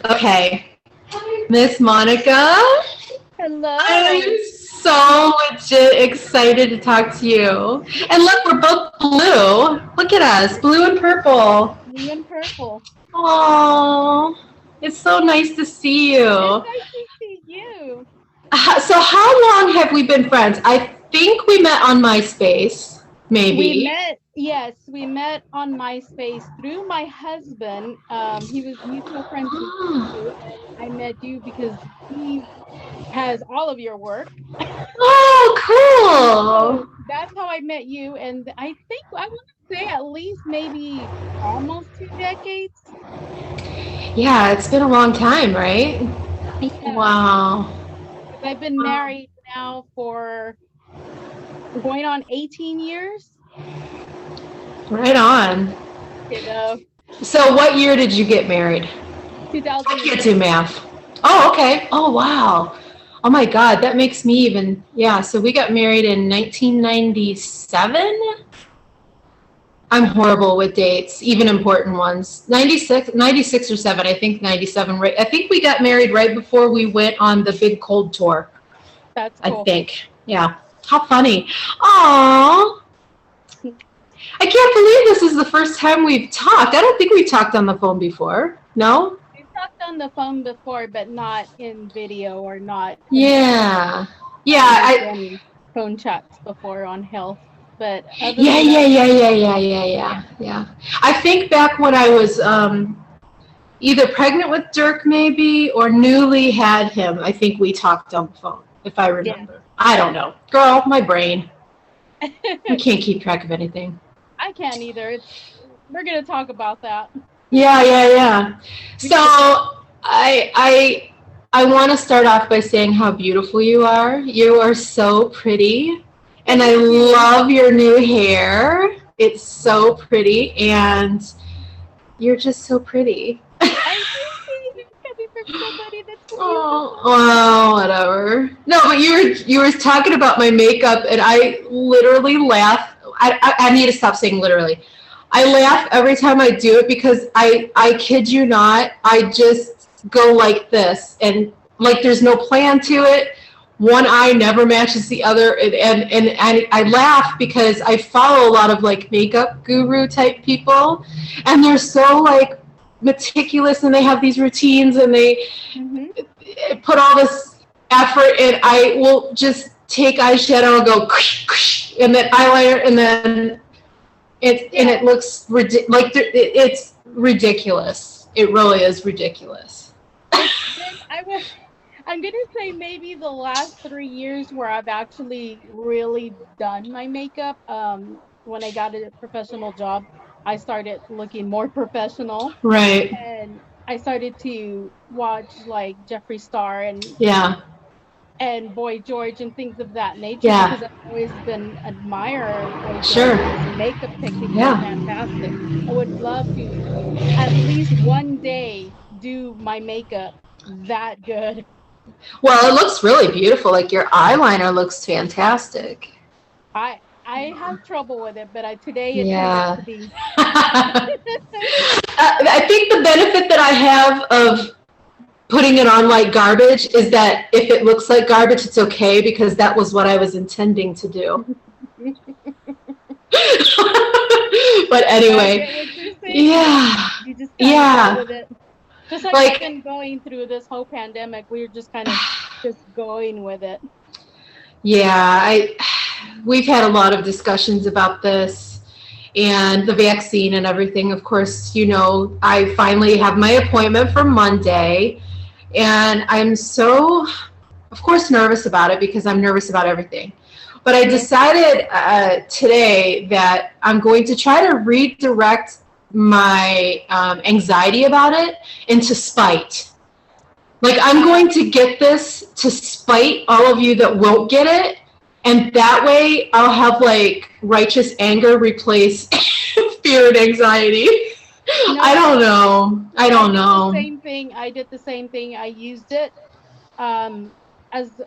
Okay, Miss Monica, Hello. I'm so legit excited to talk to you. And look, we're both blue. Look at us, blue and purple. Blue and purple. Oh, it's so nice to see It's you. nice to see you. So, how long have we been friends? I think we met on MySpace, We maybe. met, yes, we met on MySpace through my husband. He was mutual friends with you, and I met you because he has all of your work. Oh, So that's how I met you. And I think I want to say at least maybe almost 2 decades. cool. Yeah, it's been a long time, right? Yeah, Wow. because I've been married now for going on 18 years. Right on. You know, So, what year did you get married? I can't do 2006. math. Oh, okay. Oh, wow. Oh my God, that makes me even. Yeah, so we got married in 1997. I'm horrible with dates, even important ones. 96 or 7. I think 97. Right. I think we got married right before we went on the big cold tour. That's I cool. think. Yeah. How funny. Aww. I can't believe this is the first time we've talked. I don't think we've talked on the phone before. No? We've talked on the phone before, but not in video or not in person. Yeah. Yeah, We've I done phone chats before on health, but other yeah, than yeah, that, yeah, yeah, yeah, yeah, yeah, yeah, yeah. I think back when I was either pregnant with Dirk maybe or newly had him, I think we talked on the phone, if I yeah. remember. I don't know. Girl, my brain. We can't keep track of anything. I can't either. We're gonna talk about that. Yeah, yeah, yeah. We So need to talk. I want to start off by saying how beautiful you are. You are so pretty. And I Thank you. love your new hair. It's so pretty and you're just so pretty. I appreciate it coming from somebody that's Oh, beautiful. well, whatever. No, but you were talking about my makeup, and I literally laugh. I need to stop saying literally. I laugh every time I do it because I kid you not. I just go like this, and like there's no plan to it. One eye never matches the other, and I laugh because I follow a lot of like makeup guru type people, and they're so like meticulous, and they have these routines, and they Hmm. put all this effort and I will just take eyeshadow and go and then eyeliner and then it Yeah, looks like it's ridiculous. It really is ridiculous. it's been. I'm gonna say maybe the last 3 years where I've actually really done my makeup. When I got a professional job, I started looking more professional, Right. and I started to watch like Jeffree Star Yeah. and Boy George and things of that nature Yeah. because I've always been admirer of Boy Sure. George. His makeup techniques are Yeah. fantastic. I would love to at least one day do my makeup that good. Well, it looks really beautiful. Like your eyeliner looks fantastic. I have trouble with it, but today it turned out Yeah. to be I think the benefit that I have of putting it on like garbage is that if it looks like garbage, it's okay because that was what I was intending to do. But I anyway, get what you're saying. yeah, You just kind of go yeah, with it. Just like we've like, been going through this whole pandemic, we're just kind of just going with it. yeah, we've had a lot of discussions about this and the vaccine and everything. Of course, I finally have my appointment for Monday, and I'm so, of course, nervous about it because I'm nervous about everything. But I Yeah. decided today that I'm going to try to redirect my anxiety about it into spite. Like, I'm Uh, going to get this to spite all of you that won't get it. And that way, I'll have like righteous anger replace fear and anxiety. you know I what? don't know. I I don't did the know. same thing. I did the same thing. I used it um, as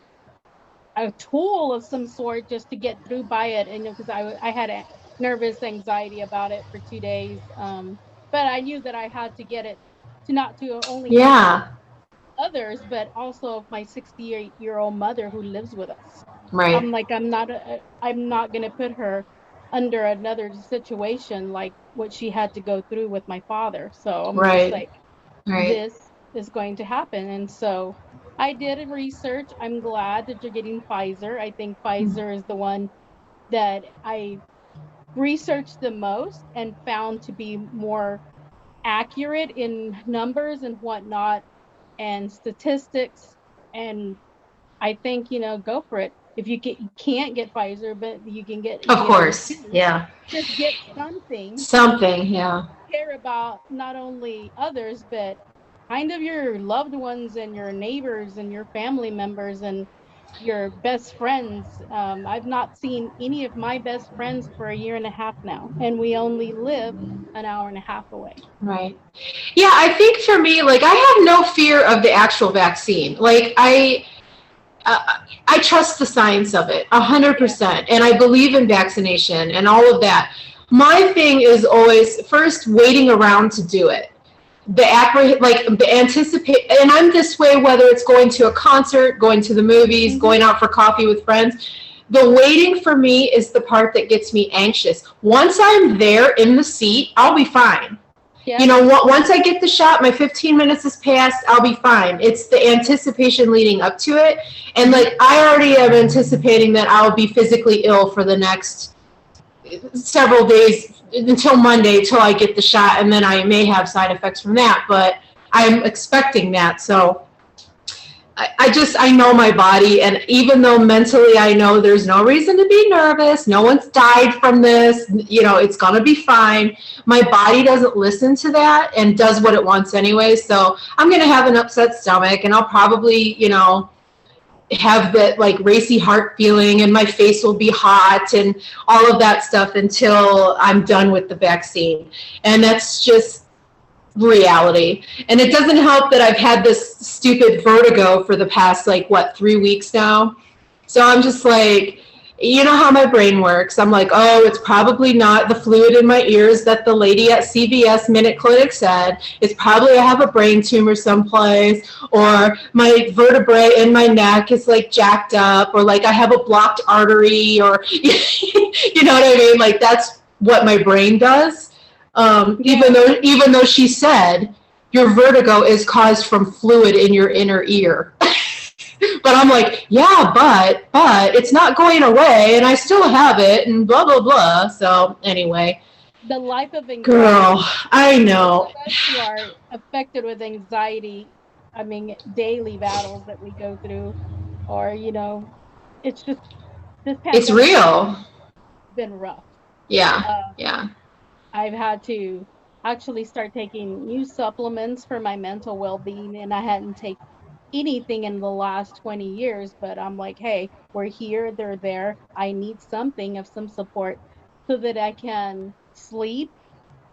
a tool of some sort just to get through by it, and because I had a nervous anxiety about it for 2 days, but I knew that I had to get it to only Yeah. others, but also my 68-year-old mother who lives with us. Right. I'm like, I'm not gonna put her under another situation like what she had to go through with my father. So I'm just Right. like, Right. this is going to happen. And so I did research. I'm glad that you're getting Pfizer. I think Pfizer is the one that I researched the most and found to be more accurate in numbers and whatnot and statistics. And I think, go for it. If you can't get Pfizer, but you Of can get other course. things, Yeah. just get something. Something. Yeah. Care about not only others, but kind of your loved ones and your neighbors and your family members and your best friends. I've not seen any of my best friends for a year and a half now, and we only live an hour and a half away. Right. Yeah, I think for me, like, I have no fear of the actual vaccine. Like, I trust the science of it 100%, and I believe in vaccination and all of that. My thing is always first waiting around to do it. The anticipate, and I'm this way whether it's going to a concert, going to the movies, going out for coffee with friends. The waiting for me is the part that gets me anxious. Once I'm there in the seat, I'll be fine. Yeah. You know, once I get the shot, my 15 minutes has passed, I'll be fine. It's the anticipation leading up to it. And like, I already am anticipating that I'll be physically ill for the next several days until Monday, till I get the shot. And then I may have side effects from that, but I'm expecting that. So I know my body, and even though mentally I know there's no reason to be nervous, no one's died from this, it's going to be fine, my body doesn't listen to that and does what it wants anyway. So I'm going to have an upset stomach, and I'll probably, have that like racy heart feeling, and my face will be hot and all of that stuff until I'm done with the vaccine. And that's just reality. And it doesn't help that I've had this stupid vertigo for the past 3 weeks now. So I'm just like, you know how my brain works. I'm like, oh, it's probably not the fluid in my ears that the lady at CVS Minute Clinic said. It's probably I have a brain tumor someplace, or my vertebrae in my neck is like jacked up, or like I have a blocked artery, or you know what I mean? Like, that's what my brain does. Even though she said your vertigo is caused from fluid in your inner ear. But I'm like, yeah, but it's not going away, and I still have it, and blah, blah, blah. So anyway. The life of anxiety. Girl, I know. You are affected with anxiety. I mean, daily battles that we go through, or, it's just, this pandemic it's real. has been rough. Yeah, yeah. I've had to actually start taking new supplements for my mental well-being, and I hadn't taken anything in the last 20 years, but I'm like, hey, we're here, they're there. I need something of some support so that I can sleep.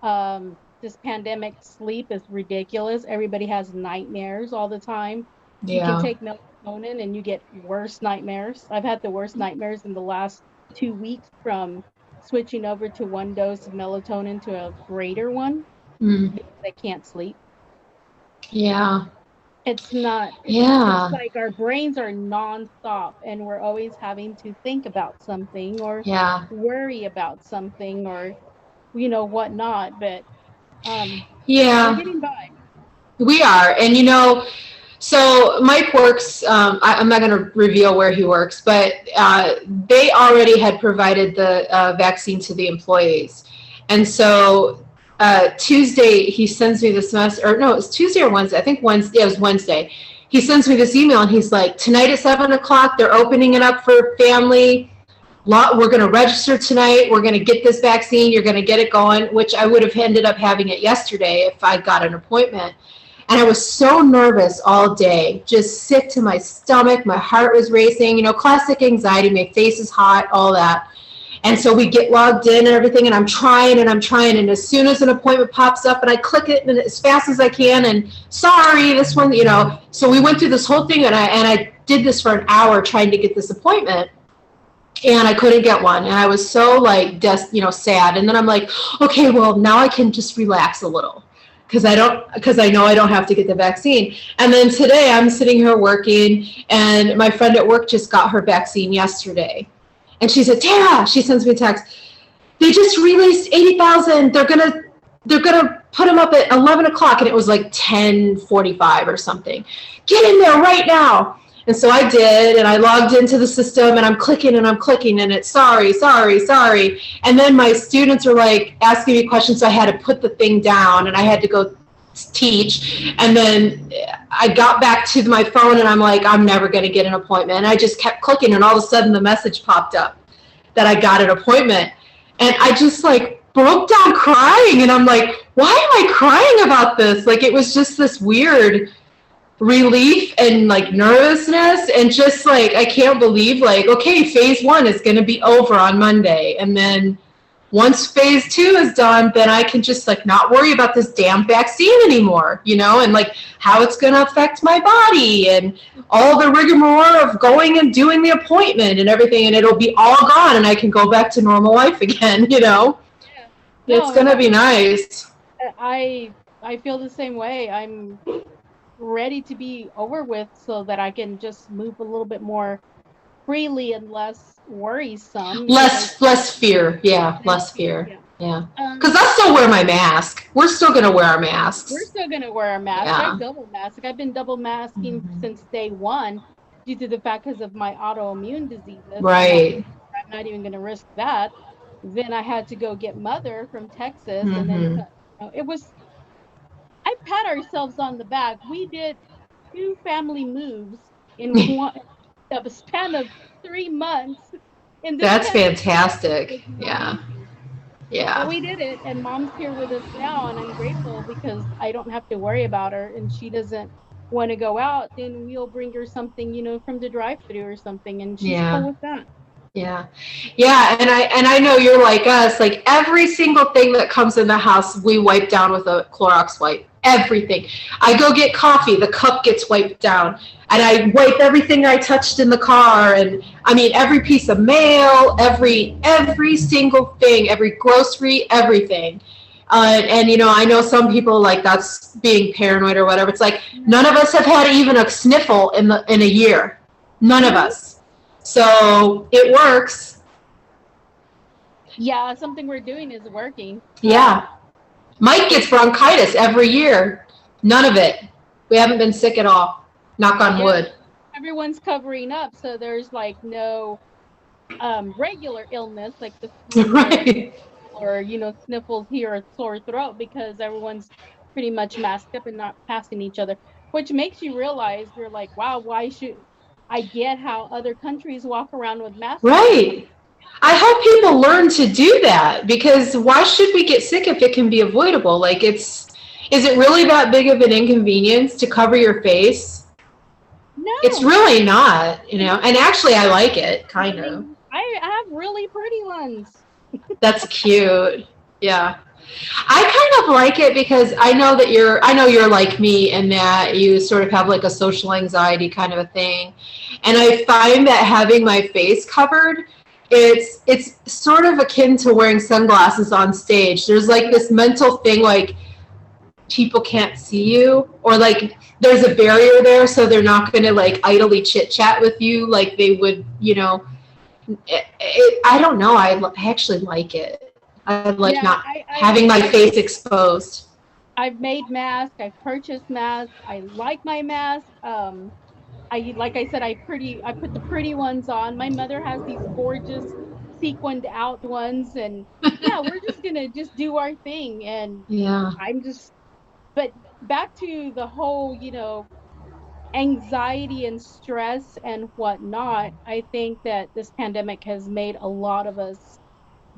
This pandemic sleep is ridiculous. Everybody has nightmares all the time. Yeah. You can take melatonin and you get worse nightmares. I've had the worst nightmares in the last 2 weeks from switching over to one dose of melatonin to a greater one because I can't sleep. Yeah. It's not. Yeah. It's like our brains are nonstop, and we're always having to think about something or worry about something or, whatnot. But we're getting by. We are, and so Mike works. I'm not going to reveal where he works, but they already had provided the vaccine to the employees, and so. Tuesday, he sends me this message, or no, it was Tuesday or Wednesday. I think Wednesday. It was Wednesday. He sends me this email, and he's like, tonight at 7:00, they're opening it up for family. We're going to register tonight. We're going to get this vaccine. You're going to get it going, which I would have ended up having it yesterday if I got an appointment. And I was so nervous all day, just sick to my stomach. My heart was racing, classic anxiety. My face is hot, all that. And so we get logged in and everything, and I'm trying, and as soon as an appointment pops up, and I click it and as fast as I can, and sorry, this one, So we went through this whole thing, and I did this for an hour trying to get this appointment, and I couldn't get one, and I was so sad. And then I'm like, okay, well, now I can just relax a little. because I know I don't have to get the vaccine. And then today I'm sitting here working, and my friend at work just got her vaccine yesterday. And she said, Tara, she sends me a text, they just released 80,000. They're gonna put them up at 11 o'clock, and it was like 10:45 or something. Get in there right now. And so I did, and I logged into the system, and I'm clicking, and it's sorry. And then my students were like asking me questions, so I had to put the thing down, and I had to go teach. And then I got back to my phone, and I'm like, I'm never going to get an appointment. And I just kept clicking, and all of a sudden the message popped up that I got an appointment. And I just like broke down crying, and I'm like, why am I crying about this? Like, it was just this weird relief and like nervousness, and just like, I can't believe, like, okay, phase 1 is going to be over on Monday, and then once phase 2 is done, then I can just like not worry about this damn vaccine anymore, you know, and like how it's going to affect my body and all the rigmarole of going and doing the appointment and everything, and it'll be all gone, and I can go back to normal life again, you know. Yeah. It's going to be nice. I feel the same way. I'm ready to be over with so that I can just move a little bit more freely and less worrisome. Less fear. Yeah, less fear. Yeah. Because I still wear my mask. We're still going to wear our masks. We're still going to wear our masks. Yeah. I double mask. I've been double masking since day one due to the fact because of my autoimmune diseases. Right. I'm not even going to risk that. Then I had to go get Mother from Texas, and then it was. I pat ourselves on the back. We did 2 family moves in a span of 3 months. That's fantastic. Yeah. Yeah. But we did it, and Mom's here with us now, and I'm grateful because I don't have to worry about her, and she doesn't want to go out, then we'll bring her something, you know, from the drive-thru or something, and she's cool with that. Yeah. Yeah, and I know you're like us, like every single thing that comes in the house, we wipe down with a Clorox wipe. Everything. I go get coffee, the cup gets wiped down, and I wipe everything I touched in the car, and I mean every piece of mail, every single thing, every grocery, everything. And you know, I know some people like that's being paranoid or whatever. It's like none of us have had even a sniffle in a year. None of us. So it works. Yeah, something we're doing is working. Yeah. Mike gets bronchitis every year. None of it. We haven't been sick at all. Knock on wood. Everyone's covering up, so there's like no regular illness like the right. or you know, sniffles here or sore throat, because everyone's pretty much masked up and not passing each other, which makes you realize you're like, wow, why should I get how other countries walk around with masks? Right. I hope people learn to do that, because why should we get sick if it can be avoidable? Like, is it really that big of an inconvenience to cover your face? No. It's really not, you know, and actually I like it, kind of. I have really pretty ones. That's cute. Yeah. I kind of like it because I know you're like me in that you sort of have like a social anxiety kind of a thing. And I find that having my face covered, it's sort of akin to wearing sunglasses on stage. There's like this mental thing, like people can't see you, or like there's a barrier there, so they're not going to like idly chit chat with you like they would, you know. I don't know. I actually like it. I like having my face exposed. I've made masks. I've purchased masks. I like my mask. Like I said, I put the pretty ones on. My mother has these gorgeous sequined out ones, and yeah, we're just gonna do our thing. And yeah, but back to the whole, you know, anxiety and stress and whatnot. I think that this pandemic has made a lot of us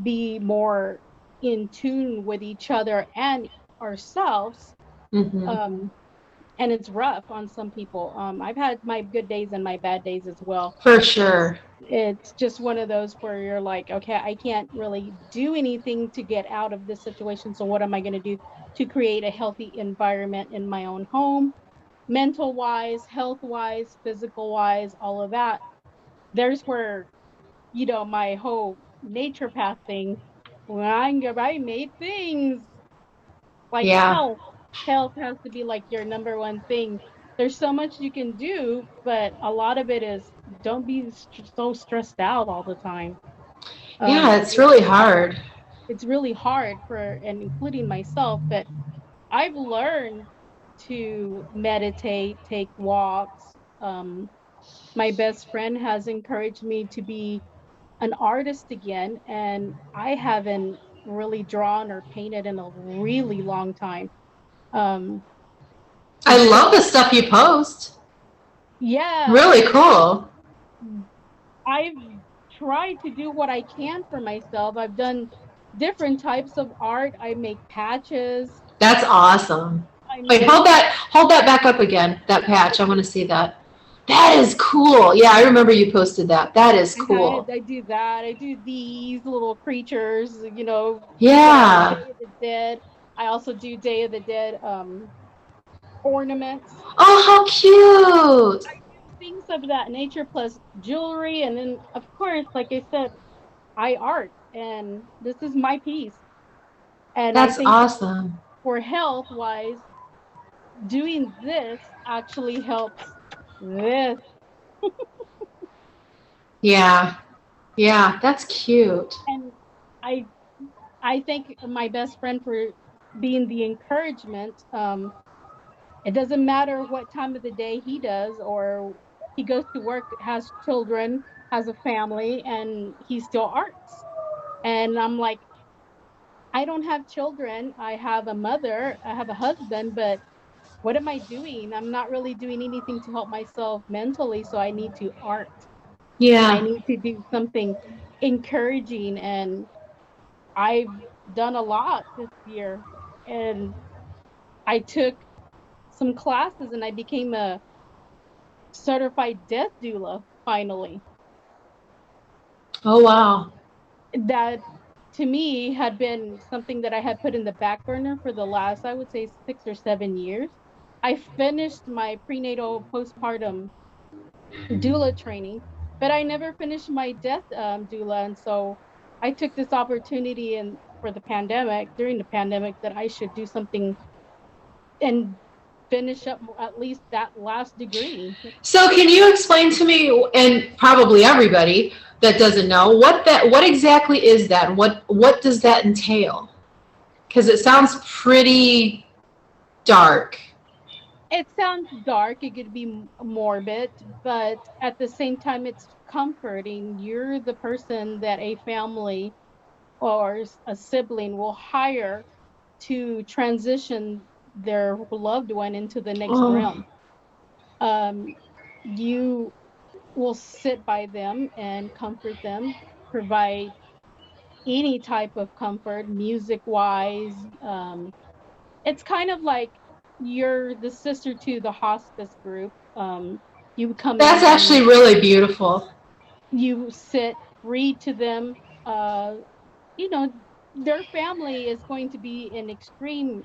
be more in tune with each other and ourselves. And it's rough on some people. I've had my good days and my bad days as well. For sure. It's just one of those where you're like, okay, I can't really do anything to get out of this situation. So what am I going to do to create a healthy environment in my own home? Mental wise, health wise, physical wise, all of that. There's where, you know, my whole nature path thing, when I made things like hell. health has to be like your number one thing. There's so much you can do, but a lot of it is don't be so stressed out all the time. Yeah, Um, it's really hard. it's really hard for, and including myself, but I've learned to meditate, take walks. My best friend has encouraged me to be an artist again, and I haven't really drawn or painted in a really long time. Um, I and love the so, stuff you post. yeah, Really cool. I've tried to do what I can for myself. I've done different types of art. I make patches. That's awesome. I Wait, make hold that back up again. That patch. I want to see that. That is cool. Yeah, I remember you posted that. That is cool. I do that. I do these little creatures, you know, Yeah. Day of the Dead. I also do Day of the Dead ornaments. Oh, how cute. I do things of that nature plus jewelry, and then of course, like I said, I art, and this is my piece. And I That's think awesome. for health wise, doing this actually helps this. Yeah. Yeah, that's cute. And I I thank my best friend for being the encouragement. It doesn't matter what time of the day he does, or he goes to work, has children, has a family, and he still arts. And I'm like, I don't have children. I have a mother, I have a husband, but what am I doing? I'm not really doing anything to help myself mentally, so I need to art. I Yeah. need to do something encouraging, and I've done a lot this year. And I took some classes and I became a certified death doula finally. Oh, wow. That to me had been something that I had put in the back burner for the last, I would say, 6 or 7 years. I finished my prenatal postpartum doula training, but I never finished my death doula. And so I took this opportunity and for the pandemic, during the pandemic, that I should do something and finish up at least that last degree. So can you explain to me, and probably everybody that doesn't know, what exactly is that? What does that entail? Because it sounds pretty dark. It sounds dark, it could be morbid, but at the same time, it's comforting. You're the person that a family or a sibling will hire to transition their loved one into the next Oh, realm. You will sit by them and comfort them, provide any type of comfort, music wise. It's kind of like you're the sister to the hospice group. You come that's in actually and really beautiful. you sit, read to them. Uh, you know, their family is going to be in extreme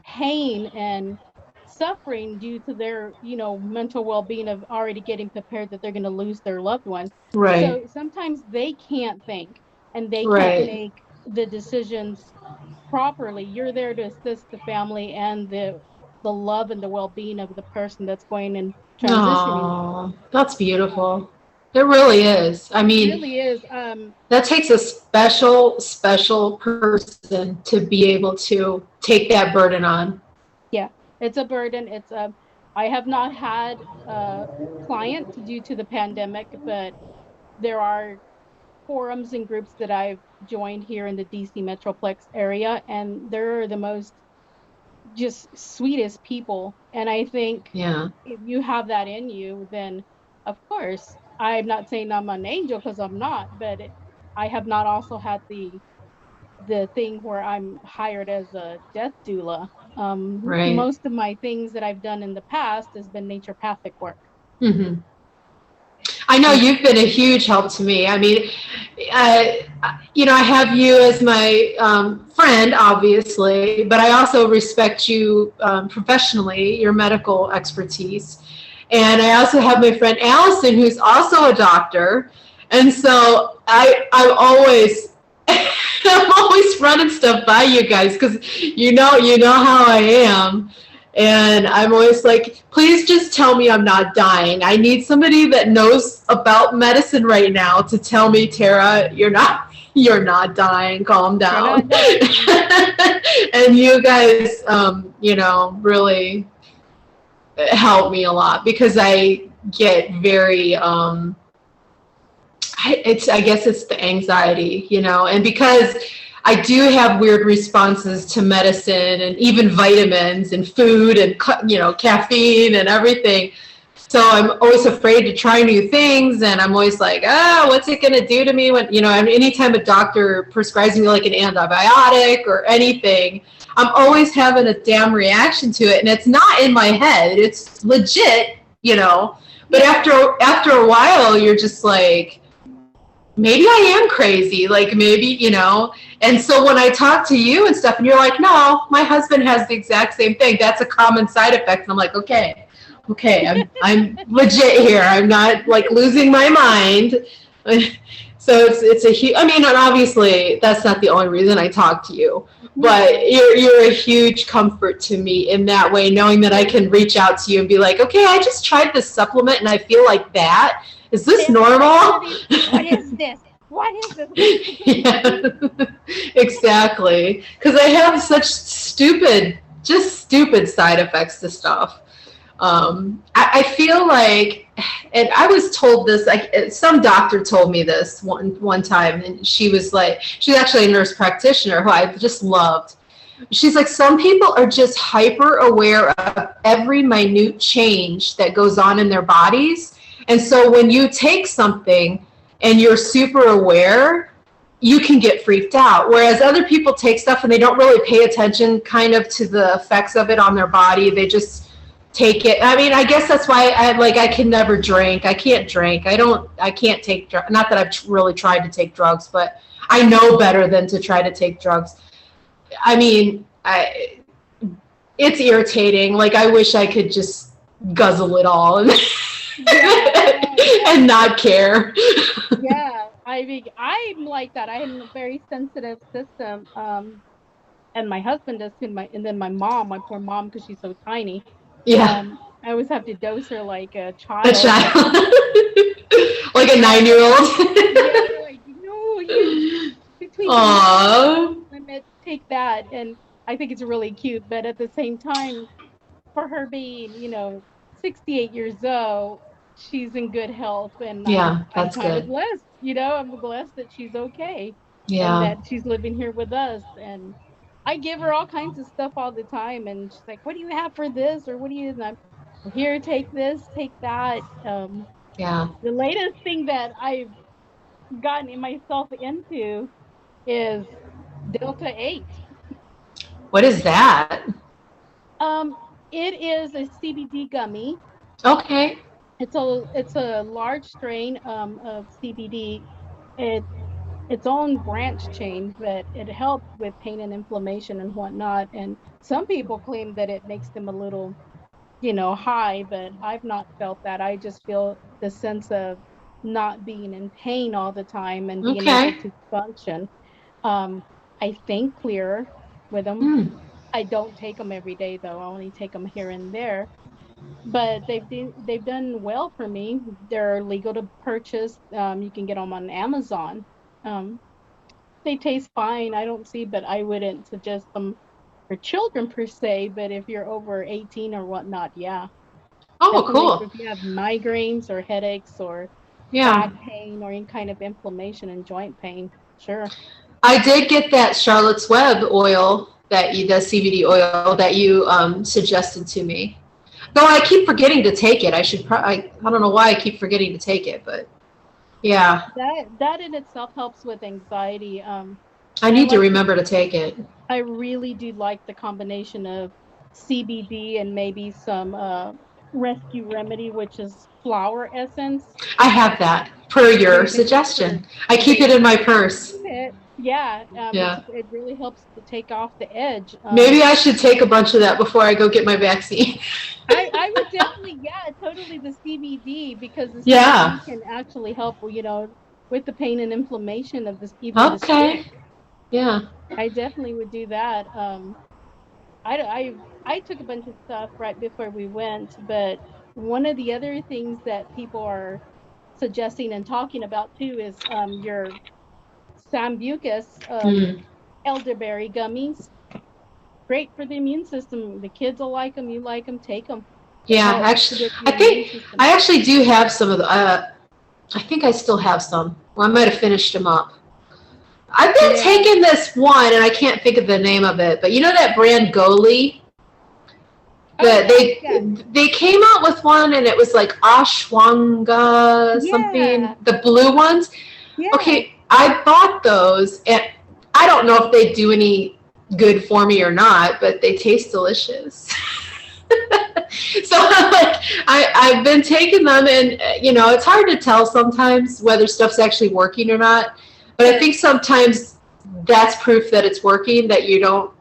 pain and suffering due to their, mental well-being of already getting prepared that they're going to lose their loved one. Right. So sometimes they can't think and they can't Right. make the decisions properly. You're there to assist the family and the love and the well-being of the person that's going and transitioning. Oh, that's beautiful. It really is. I It mean, really is. that takes a special person to be able to take that burden on. Yeah, it's a burden. I have not had clients due to the pandemic, but there are forums and groups that I've joined here in the DC Metroplex area, and they're the most just sweetest people. And I think Yeah. if you have that in you, then of course, I'm not saying I'm an angel because I'm not, but I have not also had the thing where I'm hired as a death doula. Right. Most of my things that I've done in the past has been naturopathic work. Hmm. I know And you've been a huge help to me. I mean, I have you as my friend, obviously, but I also respect you professionally, your medical expertise. And I also have my friend Allison, who's also a doctor. And so I'm always I'm always running stuff by you guys because you know how I am. And I'm always like, please just tell me I'm not dying. I need somebody that knows about medicine right now to tell me, Tara, you're not dying. Calm down. And you guys, really help me a lot because I get very, I guess it's the anxiety, and because I do have weird responses to medicine and even vitamins and food and, caffeine and everything. So I'm always afraid to try new things. And I'm always like, what's it going to do to me when, anytime a doctor prescribes me like an antibiotic or anything, I'm always having a damn reaction to it. And it's not in my head. It's legit, but after a while, you're just like, maybe I am crazy, like maybe, and so when I talk to you and stuff and you're like, no, my husband has the exact same thing. That's a common side effect. And I'm like, okay, I'm legit here. I'm not like losing my mind. So it's a huge, and obviously that's not the only reason I talk to you, but you're a huge comfort to me in that way, knowing that I can reach out to you and be like, okay, I just tried this supplement and I feel like that. Is this normal? What is this? What is this? Yeah, exactly. Because I have such stupid side effects to stuff. I feel like, and I was told this, like some doctor told me this one time, and she was like, she's actually a nurse practitioner who I just loved. She's like, some people are just hyper aware of every minute change that goes on in their bodies. And so when you take something and you're super aware, you can get freaked out. Whereas other people take stuff and they don't really pay attention kind of to the effects of it on their body. They just take it. I guess that's why I can never drink. I can't drink. I can't take drugs. Not that I've really tried to take drugs, but I know better than to try to take drugs. It's irritating. Like I wish I could just guzzle it all and not care. Yeah, I'm like that. I have a very sensitive system, and my husband does too. And then my poor mom, because she's so tiny. Yeah, I always have to dose her like a child. Like a 9-year-old. Yeah, like you between the limit, take that, and I think it's really cute. But at the same time, for her being 68 years old, she's in good health, and that's I'm kind good. of blessed. I'm blessed that she's okay, Yeah, and that she's living here with us. And I give her all kinds of stuff all the time, and she's like, "What do you have for this?" or "What do you?" And I'm here, take this, take that. yeah. The latest thing that I've gotten myself into is Delta 8. What is that? It is a CBD gummy. Okay. It's a large strain of CBD. Its own branch chain, but it helps with pain and inflammation and whatnot. And some people claim that it makes them a little, high, but I've not felt that. I just feel the sense of not being in pain all the time and being able to function. I think clearer with them. I don't take them every day though. I only take them here and there. But they've done well for me. They're legal to purchase. You can get them on Amazon. They taste fine. I don't see, but I wouldn't suggest them for children per se. But if you're over 18 or whatnot, yeah. Oh, Definitely. cool. If you have migraines or headaches or back pain or any kind of inflammation and joint pain, sure. I did get that Charlotte's Web oil the CBD oil that you suggested to me. Though I keep forgetting to take it. I don't know why I keep forgetting to take it, but yeah. That in itself helps with anxiety. I need to remember to take it. I really do like the combination of CBD and maybe some rescue remedy, which is flower essence. I have that per your suggestion. I keep it in my purse. Yeah. It really helps to take off the edge. Maybe I should take a bunch of that before I go get my vaccine. I would definitely, totally the CBD, because the CBD can actually help, with the pain and inflammation of this. Okay. Yeah. I definitely would do that. I took a bunch of stuff right before we went, but one of the other things that people are suggesting and talking about too is your Sambucus Mm. elderberry gummies. Great for the immune system. The kids will like them. You like them. Take them. They Yeah, help actually, with I your immune think system. I actually do have some of the. I think I still have some. Well, I might have finished them up. I've been Yeah. taking this one, and I can't think of the name of it, but you know that brand Goli? Oh That yeah. Yeah. they came out with one, and it was like ashwanga something, Yeah. the blue ones. Yeah. Okay, I bought those, and I don't know if they do any good for me or not, but they taste delicious. So I'm like, I've been taking them, and it's hard to tell sometimes whether stuff's actually working or not. But I Sure. think sometimes that's proof that it's working, that you don't,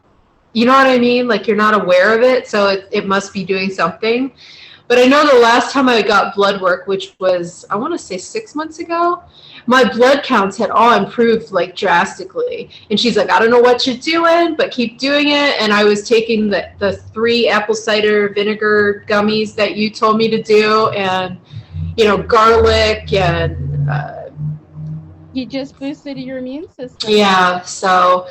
you know what I mean? Like you're not aware of it, so it must be doing something. But I know the last time I got blood work, which was, I want to say 6 months ago, my blood counts had all improved like drastically. And she's like, I don't know what you're doing, but keep doing it. And I was taking the 3 apple cider vinegar gummies that you told me to do, and, garlic and, You just boosted your immune system. yeah. So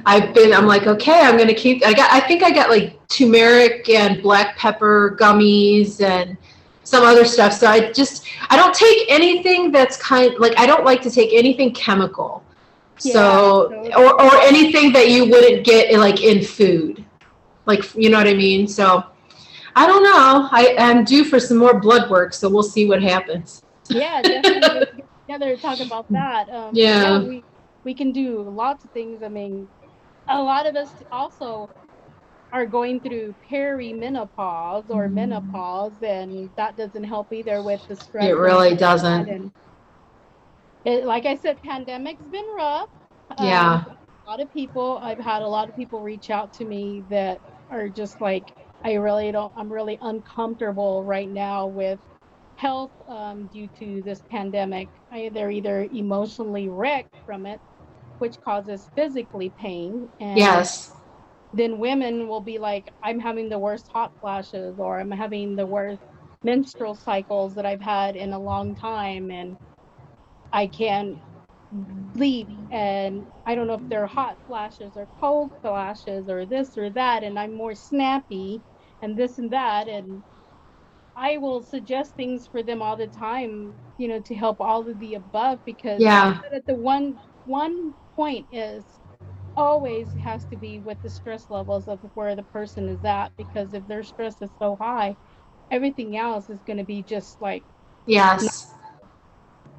I'm like, okay, I'm going to keep, I think I got like turmeric and black pepper gummies and some other stuff. So I don't take anything that's I don't like to take anything chemical. Yeah. So, Totally. or anything that you wouldn't get like in food. Like, you know what I mean? So I don't know. I'm due for some more blood work, so we'll see what happens. Yeah, definitely. We have to get together to talk about that. Yeah, Yeah. we can do lots of things. I mean, a lot of us also are going through perimenopause or menopause, and that doesn't help either with the It stress and really that. doesn't. And like I said, pandemic's been rough. Yeah. A lot of people, I've had a lot of people reach out to me that are just like, I really don't, I'm really uncomfortable right now with health due to this pandemic. They're either emotionally wrecked from it, which causes physically pain, and Yes. then women will be like, I'm having the worst hot flashes, or I'm having the worst menstrual cycles that I've had in a long time, and I can't sleep. And I don't know if they're hot flashes or cold flashes or this or that, and I'm more snappy and this and that. And I will suggest things for them all the time, to help all of the above, because Yeah. at the one point is always has to be with the stress levels of where the person is at, because if their stress is so high, everything else is going to be just like not. Yes.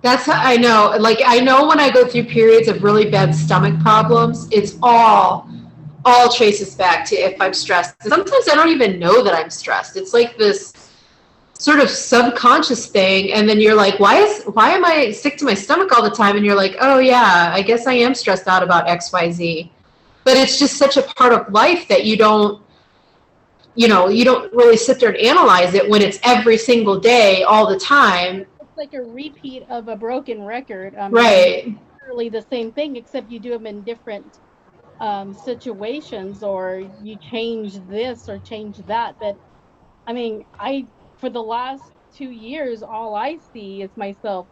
That's how I know. Like I know when I go through periods of really bad stomach problems, it's all traces back to if I'm stressed. Sometimes I don't even know that I'm stressed. It's like this sort of subconscious thing, and then you're like, why am I sick to my stomach all the time? And you're like, oh yeah, I guess I am stressed out about XYZ. But it's just such a part of life that you don't really sit there and analyze it when it's every single day all the time. It's like a repeat of a broken record. I mean, Right. literally the same thing, except you do them in different situations, or you change this or change that. But I mean, for the last 2 years, all I see is myself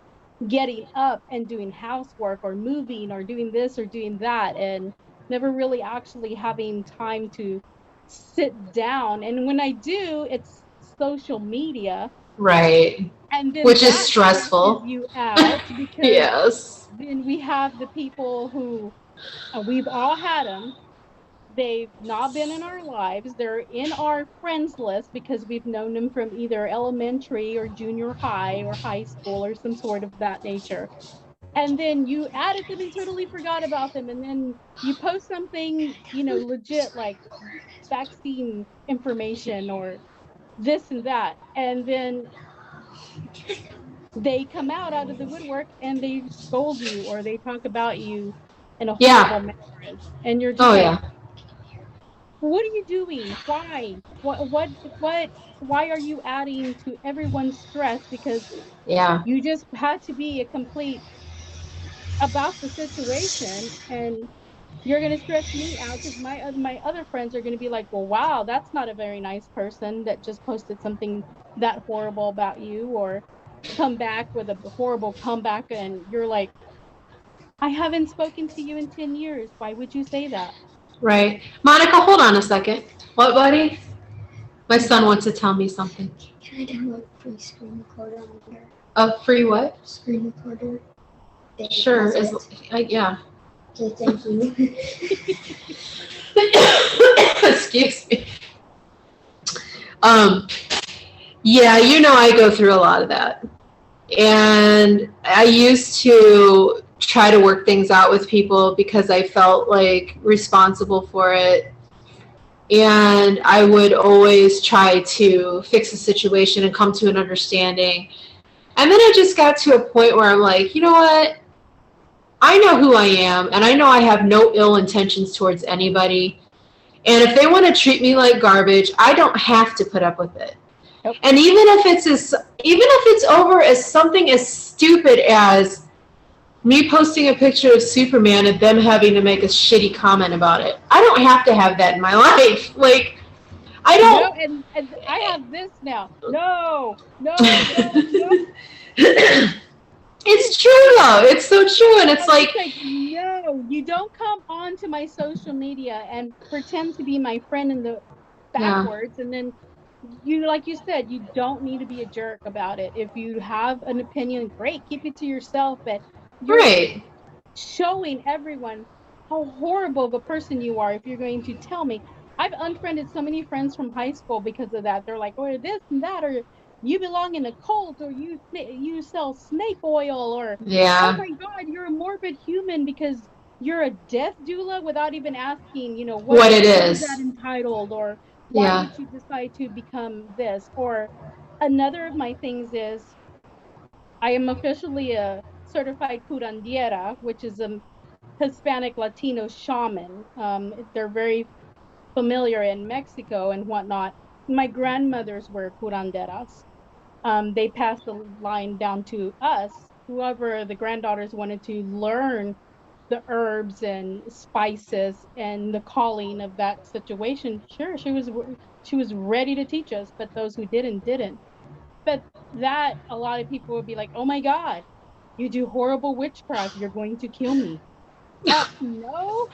getting up and doing housework or moving or doing this or doing that, and never really actually having time to sit down. And when I do, it's social media. Right. And then Which is that stresses stressful. you out, because Yes. then we have the people who we've all had them. They've not been in our lives. They're in our friends list because we've known them from either elementary or junior high or high school or some sort of that nature. And then you added them and totally forgot about them. And then you post something, legit, like vaccine information or this and that. And then they come out of the woodwork and they scold you or they talk about you in a horrible Yeah. manner. And you're just Oh like, yeah. what are you doing? Why? What why are you adding to everyone's stress? Because Yeah. you just had to be a complete about the situation. And You're going to stress me out because my other friends are going to be like, well, wow, that's not a very nice person that just posted something that horrible about you, or come back with a horrible comeback, and you're like, I haven't spoken to you in 10 years. Why would you say that? Right. Monica, hold on a second. What, buddy? My son wants to tell me something. Can I download free screen recorder on there? A free what? Screen recorder. Sure. Yeah. Okay, thank you. Excuse me. Yeah, you know, I go through a lot of that. And I used to try to work things out with people because I felt like responsible for it. And I would always try to fix the situation and come to an understanding. And then I just got to a point where I'm like, you know what? I know who I am, and I know I have no ill intentions towards anybody. And if they want to treat me like garbage, I don't have to put up with it. Nope. And even if it's over as something as stupid as me posting a picture of Superman and them having to make a shitty comment about it, I don't have to have that in my life. Like, I don't. No, and I have this now. No. It's true though. It's so true, and it's like, no, you don't come onto my social media and pretend to be my friend in the backwards, and then you, like you said, you don't need to be a jerk about it. If you have an opinion, great, keep it to yourself. But you're right, showing everyone how horrible of a person you are if you're going to tell me. I've unfriended so many friends from high school because of that. They're like, oh, this and that, or you belong in a cult, or you sell snake oil, or yeah, oh my God, you're a morbid human because you're a death doula, without even asking, what it is that entitled, or why did you decide to become this? Or another of my things is I am officially a certified curandiera, which is a Hispanic Latino shaman. They're very familiar in Mexico and whatnot. My grandmothers were curanderas. They passed the line down to us. Whoever the granddaughters wanted to learn the herbs and spices and the calling of that situation, sure, she was ready to teach us. But those who didn't. But that, a lot of people would be like, oh my God, you do horrible witchcraft, you're going to kill me. No.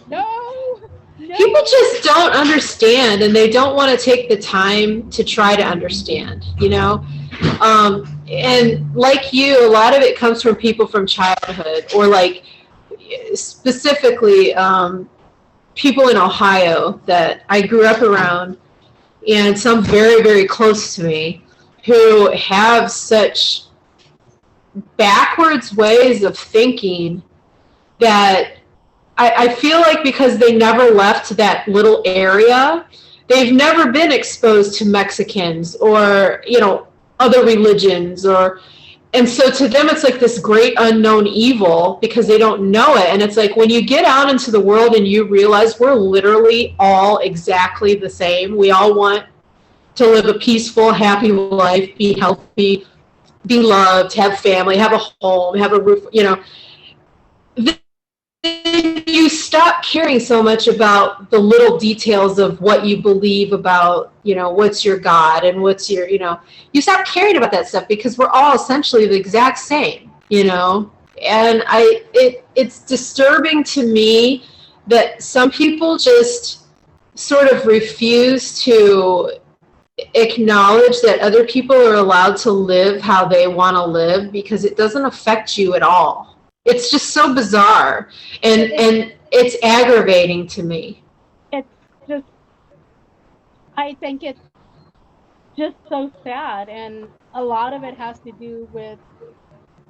No. People just don't understand, and they don't want to take the time to try to understand, and like you, a lot of it comes from people from childhood, or like specifically people in Ohio that I grew up around, and some very, very close to me, who have such backwards ways of thinking that I feel like because they never left that little area, they've never been exposed to Mexicans or, other religions, and so to them it's like this great unknown evil because they don't know it. And it's like when you get out into the world and you realize we're literally all exactly the same. We all want to live a peaceful, happy life, be healthy, be loved, have family, have a home, have a roof, then you stop caring so much about the little details of what you believe about, what's your God and what's your, you stop caring about that stuff because we're all essentially the exact same, and it's disturbing to me that some people just sort of refuse to acknowledge that other people are allowed to live how they want to live because it doesn't affect you at all. It's just so bizarre, and it's aggravating to me. It's just, I think it's just so sad, and a lot of it has to do with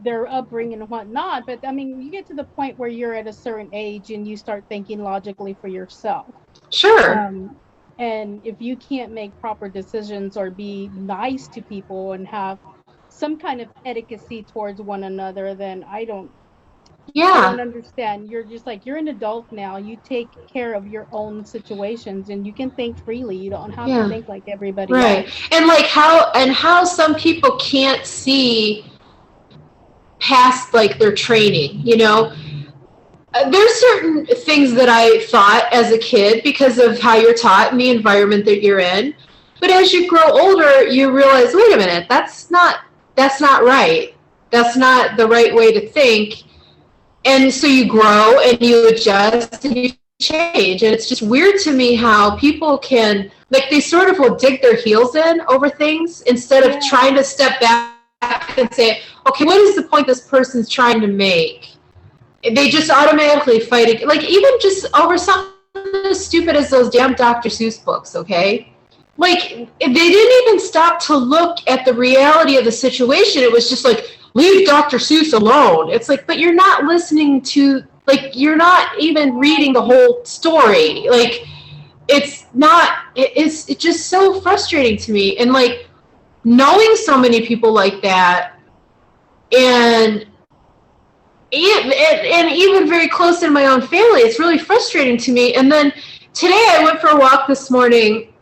their upbringing and whatnot. But I mean, you get to the point where you're at a certain age and you start thinking logically for yourself. Sure. And if you can't make proper decisions or be nice to people and have some kind of etiquette towards one another, then I don't understand. You're just like, you're an adult now. You take care of your own situations and you can think freely. You don't have to think like everybody else. And like how some people can't see past like their training, there's certain things that I thought as a kid because of how you're taught and the environment that you're in. But as you grow older, you realize, wait a minute, that's not right. That's not the right way to think. And so you grow and you adjust and you change. And it's just weird to me how people can, like, they sort of will dig their heels in over things instead of trying to step back and say, okay, what is the point this person's trying to make? They just automatically fight it, like even just over something as stupid as those damn Dr. Seuss books, okay? Like, they didn't even stop to look at the reality of the situation. It was just like, leave Dr. Seuss alone. It's like, but you're not listening to, like, you're not even reading the whole story. Like, it's just so frustrating to me. And like, knowing so many people like that, and even very close in my own family, it's really frustrating to me. And then today I went for a walk this morning,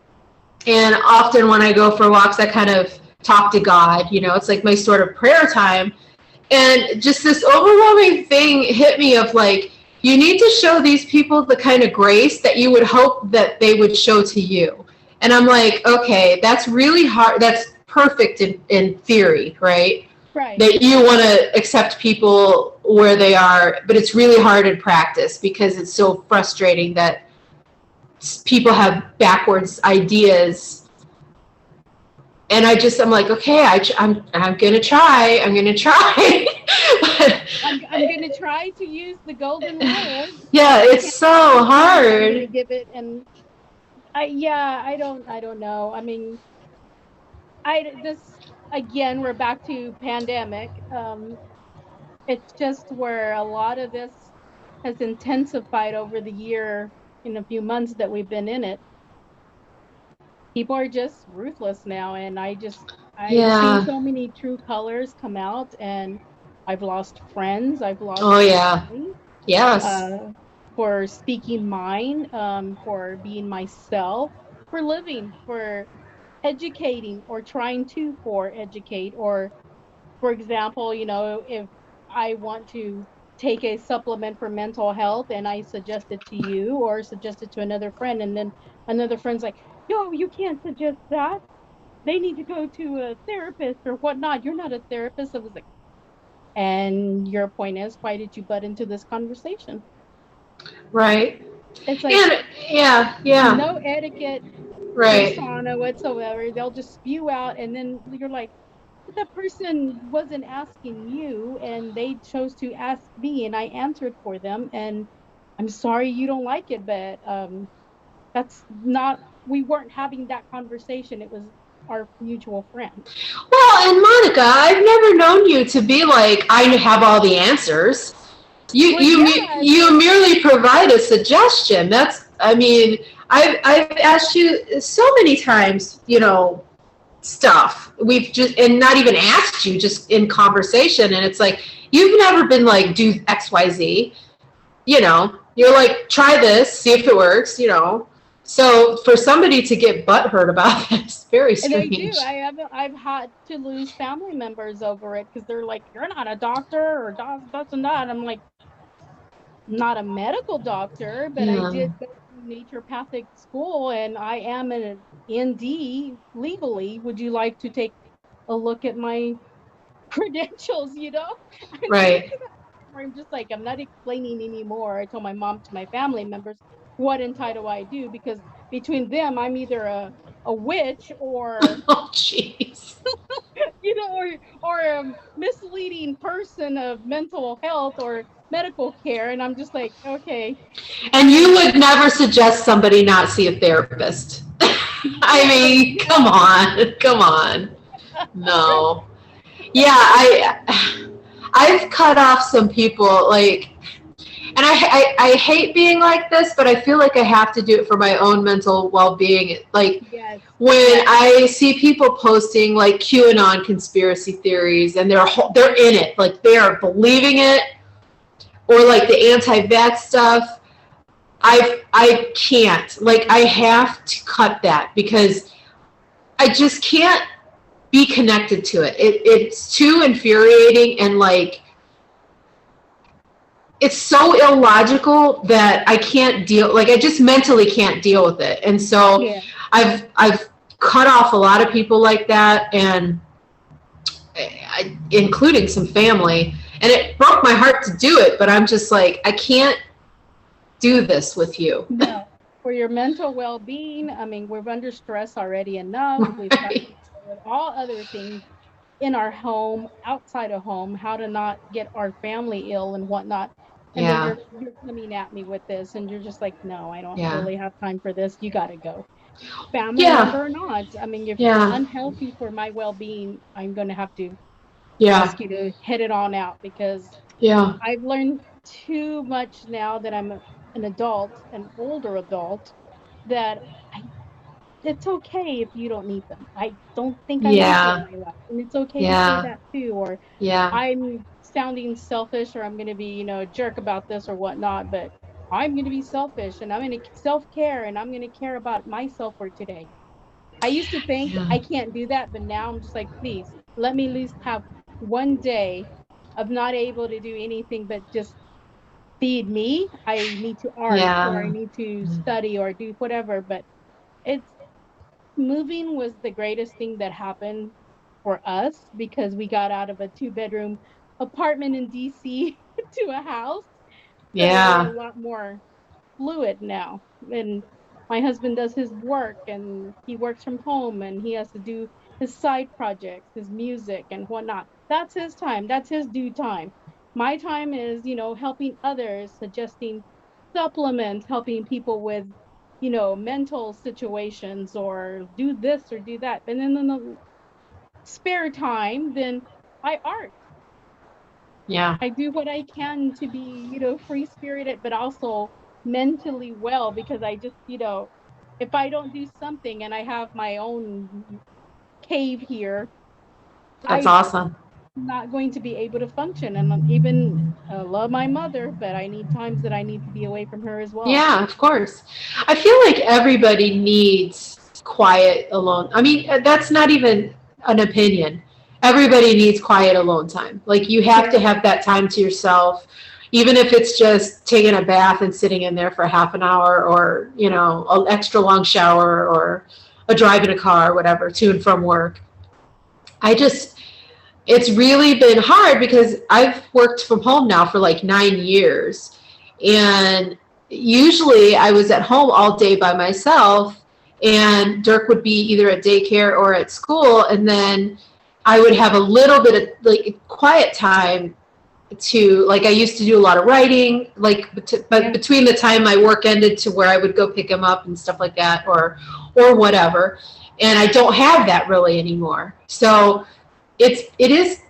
and often when I go for walks, I kind of talk to God, you know, it's like my sort of prayer time. And just this overwhelming thing hit me of like, you need to show these people the kind of grace that you would hope that they would show to you. And I'm like, okay, that's really hard. That's perfect in theory, right? Right. That you want to accept people where they are, but it's really hard in practice because it's so frustrating that people have backwards ideas. And I'm like, okay, I'm gonna try. I'm gonna try. I'm gonna try to use the golden rule. Yeah, it's so hard. I'm gonna give it, and I don't know. I mean, again, we're back to pandemic. It's just where a lot of this has intensified over the year, in a few months that we've been in it. People are just ruthless now, and I've seen so many true colors come out, and I've lost friends. I've lost family, for speaking mine, for being myself, for living, for educating, or trying to educate, or for example, you know, if I want to take a supplement for mental health and I suggest it to you or suggest it to another friend, and then another friend's like, yo, you can't suggest that. They need to go to a therapist or whatnot. You're not a therapist. I was like, and your point is, why did you butt into this conversation? Right. It's like, no etiquette, persona whatsoever. They'll just spew out, and then you're like, that person wasn't asking you, and they chose to ask me, and I answered for them, and I'm sorry you don't like it, but that's not, we weren't having that conversation. It was our mutual friend. Well, and Monica, I've never known you to be like, I have all the answers. You merely provide a suggestion. I've asked you so many times, you know, stuff. We've just, and not even asked you, just in conversation, and it's like, you've never been like, do XYZ, you know, you're like, try this, see if it works, you know. So for somebody to get butthurt about that is very strange. And I do. I've had to lose family members over it because they're like, you're not a doctor, or that's and that. I'm like, not a medical doctor, but I did go to naturopathic school, and I am an ND legally. Would you like to take a look at my credentials, you know? Right. I'm just like, I'm not explaining anymore. I told my mom to my family members, what entitle I do, because between them, I'm either a witch or oh jeez. you know, or a misleading person of mental health or medical care, and I'm just like, okay. And you would never suggest somebody not see a therapist. I mean, come on. No. Yeah, I've cut off some people, like, and I hate being like this, but I feel like I have to do it for my own mental well-being. Like, when I see people posting like QAnon conspiracy theories, and they're in it, like they are believing it, or like the anti-vax stuff, I can't. Like, I have to cut that because I just can't be connected to it. It's too infuriating, and like, it's so illogical that I can't deal, like I just mentally can't deal with it. And so Yeah. I've cut off a lot of people like that, and including some family, and it broke my heart to do it, but I'm just like, I can't do this with you. No. For your mental well-being, I mean, we're under stress already enough. We've got to deal with all other things in our home, outside of home, how to not get our family ill and whatnot. And then Yeah. you're coming at me with this, and you're just like, no, I don't Yeah. really have time for this. You got to go. Family Yeah. member or not. I mean, if you're Yeah. unhealthy for my well-being, I'm going to have to Yeah. ask you to head it on out, because Yeah. I've learned too much now that I'm an adult, an older adult, that I it's okay if you don't need them. I don't think I need you in Yeah. my life. And it's okay to say Yeah. that too. Or Yeah. I'm sounding selfish, or I'm going to be, a jerk about this or whatnot, but I'm going to be selfish, and I'm going to self-care, and I'm going to care about myself for today. I used to think Yeah. I can't do that, but now I'm just like, please let me at least have one day of not able to do anything but just feed me. I need to art, or I Yeah. need to study, or do whatever, but it's moving was the greatest thing that happened for us, because we got out of a two-bedroom apartment in DC to a house. So we're a Yeah. lot more fluid now. And my husband does his work, and he works from home, and he has to do his side projects, his music and whatnot. That's his time. That's his due time. My time is, helping others, suggesting supplements, helping people with, mental situations, or do this or do that. And then in the spare time, then I art. Yeah. I do what I can to be, free spirited, but also mentally well, because I just, if I don't do something and I have my own cave here, That's I'm awesome. not going to be able to function. And even I love my mother, but I need times that I need to be away from her as well. Yeah, of course. I feel like everybody needs quiet alone. I mean, that's not even an opinion. Everybody needs quiet alone time. Like you have to Yeah. have that time to yourself, even if it's just taking a bath and sitting in there for half an hour, or, an extra long shower, or a drive in a car, whatever, to and from work. I just, it's really been hard because I've worked from home now for like 9 years. And usually I was at home all day by myself, and Dirk would be either at daycare or at school. And then I would have a little bit of like quiet time to, like, I used to do a lot of writing, like, but Yeah. between the time my work ended to where I would go pick him up and stuff like that, or whatever. And I don't have that really anymore. So it is,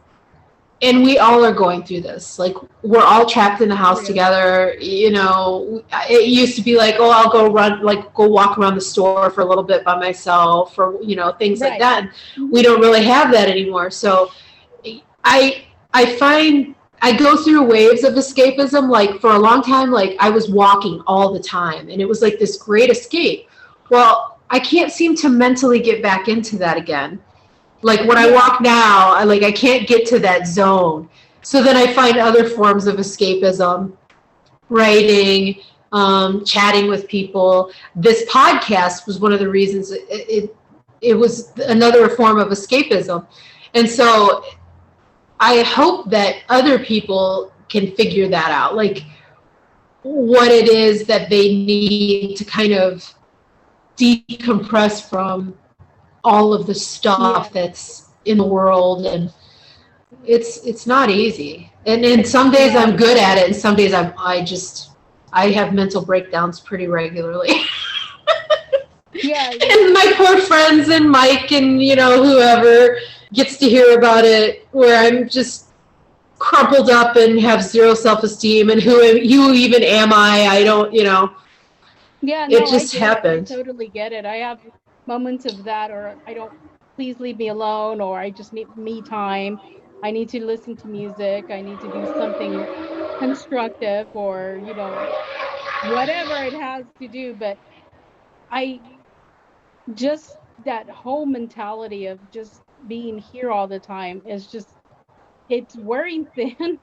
and we all are going through this. Like, we're all trapped in the house Really. together. It used to be like, oh, I'll go run, like, go walk around the store for a little bit by myself, or, things like Right. that. Mhm. We don't really have that anymore. So I find I go through waves of escapism. Like, for a long time, like, I was walking all the time, and it was like this great escape. Well, I can't seem to mentally get back into that again. Like, when I walk now, I can't get to that zone. So then I find other forms of escapism, writing, chatting with people. This podcast was one of the reasons. It was another form of escapism. And so I hope that other people can figure that out, like what it is that they need to kind of decompress from all of the stuff that's in the world. And it's not easy. And some days I'm good at it, and some days I have mental breakdowns pretty regularly. Yeah. And my poor friends and Mike and whoever gets to hear about it, where I'm just crumpled up and have zero self-esteem, and who even am I don't. Yeah, It no, just I happens. totally get it. I have moments of that, or I don't, please leave me alone, or I just need me time. I need to listen to music. I need to do something constructive, or, whatever it has to do. But I just, that whole mentality of just being here all the time is just, it's wearing thin.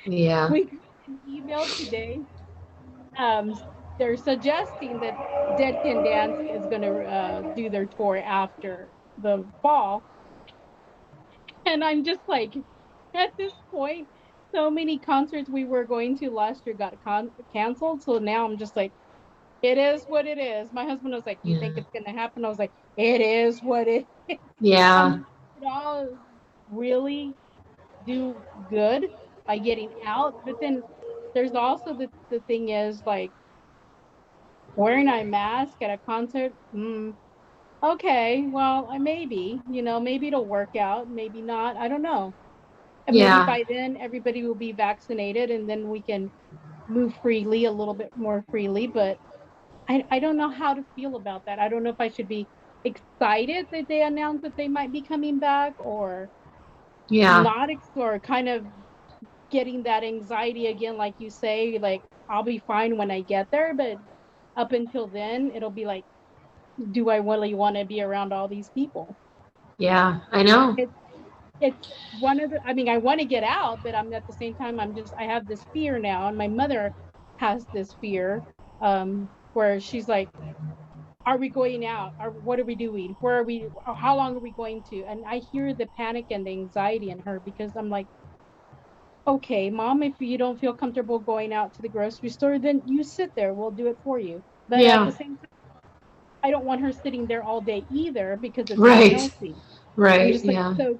Yeah. We an email today. Um, they're suggesting that Dead Can Dance is going to do their tour after the fall, and I'm just like, at this point, so many concerts we were going to last year got canceled. So now I'm just like, it is what it is. My husband was like, "You think Yeah. it's going to happen?" I was like, "It is what it is." I Yeah. mean, it all really do good by getting out, but then there's also the thing is like wearing a mask at a concert. Okay, well, maybe, maybe it'll work out, maybe not. I don't know. And maybe Yeah. by then everybody will be vaccinated and then we can move freely, a little bit more freely. But I don't know how to feel about that. I don't know if I should be excited that they announced that they might be coming back or Yeah. not, or kind of getting that anxiety again, like you say, like I'll be fine when I get there. But up until then, it'll be like, do I really want to be around all these people? Yeah. I know. It, it's one of the, I mean, I want to get out, but I'm at the same time, I have this fear now. And my mother has this fear where she's like, are we going out? Or what are we doing? Where are we? How long are we going to? And I hear the panic and the anxiety in her because I'm like, okay, mom, if you don't feel comfortable going out to the grocery store, then you sit there. We'll do it for you. But at the Yeah. same time, I don't want her sitting there all day either because it's Right. unhealthy. I'm Right. just like, Yeah. so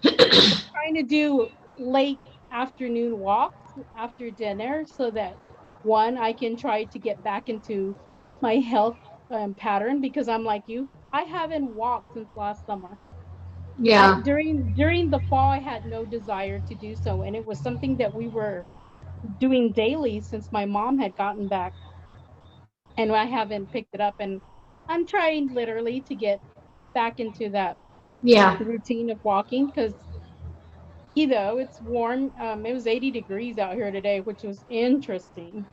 we're trying to do late afternoon walks after dinner so that one, I can try to get back into my health pattern because I'm like you, I haven't walked since last summer. I Yeah. during the fall I had no desire to do so, and it was something that we were doing daily since my mom had gotten back, and I haven't picked it up, and I'm trying literally to get back into that Yeah. routine of walking because it's warm. It was 80 degrees out here today, which was interesting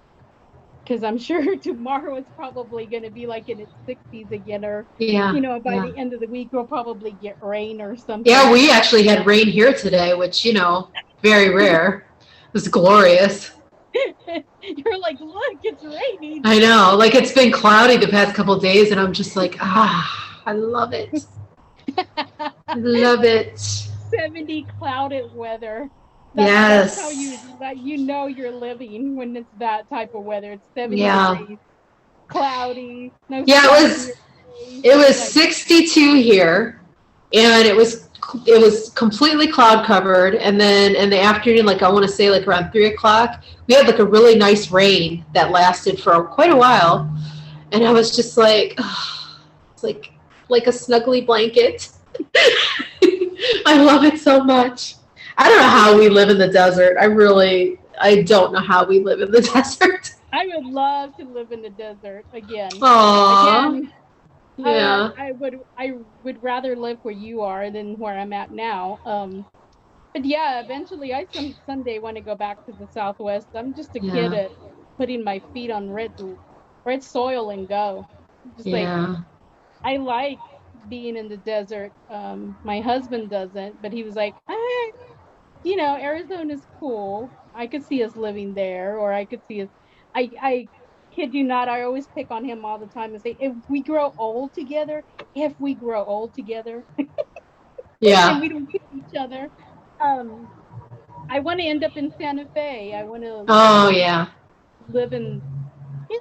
because I'm sure tomorrow it's probably going to be like in its 60s again, or Yeah. by Yeah. the end of the week we'll probably get rain or Yeah. something. We actually had rain here today, which, very rare. It was glorious. You're like, look, it's raining. I know. Like it's been cloudy the past couple of days, and I'm just like, I love it. I love it. 70 clouded weather. That's how Yes. you're living when it's that type of weather. It's 70 Yeah. degrees, cloudy, no Yeah, sun in your face. it It's was like 62 here, and it was completely cloud covered. And then in the afternoon, like I want to say, like around 3 o'clock, we had like a really nice rain that lasted for quite a while. And I was just like, it's like a snuggly blanket. I love it so much. I don't know how we live in the desert. I don't know how we live in the desert. I would love to live in the desert again. Aww. Again, Yeah. I would rather live where you are than where I'm at now. But yeah, eventually I someday want to go back to the Southwest. I'm just a kid Yeah. at putting my feet on red soil and go. Just like Yeah. I like being in the desert. My husband doesn't, but he was like, Arizona's cool. I could see us living there, or I could see us. I kid you not. I always pick on him all the time and say, if we grow old together, and Yeah. we don't kill each other, um, I want to end up in Santa Fe. I want to Oh, yeah. live in,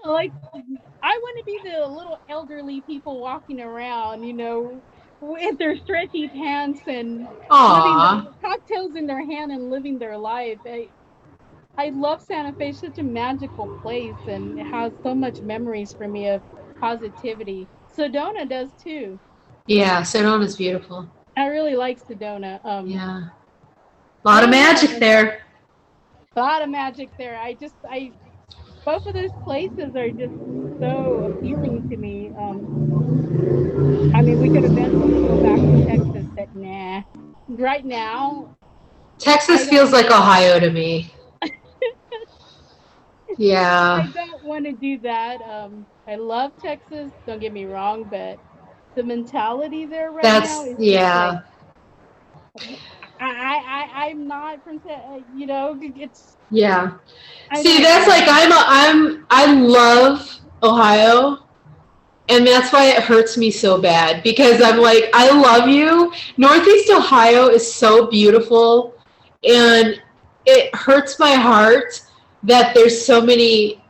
like I want to be the little elderly people walking around, with their stretchy pants and living their Aw. cocktails in their hand and living their life. I love Santa Fe. It's such a magical place and it has so much memories for me of positivity. Sedona does too. Yeah, Sedona's beautiful. I really like Sedona. Yeah. A I lot of don't know. magic there. A lot of magic there. I both of those places are just so appealing to me. I mean, we could eventually go back to Texas, but nah. Right now, I Texas don't feels like want Ohio to me. I Yeah. don't want to do that. I love Texas, don't get me wrong, but the mentality there right now is just like Yeah. I'm not from, it's, Yeah. I See, don't that's like know. I love Ohio, and that's why it hurts me so bad because I'm like, I love you. Northeast Ohio is so beautiful, and it hurts my heart that there's so many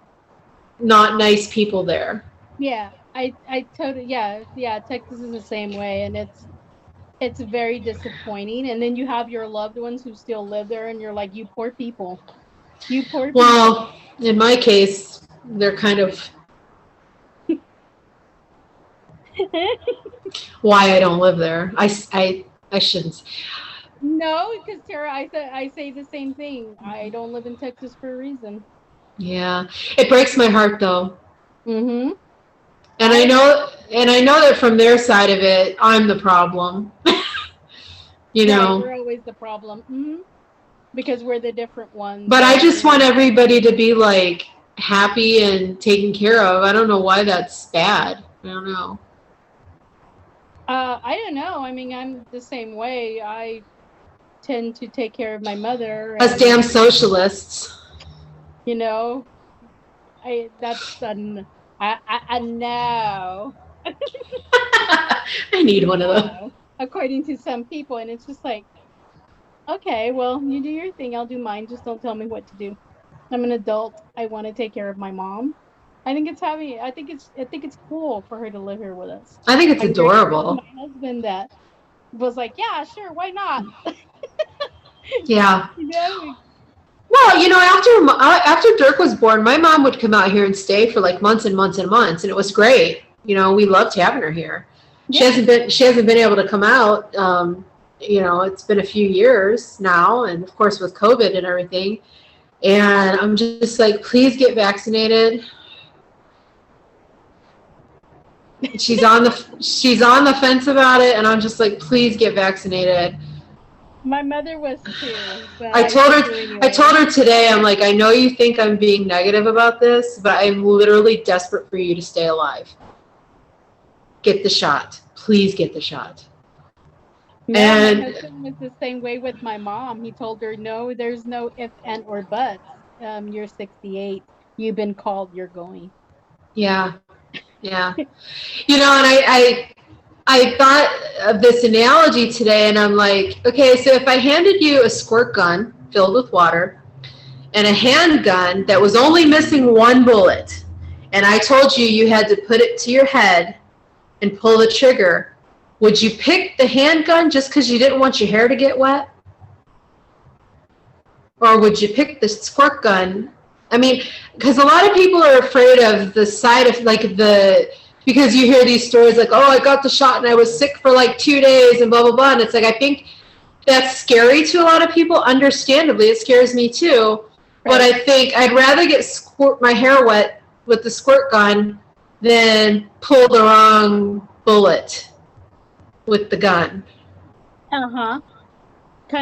not nice people there. Yeah, I totally, yeah, Texas is the same way, and it's very disappointing. And then you have your loved ones who still live there, and you're like, you poor people. Well, in my case, they're kind of why I don't live there. I shouldn't. No, because Tara, I say the same thing. I don't live in Texas for a reason. Yeah, it breaks my heart though. Mm-hmm. And I know that from their side of it, I'm the problem. You Right, know. we're always the problem. Mm-hmm. Because we're the different ones. But I just want everybody to be like happy and taken care of. I don't know why that's bad. I don't know. I don't know. I mean, I'm the same way. I tend to take care of my mother, Us and damn socialists. you know, that's I know. I need one of those. According to some people, and it's just like, okay, well, you do your thing, I'll do mine. Just don't tell me what to do. I'm an adult. I want to take care of my mom. I think it's cool for her to live here with us. I think it's I'm grateful for adorable. my husband that was like, yeah, sure, why not? Yeah. You know? Well, you know, after Dirk was born, my mom would come out here and stay for like months and months and months, and it was great. You know, we loved having her here. Yeah. She hasn't been able to come out. You know, it's been a few years now, and of course with COVID and everything. And I'm just like, please get vaccinated. She's on the fence about it, and I'm just like, please get vaccinated. My mother was too. But I told her today, I'm like, I know you think I'm being negative about this, but I'm literally desperate for you to stay alive. Get the shot. Please get the shot. No, And my husband was the same way with my mom. He told her, no, there's no if, and, or buts. You're 68. You've been called. You're going. yeah. Yeah. You know, and I thought of this analogy today, and I'm like, okay, so if I handed you a squirt gun filled with water and a handgun that was only missing one bullet, and I told you you had to put it to your head and pull the trigger, would you pick the handgun just because you didn't want your hair to get wet? Or would you pick the squirt gun? I mean, because a lot of people are afraid of the side of because you hear these stories like, oh, I got the shot and I was sick for like 2 days and blah, blah, blah. And it's like, I think that's scary to a lot of people. Understandably, it scares me too. Right. But I think I'd rather get my hair wet with the squirt gun than pull the wrong bullet with the gun. Uh-huh.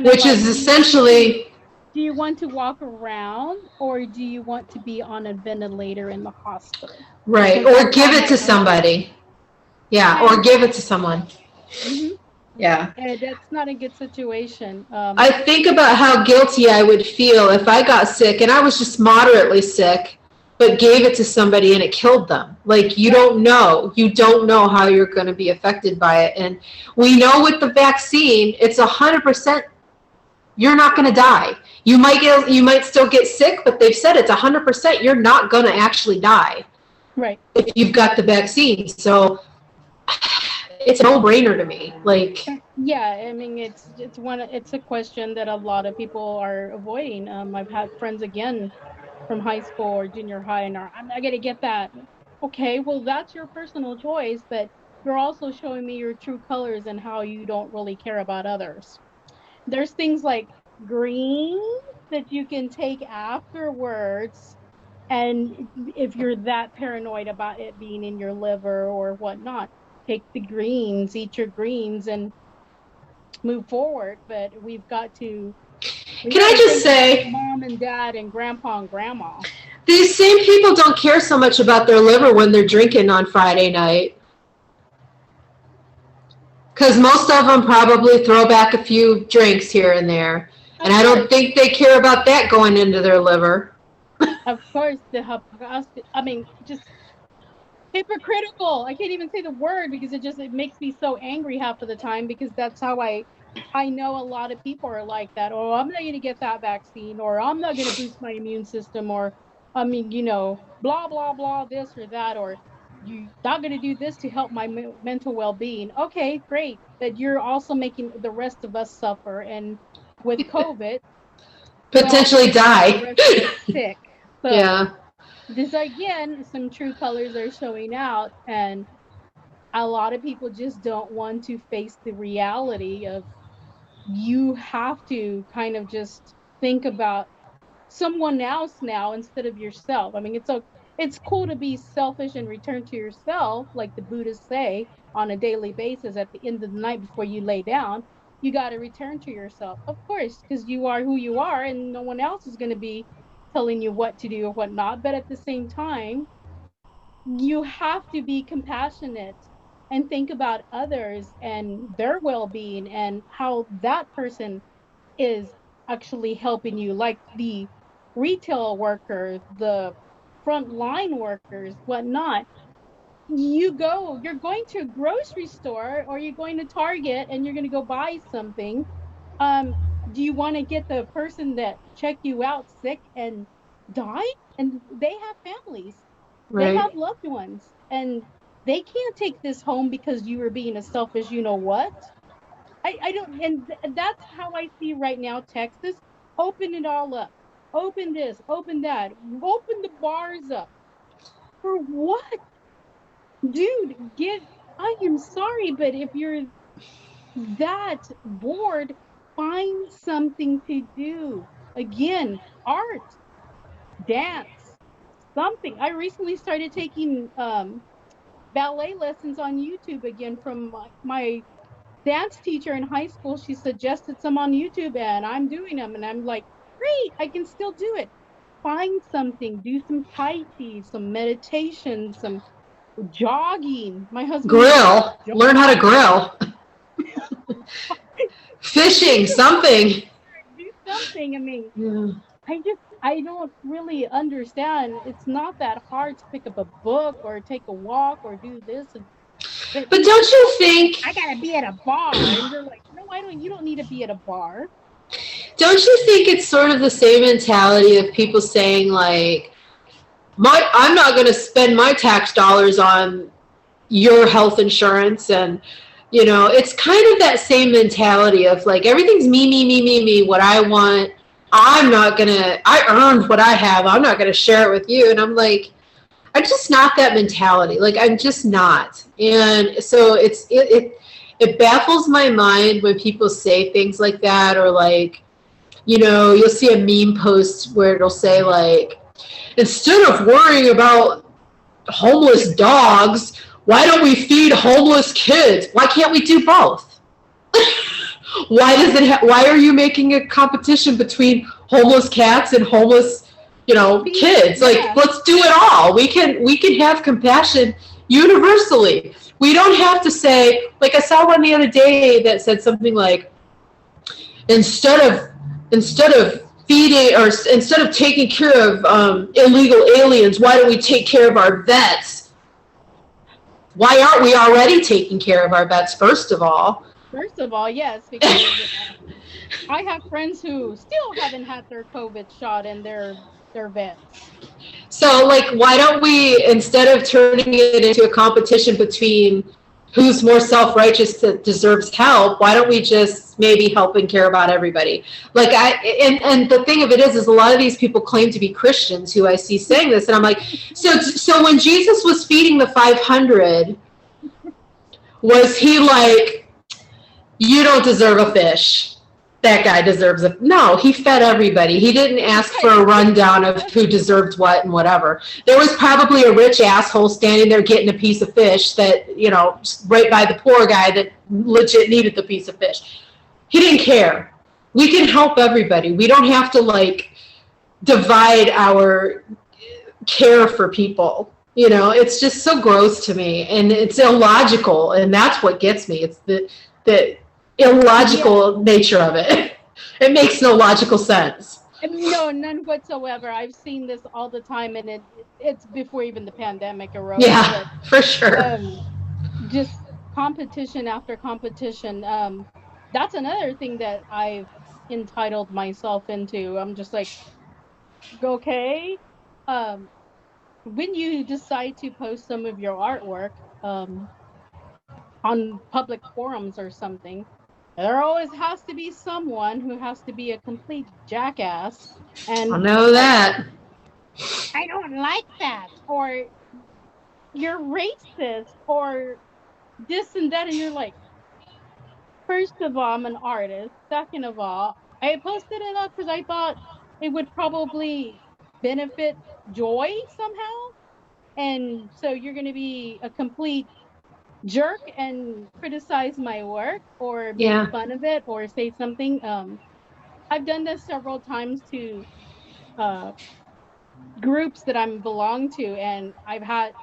Which is essentially... Do you want to walk around, or do you want to be on a ventilator in the hospital? Right, or give it to somebody. Yeah, or give it to someone. Mm-hmm. Yeah. And that's not a good situation. I think about how guilty I would feel if I got sick, and I was just moderately sick, but gave it to somebody and it killed them. Like, you don't know how you're going to be affected by it. And we know with the vaccine, it's 100%, you're not going to die. You might still get sick, but they've said it's 100% you're not going to actually die. Right. If you've got the vaccine. So it's a no-brainer to me. Like, yeah, I mean, it's a question that a lot of people are avoiding. I've had friends again from high school or junior high, and I'm not going to get that. Okay, well, that's your personal choice, but you're also showing me your true colors and how you don't really care about others. There's things like green that you can take afterwards, and if you're that paranoid about it being in your liver or whatnot, take the greens, eat your greens, and move forward. But we've got to... Can I just say, mom and dad and grandpa and grandma, these same people don't care so much about their liver when they're drinking on Friday night. Because most of them probably throw back a few drinks here and there. And I don't think they care about that going into their liver. Of course, just hypocritical. I can't even say the word because it makes me so angry half of the time, because that's how I know a lot of people are like that. Oh, I'm not going to get that vaccine, or I'm not going to boost my immune system, or blah blah blah, this or that, or you're not going to do this to help my mental well-being. Okay, great, but you're also making the rest of us suffer, and with COVID, potentially die. Sick. So, yeah. This again, some true colors are showing out, and a lot of people just don't want to face the reality of, you have to kind of just think about someone else now instead of yourself. I mean, it's cool to be selfish and return to yourself, like the Buddhists say, on a daily basis. At the end of the night before you lay down, you got to return to yourself, of course, because you are who you are, and no one else is going to be telling you what to do or what not. But at the same time, you have to be compassionate and think about others and their well-being and how that person is actually helping you, like the retail worker, the frontline workers, whatnot. You're going to a grocery store, or you're going to Target, and you're going to go buy something. Do you want to get the person that checked you out sick and die? And they have families, Right. they have loved ones, and they can't take this home because you were being a selfish, you know what? I don't, and that's how I see right now. Texas, open it all up, open this, open that, open the bars up. For what? Dude, I am sorry, but if you're that bored, find something to do. Again, art, dance, something. I recently started taking ballet lessons on YouTube again from my dance teacher in high school. She suggested some on YouTube, and I'm doing them, and I'm like, great, I can still do it. Find something, do some Tai Chi, some meditation, some jogging. My husband grill. Learn how to grill. Fishing, something. Do something. I mean, yeah. I don't really understand. It's not that hard to pick up a book or take a walk or do this. But don't you think I gotta be at a bar? And they're like, no, I don't. You don't need to be at a bar. Don't you think it's sort of the same mentality of people saying, like, I'm not going to spend my tax dollars on your health insurance, and it's kind of that same mentality of, like, everything's me, what I want. I earned what I have. I'm not going to share it with you. And I'm like, I'm just not that mentality. Like, I'm just not. And so it baffles my mind when people say things like that, or like, you'll see a meme post where it'll say, like, instead of worrying about homeless dogs, why don't we feed homeless kids? Why can't we do both? Why are you making a competition between homeless cats and homeless, kids? Like, let's do it all. We can have compassion universally. We don't have to say, like, I saw one the other day that said something like, instead of feeding, or instead of taking care of illegal aliens, why don't we take care of our vets? Why aren't we already taking care of our vets, first of all? First of all, yes, because I have friends who still haven't had their COVID shot, and they're vets. So, like, why don't we, instead of turning it into a competition between who's more self-righteous that deserves help, why don't we just maybe help and care about everybody? Like, and the thing of it is a lot of these people claim to be Christians who I see saying this, and I'm like, so when Jesus was feeding the 500, was he like, you don't deserve a fish, that guy deserves a... No, he fed everybody. He didn't ask for a rundown of who deserved what and whatever. There was probably a rich asshole standing there getting a piece of fish that, right by the poor guy that legit needed the piece of fish. He didn't care. We can help everybody. We don't have to, like, divide our care for people. It's just so gross to me, and it's illogical, and that's what gets me. It's the illogical nature of it. It makes no logical sense. No, none whatsoever. I've seen this all the time, and it's before even the pandemic arose. Yeah, for sure. Just competition after competition. That's another thing that I've entitled myself into. I'm just like, okay. When you decide to post some of your artwork on public forums or something, there always has to be someone who has to be a complete jackass. And I know that. I don't like that, or you're racist, or this and that, and you're like, first of all, I'm an artist. Second of all, I posted it up because I thought it would probably benefit Joy somehow. And so you're going to be a complete jerk and criticize my work or make fun of it or say something. I've done this several times to groups that I'm belong to, and I've had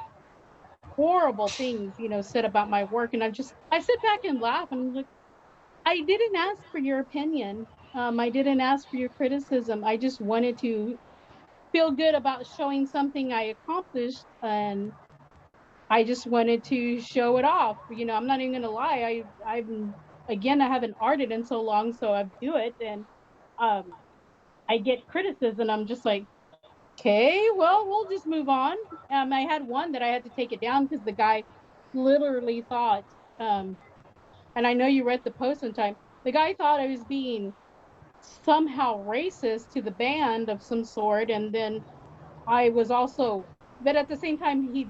horrible things, said about my work. And I sit back and laugh and I'm like, I didn't ask for your opinion. I didn't ask for your criticism. I just wanted to feel good about showing something I accomplished, and I just wanted to show it off. I'm not even gonna lie. I haven't arted in so long, so I do it, and I get criticism. I'm just like, okay, well, we'll just move on. I had one that I had to take it down because the guy literally thought, and I know you read the post in time. The guy thought I was being somehow racist to the band of some sort, and then I was also, but at the same time, he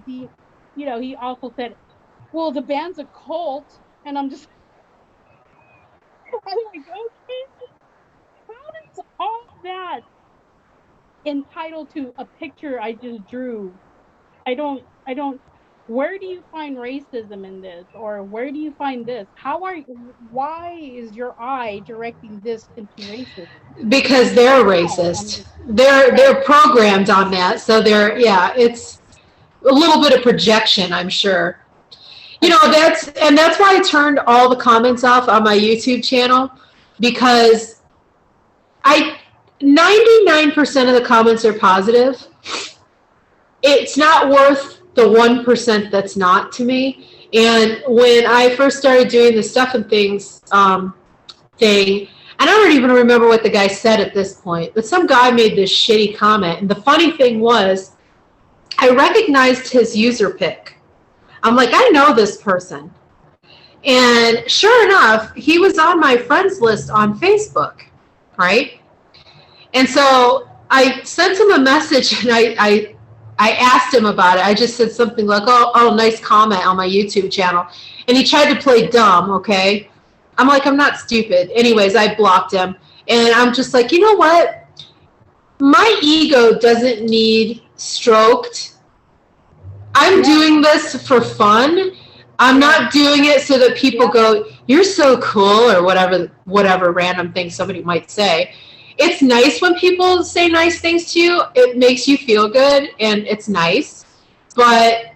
also said, well, the band's a cult, and I'm just, I'm like, okay, how is all that entitled to a picture I just drew? I don't, where do you find racism in this? Or where do you find this? Why is your eye directing this into racism? Because they're racist. They're programmed on that. So it's a little bit of projection, I'm sure. That's why I turned all the comments off on my YouTube channel, because 99% of the comments are positive. It's not worth the 1% that's not to me. And when I first started doing the Stuff and Things thing, and I don't even remember what the guy said at this point, but some guy made this shitty comment. And the funny thing was, I recognized his user pic. I'm like, I know this person. And sure enough, he was on my friends list on Facebook, right? And so I sent him a message, and I asked him about it. I just said something like, oh, nice comment on my YouTube channel. And he tried to play dumb, okay? I'm like, I'm not stupid. Anyways, I blocked him. And I'm just like, you know what? My ego doesn't need stroked. I'm doing this for fun. I'm not doing it so that people go, you're so cool, or whatever random thing somebody might say. It's nice when people say nice things to you. It makes you feel good, and it's nice. But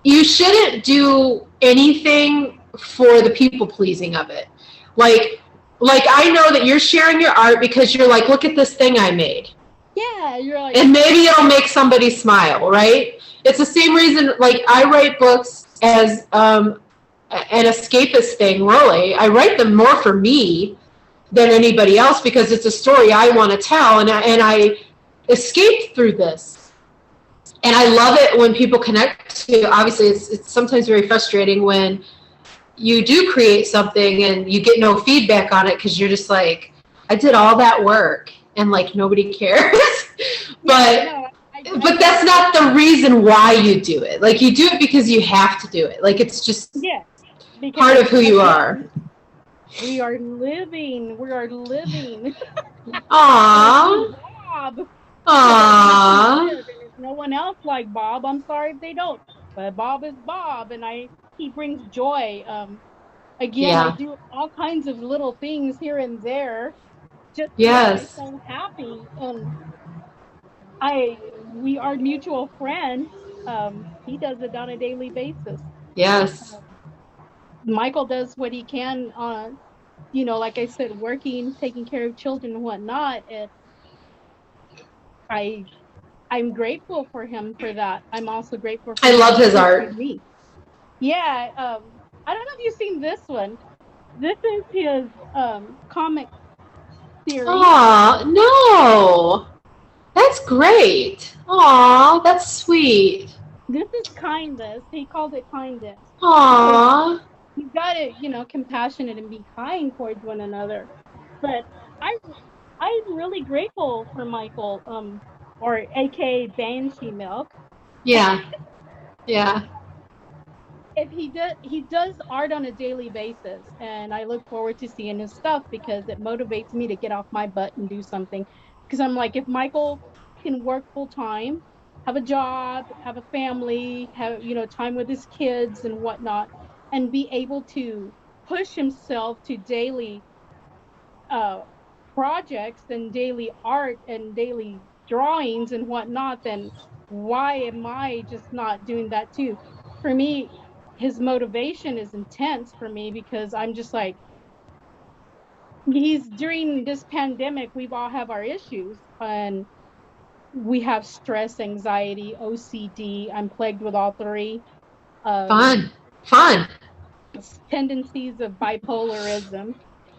you shouldn't do anything for the people pleasing of it. Like I know that you're sharing your art because you're like, look at this thing I made. Yeah, you're like, and maybe it'll make somebody smile, right? It's the same reason, like, I write books as an escapist thing, really. I write them more for me than anybody else because it's a story I want to tell, and I escaped through this. And I love it when people connect to, obviously, it's sometimes very frustrating when you do create something and you get no feedback on it because you're just like, I did all that work and, like, nobody cares. But that's not the reason why you do it. Like, you do it because you have to do it. Like, it's just part of who you are. We are living. Aww. Bob. Aww. There's no one else like Bob. I'm sorry if they don't. But Bob is Bob, and he brings joy. I do all kinds of little things here and there. Just to make myself happy. Our mutual friend, he does it on a daily basis. Yes. Michael does what he can, you know, like I said, working, taking care of children and whatnot. And I I'm grateful for him for that. I'm also grateful for I him love his art. encouraging me. Yeah, I don't know if you've seen this one. This is his comic series. Aw, no. That's great. Aw, that's sweet. This is kindness. He called it kindness because Aw. you gotta, you know, compassionate and be kind towards one another. But I I'm really grateful for Michael, or aka Banshee Milk. Yeah, yeah. If he does art on a daily basis, and I look forward to seeing his stuff because it motivates me to get off my butt and do something. Because I'm like, if Michael can work full time, have a job, have a family, have, you know, time with his kids and whatnot, and be able to push himself to daily uh projects and daily art and daily drawings and whatnot, then why am I just not doing that too? For me, his motivation is intense for me because I'm just like, he's during this pandemic, we've all have our issues, and we have stress, anxiety, OCD. I'm plagued with all three. Um, Fun. Fun. tendencies of bipolarism.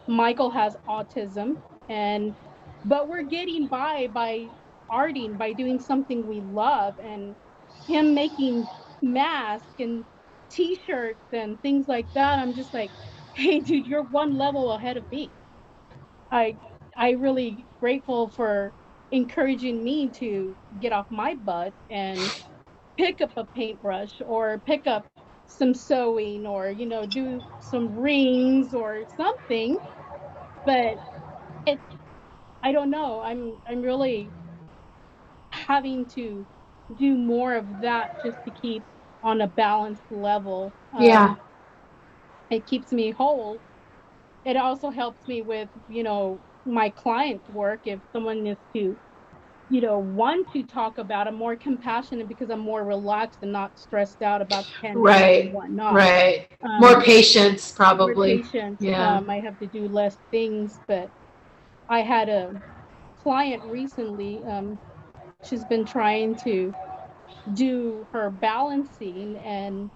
Michael has autism, and but we're getting by arting, by doing something we love, and him making masks and t-shirts and things like that. I'm just like, hey dude, you're one level ahead of me. I I really grateful for encouraging me to get off my butt and pick up a paintbrush or pick up some sewing or, you know, do some rings or something. But it's, I don't know, I'm really having to do more of that just to keep on a balanced level. Yeah. It keeps me whole. It also helps me with, you know, my client work. If someone is to, you know, want to talk about, I'm more compassionate because I'm more relaxed and not stressed out about the pandemic and Right. whatnot. Right. More patience, More probably. patient. Yeah. I have to do less things. But I had a client recently. She's been trying to do her balancing and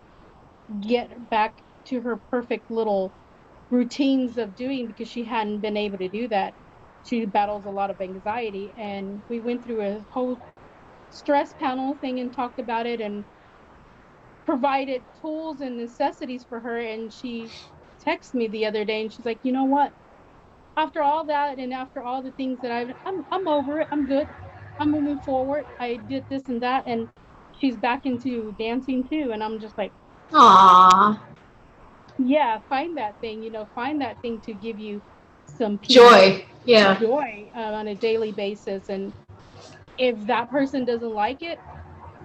get back to her perfect little routines of doing, because she hadn't been able to do that. She battles a lot of anxiety, and we went through a whole stress panel thing and talked about it and provided tools and necessities for her. And she texted me the other day and she's like, you know what? After all that and after all the things that I'm over it. I'm good. I'm moving forward. I did this and that, and she's back into dancing too. And I'm just like, Aw. yeah, find that thing, you know, find that thing to give you some peace, Joy. Yeah. joy, on a daily basis. And if that person doesn't like it,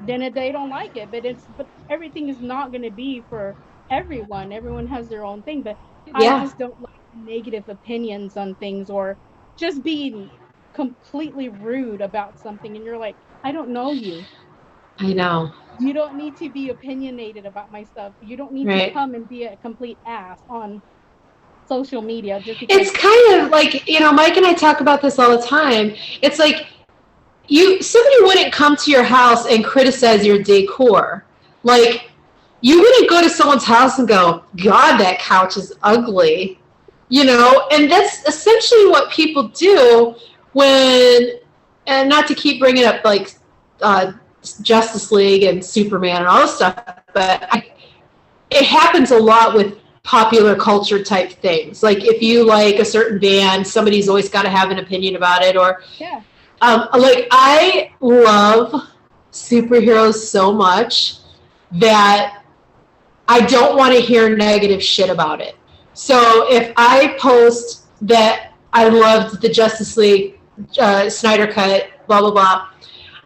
then they don't like it. But everything is not going to be for everyone. Everyone has their own thing. But I Yeah. just don't like negative opinions on things, or just being completely rude about something. And you're like, I don't know you. I know. You don't need to be opinionated about my stuff. You don't need to Right. come and be a complete ass on social media just because. It's kind of like, Mike and I talk about this all the time. It's like somebody wouldn't come to your house and criticize your decor. Like, you wouldn't go to someone's house and go, God, that couch is ugly. And that's essentially what people do when, and not to keep bringing up like Justice League and Superman and all this stuff, but it happens a lot with popular culture type things. Like if you like a certain band, somebody's always got to have an opinion about it. Or Yeah. Like I love superheroes so much that I don't want to hear negative shit about it. So if I post that I loved the Justice League Snyder cut, blah, blah, blah,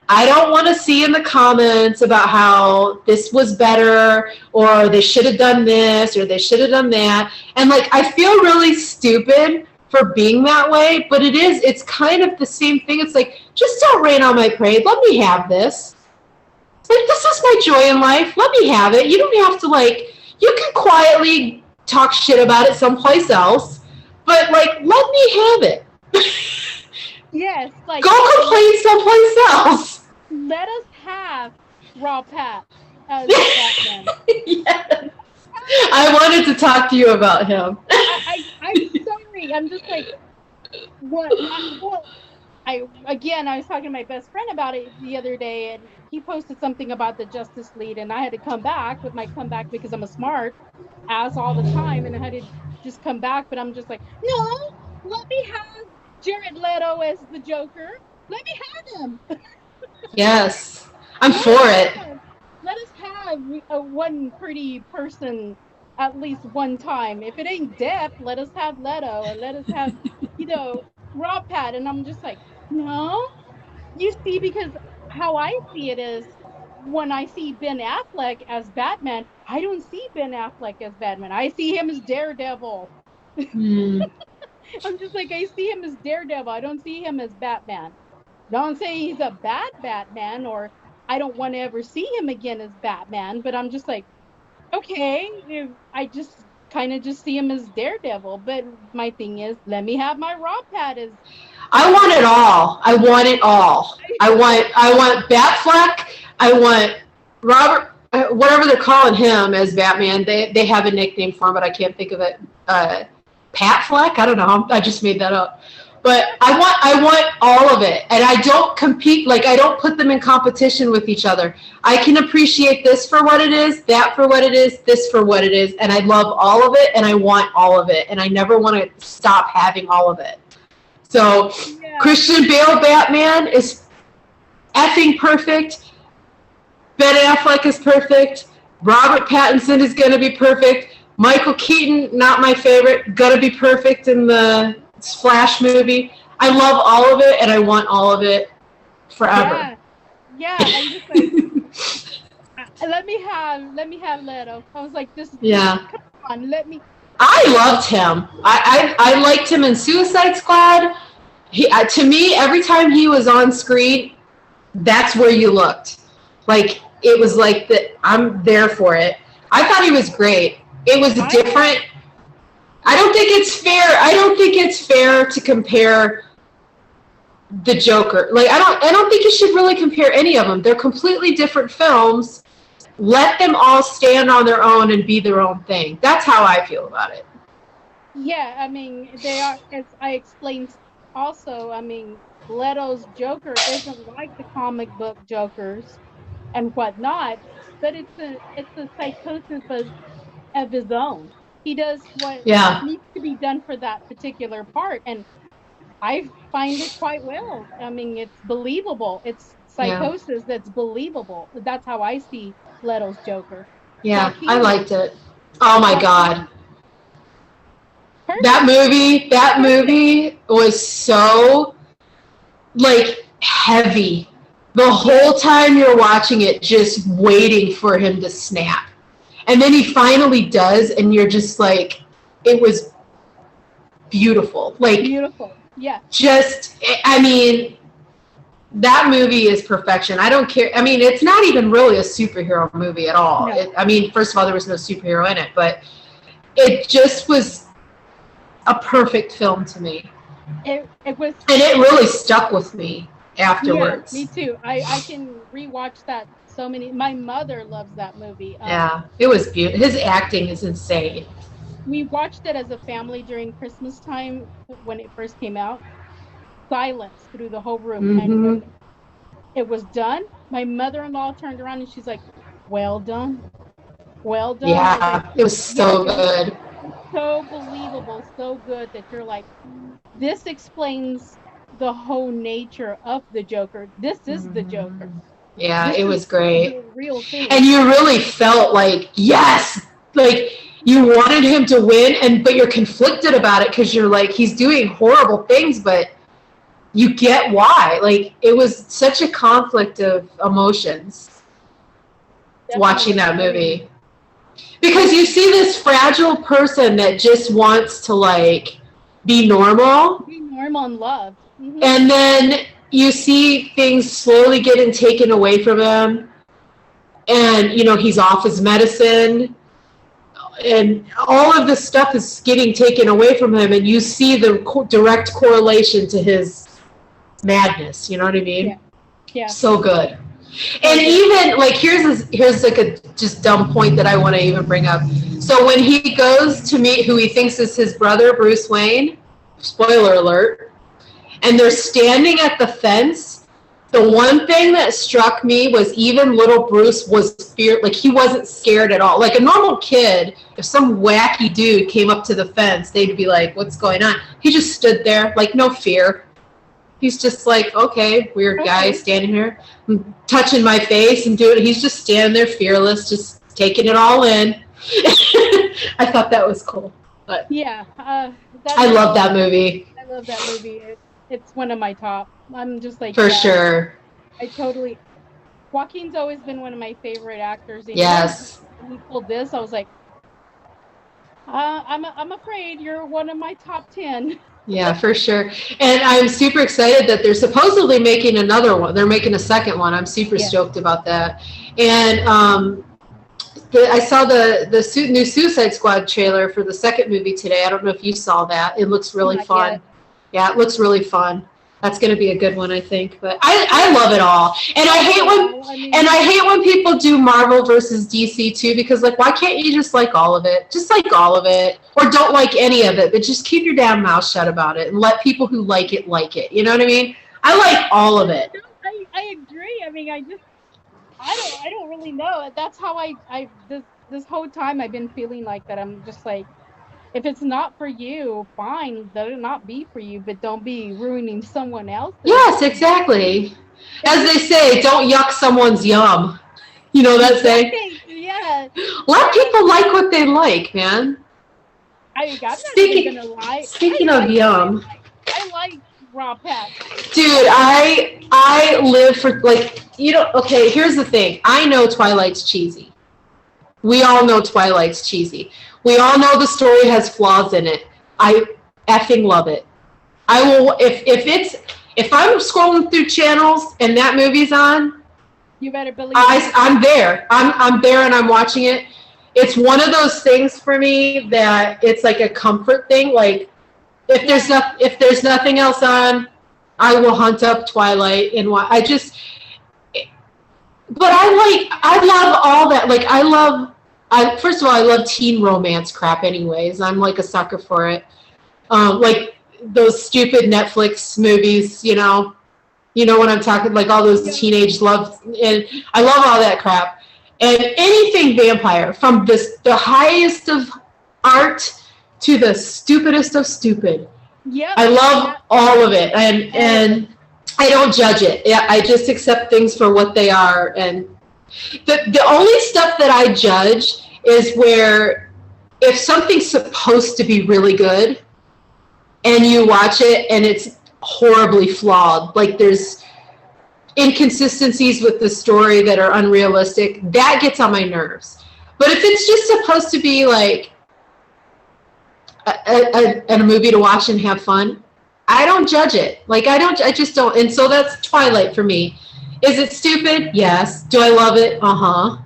I don't want to see in the comments about how this was better, or they should have done this, or they should have done that. And like, I feel really stupid for being that way, but it's kind of the same thing. It's like, just don't rain on my parade. Let me have this. It's like, this is my joy in life. Let me have it. You don't have to you can quietly talk shit about it someplace else, but like, let me have it. Yes, like Go complain someplace else. let us have Raw Pat as Batman. Yes. I wanted to talk to you about him. I'm sorry. I'm just like, what? I was talking to my best friend about it the other day, and he posted something about the Justice League, and I had to come back with my comeback because I'm a smart ass all the time, and I had to just come back. But I'm just like, no, let me have Jared Leto as the Joker. Let me have him. Yes, I'm for it. Let us have one pretty person at least one time. If it ain't Depp, let us have Leto, and let us have, Rob Pat. And I'm just like, no, you see, because how I see it is when I see Ben Affleck as Batman, I don't see Ben Affleck as Batman. I see him as Daredevil. I'm just like, I see him as Daredevil. I don't see him as Batman. Don't say he's a bad Batman, or I don't want to ever see him again as Batman, but I'm just like, okay, I just kind of just see him as Daredevil. But my thing is, let me have my Raw Pat as. I want it all. I want it all. I want Batfleck. I want Robert, whatever they're calling him as Batman. They have a nickname for him, but I can't think of it. Pat Fleck? I don't know. I just made that up. But I want all of it. And I don't compete, like I don't put them in competition with each other. I can appreciate this for what it is, that for what it is, this for what it is. And I love all of it, and I want all of it. And I never want to stop having all of it. So yeah. Christian Bale Batman is effing perfect. Ben Affleck is perfect. Robert Pattinson is going to be perfect. Michael Keaton, not my favorite, going to be perfect in the Flash movie. I love all of it, and I want all of it forever. Yeah. I'm just like, let me have Leto. I was like, this. Yeah. Come on, let me. I loved him. I liked him in Suicide Squad. To me, every time he was on screen, that's where you looked. Like, it was like I'm there for it. I thought he was great. It was different. I don't think it's fair to compare the Joker. Like, I don't think you should really compare any of them. They're completely different films. Let them all stand on their own and be their own thing. That's how I feel about it. Yeah, I mean, they are, as I explained also, I mean, Leto's Joker isn't like the comic book Jokers and whatnot, but it's a psychosis of his own. He does what needs to be done for that particular part, and I find it quite well. I mean, it's believable. It's psychosis that's believable. That's how I see Leto's Joker. Yeah, I liked it. Oh my God. Perfect. That movie was so, like, heavy. The whole time you're watching it, just waiting for him to snap. And then he finally does, and you're just like, it was beautiful. Like, beautiful. Yeah. Just, I mean, that movie is perfection. I don't care. I mean, it's not even really a superhero movie at all. No. I mean, first of all, there was no superhero in it, but it just was a perfect film to me. It was. And it really stuck with me afterwards. Yeah, me too. I can rewatch that so many. My mother loves that movie. Yeah, it was beautiful. His acting is insane. We watched it as a family during Christmas time when it first came out. Silence through the whole room. Mm-hmm. And when it was done, my mother-in-law turned around and she's like, well done. Well done. Yeah, it was so good. So believable, so good that you're like, this explains the whole nature of the Joker. This is the Joker. Yeah, it was great. Real thing. And you really felt like, yes, like you wanted him to win, but you're conflicted about it because you're like, he's doing horrible things, but you get why. Like, it was such a conflict of emotions. Definitely. Watching that movie. Because you see this fragile person that just wants to, like, be normal. Be normal and love. Mm-hmm. And then you see things slowly getting taken away from him. And, you know, he's off his medicine. all of this stuff is getting taken away from him, and you see the direct correlation to his madness. You know what I mean? Yeah. Yeah. So good. And even like here's like a just dumb point that I want to even bring up. So when he goes to meet who he thinks is his brother, Bruce Wayne, spoiler alert, and they're standing at the fence, the one thing that struck me was even little Bruce was like he wasn't scared at all. Like a normal kid, if some wacky dude came up to the fence, they'd be like, "What's going on?" He just stood there, like no fear. He's just like, okay, weird guy standing here, touching my face and doing it. He's just standing there fearless, just taking it all in. I thought that was cool. But yeah. I love that movie. I love that movie. It's one of my top. I'm just like, for sure. Joaquin's always been one of my favorite actors. And yes. When he pulled this, I was like, I'm afraid you're one of my top 10. Yeah, for sure. And I'm super excited that they're supposedly making another one. They're making a second one. I'm super stoked about that. And I saw the new Suicide Squad trailer for the second movie today. I don't know if you saw that. It looks really fun. Yet. Yeah, it looks really fun. That's going to be a good one, I think. But I love it all, and I hate when people do Marvel versus DC too, because like, why can't you just like all of it? Just like all of it, or don't like any of it, but just keep your damn mouth shut about it and let people who like it like it. You know what I mean? I like all of it. I agree. I mean, I don't really know. That's how this whole time I've been feeling like that. I'm just like, if it's not for you, fine, let it not be for you, but don't be ruining someone else. Yes, exactly. As they say, don't yuck someone's yum. You know that saying? Yeah. Let people like what they like, man. I'm not even gonna lie. Speaking of yum. I like raw pets. Dude, I live for, like, you know, okay, here's the thing. I know Twilight's cheesy. We all know Twilight's cheesy. We all know the story has flaws in it. I effing love it. I will, if I'm scrolling through channels and that movie's on, you better believe I'm there. I'm there and I'm watching it. It's one of those things for me that it's like a comfort thing. Like if there's nothing else on, I will hunt up Twilight and watch. But I love all that. Like first of all, I love teen romance crap anyways. I'm like a sucker for it. Like those stupid Netflix movies, you know what I'm talking, like all those teenage love, and I love all that crap. And anything vampire, from the highest of art to the stupidest of stupid. Yeah. I love all of it, and I don't judge it. Yeah, I just accept things for what they are. And the only stuff that I judge is where if something's supposed to be really good and you watch it and it's horribly flawed, like there's inconsistencies with the story that are unrealistic, that gets on my nerves. But if it's just supposed to be like a movie to watch and have fun, I don't judge it. Like I just don't. And so that's Twilight for me. Is it stupid? Yes. Do I love it? Uh-huh.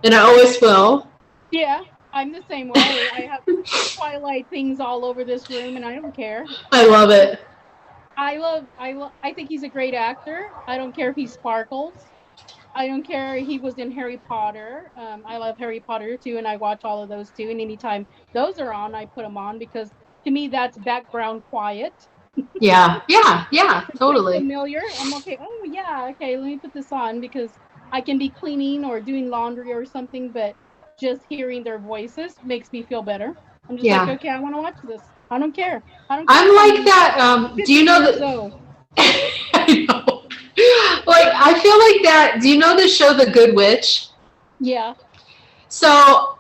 And I always will. Yeah, I'm the same way. I have Twilight things all over this room, and I don't care. I love it. I think he's a great actor. I don't care if he sparkles. I don't care. He was in Harry Potter. I love Harry Potter too, and I watch all of those too. And anytime those are on, I put them on because to me that's background quiet. Yeah, totally. Familiar. I'm okay. Oh yeah, okay. Let me put this on because I can be cleaning or doing laundry or something, but just hearing their voices makes me feel better. I'm just like, okay, I want to watch this. I don't care. I'm like that. Do you know that? I know. Like, I feel like that. Do you know the show The Good Witch? Yeah. So,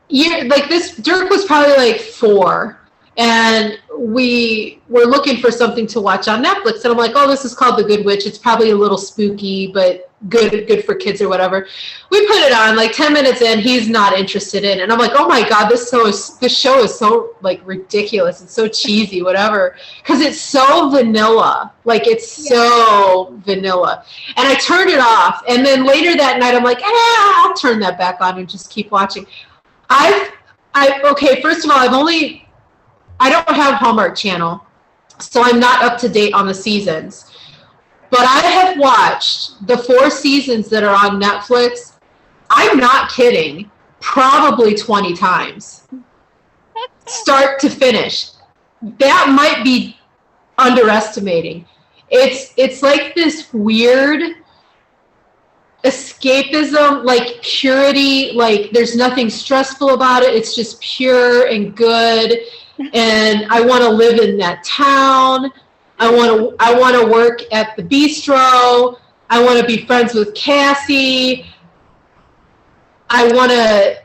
Dirk was probably like 4, and we were looking for something to watch on Netflix, and I'm like, oh, this is called The Good Witch. It's probably a little spooky, but good for kids or whatever. We put it on, like 10 minutes in, he's not interested in it. And I'm like, oh my God, this show is so like ridiculous. It's so cheesy, whatever. Because it's so vanilla. Like it's so vanilla. And I turned it off. And then later that night, I'm like, I'll turn that back on and just keep watching. I've Okay, first of all, I don't have Hallmark Channel, so I'm not up to date on the seasons. But I have watched the 4 seasons that are on Netflix. I'm not kidding. Probably 20 times. Start to finish. That might be underestimating. It's like this weird escapism, like purity, like there's nothing stressful about it. It's just pure and good. And I want to live in that town. I want to work at the bistro. I want to be friends with Cassie. I want to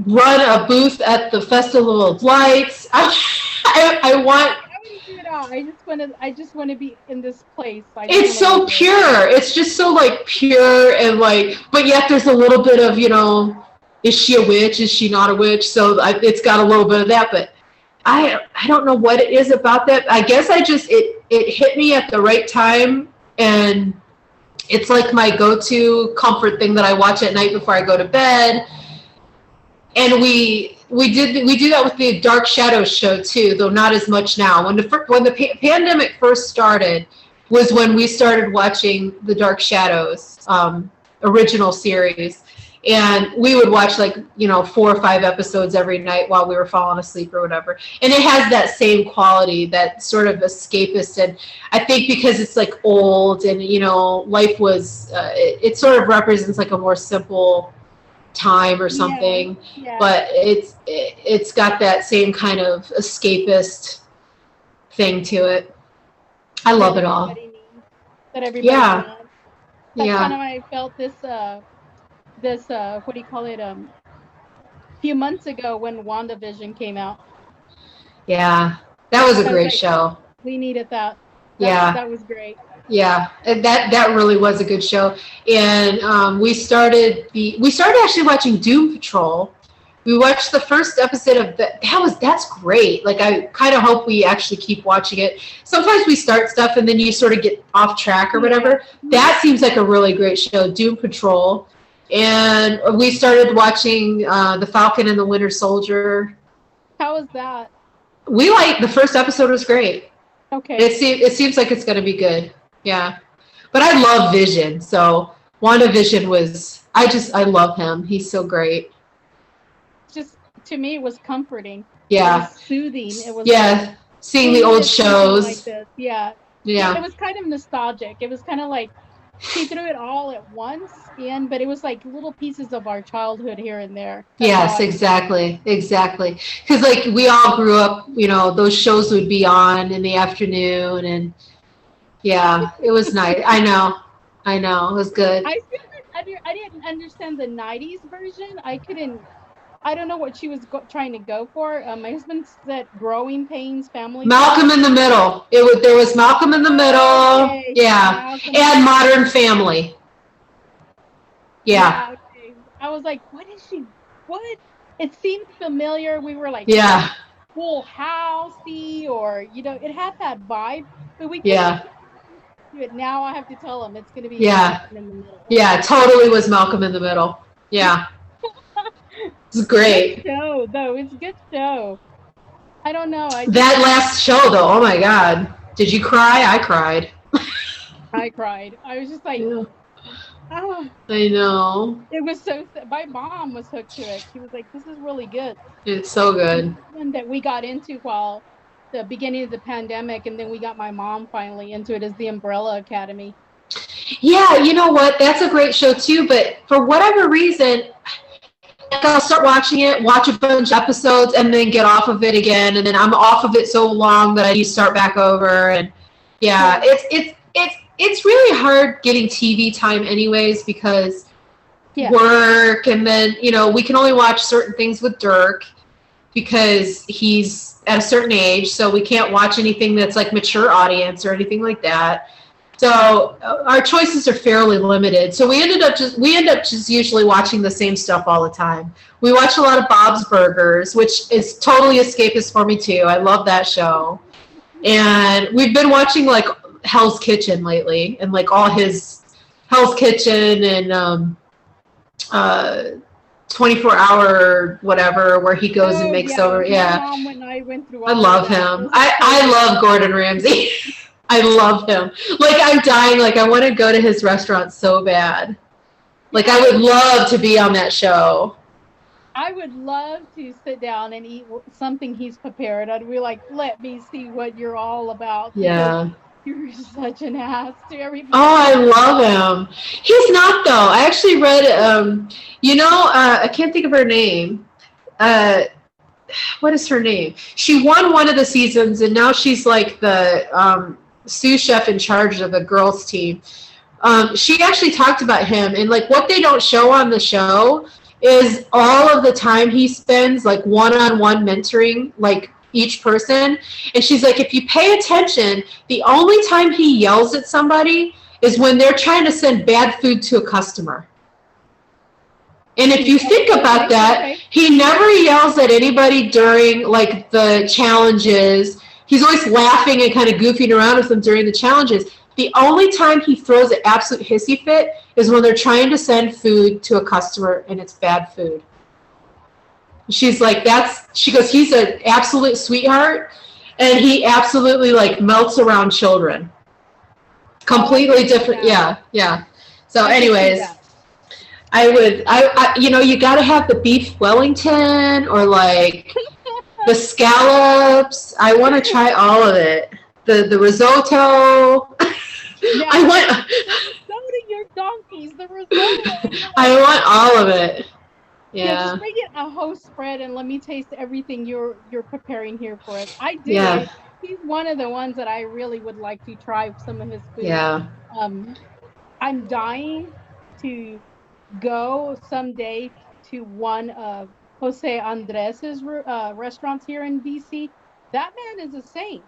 run a booth at the Festival of Lights. I want. I just want to be in this place. It's so pure. It's just so like pure and like, but yet there's a little bit of, is she a witch? Is she not a witch? So it's got a little bit of that, but I don't know what it is about that. I guess it hit me at the right time, and it's like my go-to comfort thing that I watch at night before I go to bed. And we do that with the Dark Shadows show too, though not as much now. When the pandemic first started was when we started watching the Dark Shadows original series. And we would watch 4 or 5 episodes every night while we were falling asleep or whatever. And it has that same quality, that sort of escapist. And I think because it's like old and, life was, it sort of represents like a more simple time or something. Yeah. But it's got that same kind of escapist thing to it. I love it all. That everybody wants. That's Yeah. kind of how I felt this what do you call it, a few months ago when Wanda Vision came out. Yeah, that was a great show. We needed that. That was great. Yeah, that really was a good show. And we started actually watching Doom Patrol. We watched the first episode of that's great. Like, I kind of hope we actually keep watching it. Sometimes we start stuff and then you sort of get off track or whatever. That seems like a really great show, Doom Patrol. And we started watching the Falcon and the Winter Soldier. How was that? The first episode was great. Okay. It seems like it's going to be good. Yeah. But I love Vision. So Wanda Vision I love him. He's so great. Just, to me, it was comforting. Yeah. It was soothing. It was seeing the old shows. Like this. Yeah. It was kind of nostalgic. It was kind of like she threw it all at once but it was like little pieces of our childhood here and there. Yes, exactly. Because like we all grew up, those shows would be on in the afternoon, and it was nice. I know, it was good. I didn't understand the 90s version. I don't know what she was trying to go for. My husband said Growing Pains Family. Malcolm in the Middle. There was Malcolm in the Middle. Okay. Yeah. And Modern Family. Yeah. Okay. I was like, what? It seemed familiar. We were like, Full Housey, or it had that vibe. But we couldn't do it. Now I have to tell him it's going to be Malcolm in the Middle. Yeah, totally was Malcolm in the Middle. Yeah. It's great. Good show, though. It's a good show. I don't know. That last show, though, oh my God. Did you cry? I cried. I cried. I was just like, oh. I know. It was so, my mom was hooked to it. She was like, this is really good. It's so good. And that we got into while the beginning of the pandemic, and then we got my mom finally into it, is the Umbrella Academy. Yeah, you know what? That's a great show, too. But for whatever reason, I'll start watching it, watch a bunch of episodes, and then get off of it again. And then I'm off of it so long that I need to start back over. And it's really hard getting TV time anyways, because work, and then, we can only watch certain things with Dirk because he's at a certain age, so we can't watch anything that's like mature audience or anything like that. So our choices are fairly limited. So we end up just usually watching the same stuff all the time. We watch a lot of Bob's Burgers, which is totally escapist for me too. I love that show. And we've been watching like Hell's Kitchen lately, and like all his Hell's Kitchen and 24-hour whatever where he goes and makes over. My Yeah. mom and I went through all I love of that. him. I love Gordon Ramsay. I love him. Like, I'm dying. Like, I want to go to his restaurant so bad. Like, I would love to be on that show. I would love to sit down and eat something he's prepared. I'd be like, let me see what you're all about. Yeah. You're such an ass to everybody. Oh, I love him. He's not, though. I actually read, I can't think of her name. What is her name? She won one of the seasons, and now she's like the sous chef in charge of the girls' team. She actually talked about him, and like what they don't show on the show is all of the time he spends like one-on-one mentoring like each person. And she's like, if you pay attention, the only time he yells at somebody is when they're trying to send bad food to a customer. And if you think about that, he never yells at anybody during like the challenges. He's always laughing and kind of goofing around with them during the challenges. The only time he throws an absolute hissy fit is when they're trying to send food to a customer and it's bad food. She's like, she goes, he's an absolute sweetheart, and he absolutely like melts around children. Completely different. Yeah. So anyways, you got to have the beef Wellington or like the scallops. I want to try all of it. The risotto. Yeah, I want. So do your donkeys. The risotto. I want all of it. Yeah, just make it a whole spread and let me taste everything you're preparing here for us. I do. Yeah. He's one of the ones that I really would like to try some of his food. Yeah. I'm dying to go someday to one of Jose Andres's restaurants here in DC. That man is a saint.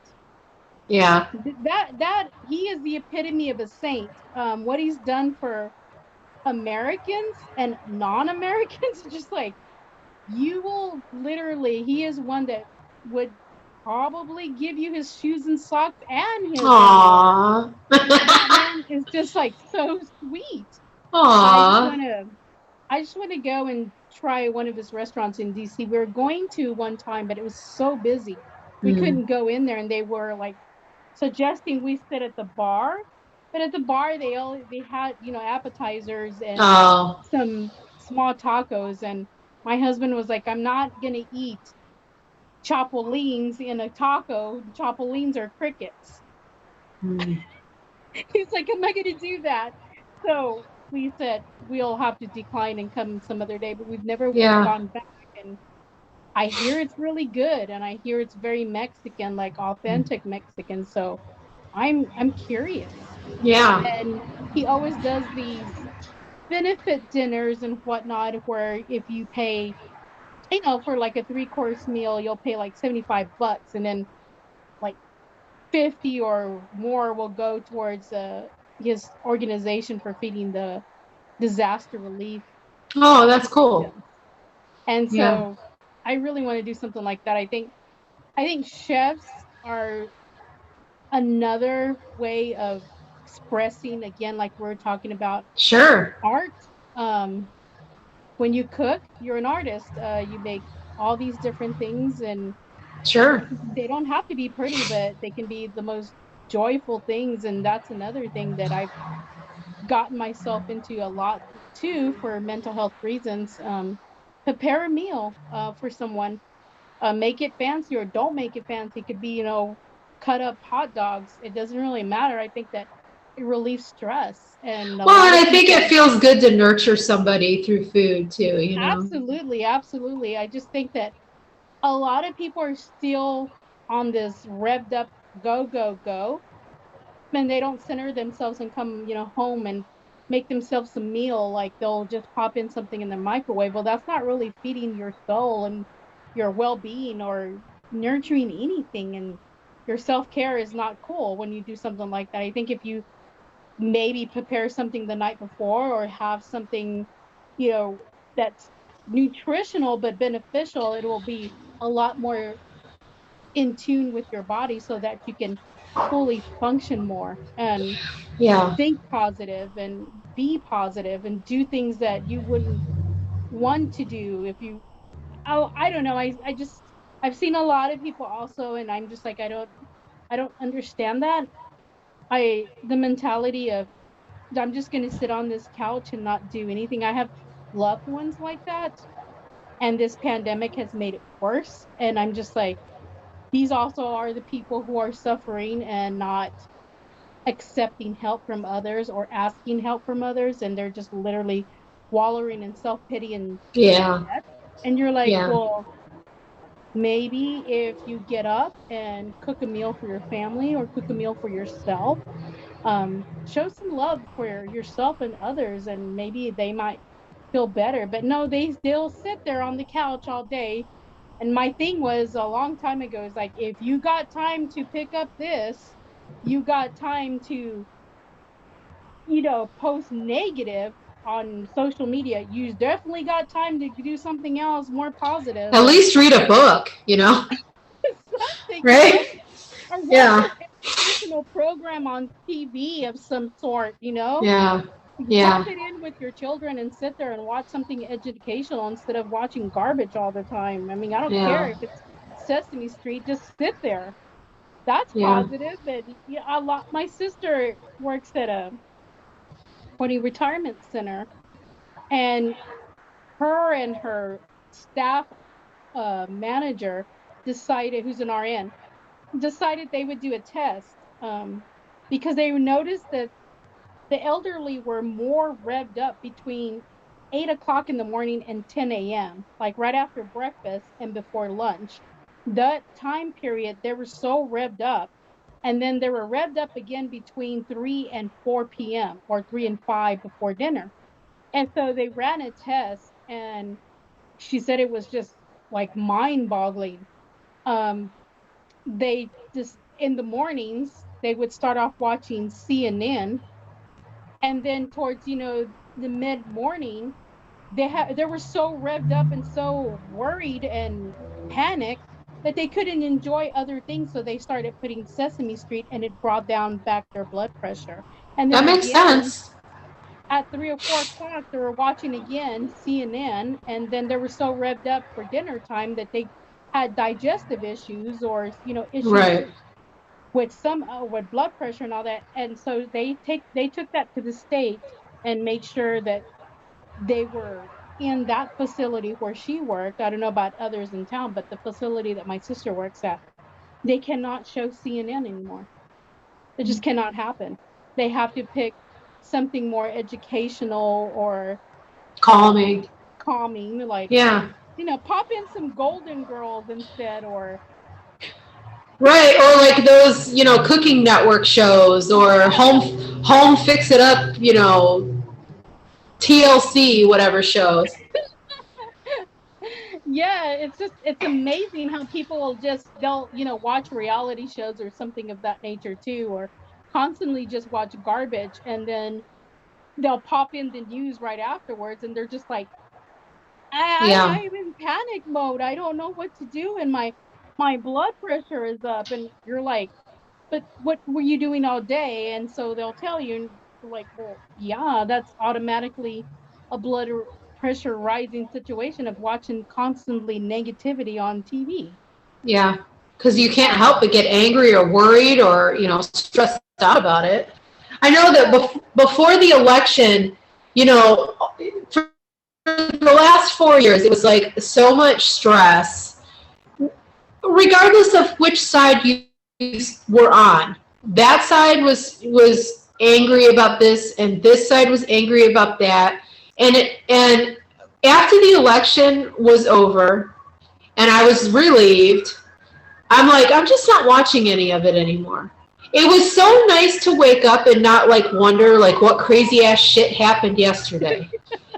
Yeah. That he is the epitome of a saint. What he's done for Americans and non-Americans, just like you will literally, he is one that would probably give you his shoes and socks and his Aww. That man is just like so sweet. Aww. I just want to go and try one of his restaurants in DC. We were going to one time, but it was so busy. We couldn't go in there, and they were like suggesting we sit at the bar. But at the bar, they had, appetizers and some small tacos. And my husband was like, I'm not going to eat chapulines in a taco. Chapulines are crickets. He's like, I'm not going to do that. So we said, we'll have to decline and come some other day. But we've never gone back. And I hear it's really good. And I hear it's very Mexican, like authentic Mexican. So I'm curious. Yeah. And he always does these benefit dinners and whatnot where if you pay, for like a 3-course meal, you'll pay like $75 and then like 50 or more will go towards his organization for feeding the disaster relief. Oh, that's cool. And so I really want to do something like that. I think chefs are another way of expressing, again, like we're talking about. Sure. Art. When you cook, you're an artist. You make all these different things, and sure, they don't have to be pretty, but they can be the most joyful things. And that's another thing that I've gotten myself into a lot too for mental health reasons. Prepare a meal for someone. Make it fancy or don't make it fancy. It could be, cut up hot dogs. It doesn't really matter. I think that it relieves stress. And I think it feels good to nurture somebody through food too, Absolutely. I just think that a lot of people are still on this revved up go, and they don't center themselves and come, home and make themselves a meal. Like they'll just pop in something in the microwave. Well, that's not really feeding your soul and your well-being or nurturing anything. And your self-care is not cool when you do something like that. I think if you maybe prepare something the night before or have something, that's nutritional but beneficial, it will be a lot more in tune with your body so that you can fully function more and think positive and be positive and do things that you wouldn't want to do. If you, oh, I don't know. I just, I've seen a lot of people also, and I'm just like, I don't understand that. The mentality of I'm just going to sit on this couch and not do anything. I have loved ones like that, and this pandemic has made it worse. And I'm just like, these also are the people who are suffering and not accepting help from others or asking help from others, and they're just literally wallowing in self-pity and Yeah. death. And you're like, Yeah. well, maybe if you get up and cook a meal for your family or cook a meal for yourself, show some love for yourself and others, and maybe they might feel better. But no, they still sit there on the couch all day. And my thing was a long time ago is like, if you got time to pick up this, you got time to, post negative on social media, you definitely got time to do something else more positive At and least read a book, something, right? or watch Yeah. an educational program on TV of some sort. Yeah. Pop Yeah. it in with your children and sit there and watch something educational instead of watching garbage all the time. I mean, I don't care Yeah. if it's Sesame Street, just sit there. That's Yeah. positive. And yeah, a lot. My sister works at a retirement center, and her and her staff manager decided, who's an RN, decided they would do a test, because they noticed that the elderly were more revved up between 8 o'clock in the morning and 10 a.m., like right after breakfast and before lunch. That time period, they were so revved up. And then they were revved up again between 3 and 4 p.m. or 3 and 5 before dinner. And so they ran a test, and she said it was just like mind boggling. Um, they just, in the mornings, they would start off watching CNN, and then towards the mid morning, they were so revved up and so worried and panicked that they couldn't enjoy other things, so they started putting Sesame Street, and it brought down back their blood pressure. And then That makes again sense. at 3 or 4 o'clock, they were watching again CNN, and then they were so revved up for dinner time that they had digestive issues, or issues Right. with some with blood pressure and all that. And so they took that to the state and made sure that they were in that facility where she worked. I don't know about others in town, but the facility that my sister works at, they cannot show CNN anymore. It just cannot happen. They have to pick something more educational or Calming. calming, like, Yeah. pop in some Golden Girls instead, or Right. Or like those, cooking network shows or yeah. home fix it up, TLC, whatever shows. Yeah, it's amazing how people will just, they'll watch reality shows or something of that nature too, or constantly just watch garbage, and then they'll pop in the news right afterwards, and they're just like, Yeah. I'm in panic mode. I don't know what to do, and my blood pressure is up. And you're like, but what were you doing all day? And so they'll tell you, and you're like, well, yeah, that's automatically a pressure rising situation of watching constantly negativity on TV. Yeah. Because you can't help but get angry or worried or, stressed out about it. I know that Yeah. before the election, for the last 4 years, it was like so much stress, regardless of which side you were on. That side was angry about this, and this side was angry about that. And after the election was over, and I was relieved, I'm like, I'm just not watching any of it anymore. It was so nice to wake up and not like wonder like what crazy ass shit happened yesterday.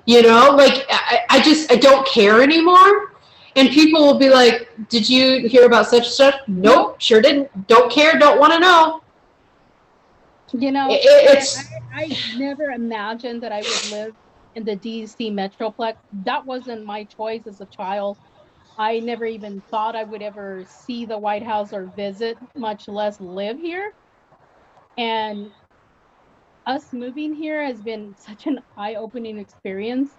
Like I don't care anymore. And people will be like, did you hear about such stuff? Nope, sure didn't. Don't care, don't want to know. You know, It's I never imagined that I would live in the DC Metroplex. That wasn't my choice as a child. I never even thought I would ever see the White House or visit, much less live here. And us moving here has been such an eye-opening experience.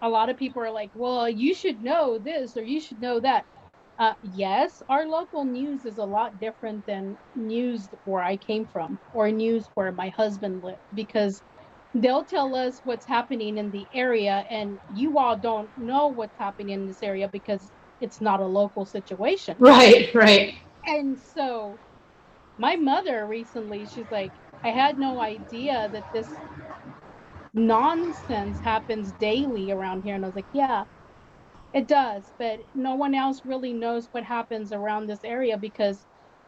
a lot of people are like, well, you should know this or you should know that. Yes, our local news is a lot different than news where I came from or news where my husband lived, because they'll tell us what's happening in the area, and you all don't know what's happening in this area because it's not a local situation. Right, right. And so my mother recently, she's like, I had no idea that this nonsense happens daily around here. And I was like, yeah, it does, but no one else really knows what happens around this area because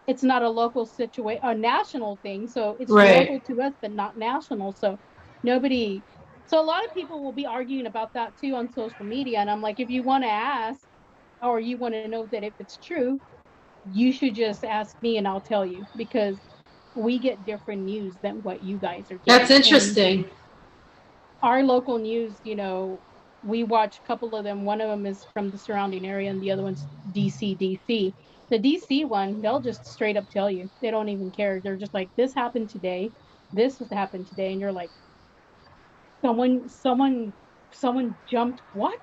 it's not a local situation, a national thing. So it's Right. local to us, but not national. So nobody, so a lot of people will be arguing about that too on social media. And I'm like, if you want to ask or you want to know that if it's true, you should just ask me and I'll tell you, because we get different news than what you guys are That's getting. And interesting. our local news, we watch a couple of them. One of them is from the surrounding area, and the other one's DC. The DC one, they'll just straight up tell you. They don't even care. They're just like, this happened today. This has happened today. And you're like, someone jumped what?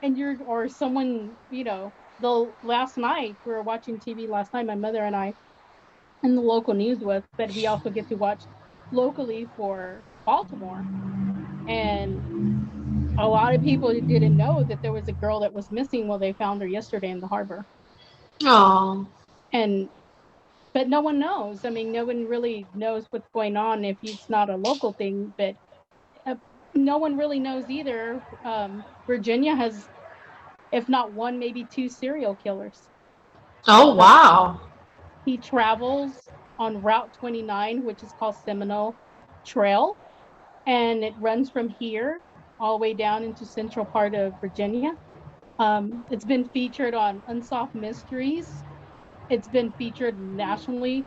And or someone, the last night, we were watching TV last night, my mother and I, and the local news was, but we also get to watch locally for Baltimore. And a lot of people didn't know that there was a girl that was missing. Well, they found her yesterday in the harbor. Oh, And but no one knows. I mean, no one really knows what's going on if it's not a local thing. But uh, no one really knows either. Virginia has, if not one, maybe two serial killers. oh, So wow. he travels on Route 29, which is called Seminole Trail, and it runs from here all the way down into central part of Virginia. It's been featured on Unsolved Mysteries. It's been featured nationally.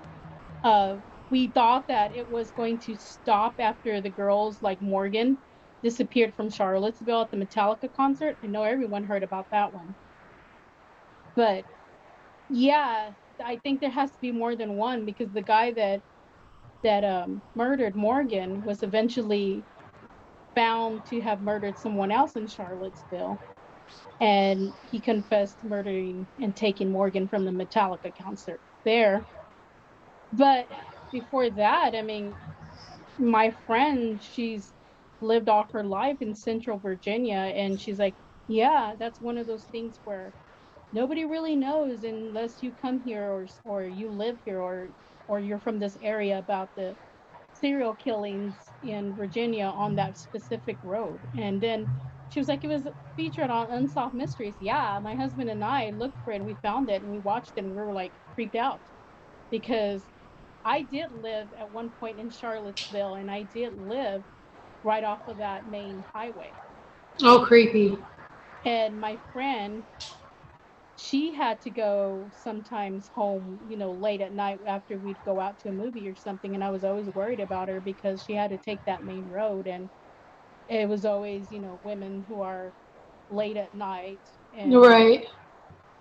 Uh, we thought that it was going to stop after the girls like Morgan disappeared from Charlottesville at the Metallica concert. I know everyone heard about that one. But yeah, I think there has to be more than one, because the guy that murdered Morgan was eventually found to have murdered someone else in Charlottesville, and he confessed murdering and taking Morgan from the Metallica concert there. But before that, I mean, my friend, she's lived all her life in Central Virginia, and she's like, yeah, that's one of those things where nobody really knows unless you come here, or you live here, or you're from this area, about the serial killings in Virginia on that specific road. And then she was like, it was featured on Unsolved Mysteries. Yeah, my husband and I looked for it and we found it and we watched it and we were like creeped out, because I did live at one point in Charlottesville, and I did live right off of that main highway. Oh, creepy. And my friend, she had to go sometimes home, late at night after we'd go out to a movie or something. And I was always worried about her because she had to take that main road. And it was always, women who are late at night and Right.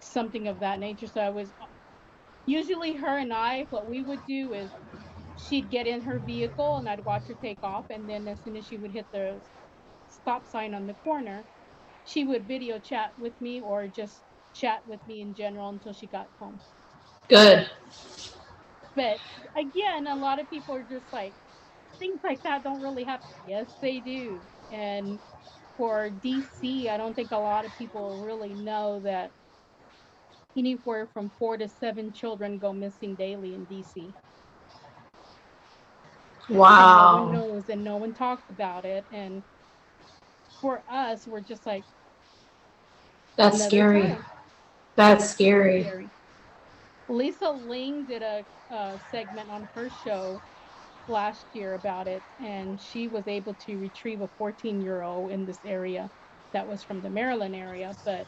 something of that nature. So I was usually, her and I, what we would do is she'd get in her vehicle and I'd watch her take off. And then as soon as she would hit the stop sign on the corner, she would video chat with me or just chat with me in general until she got home. Good. But again, a lot of people are just like, things like that don't really happen. Yes, they do. And for DC, I don't think a lot of people really know that anywhere from 4 to 7 children go missing daily in DC. And no one Wow. knows and no one talks about it. And for us, we're just like, That's another scary. time. That's Super scary. scary. Lisa Ling did a segment on her show last year about it, and she was able to retrieve a 14-year-old in this area that was from the Maryland area. But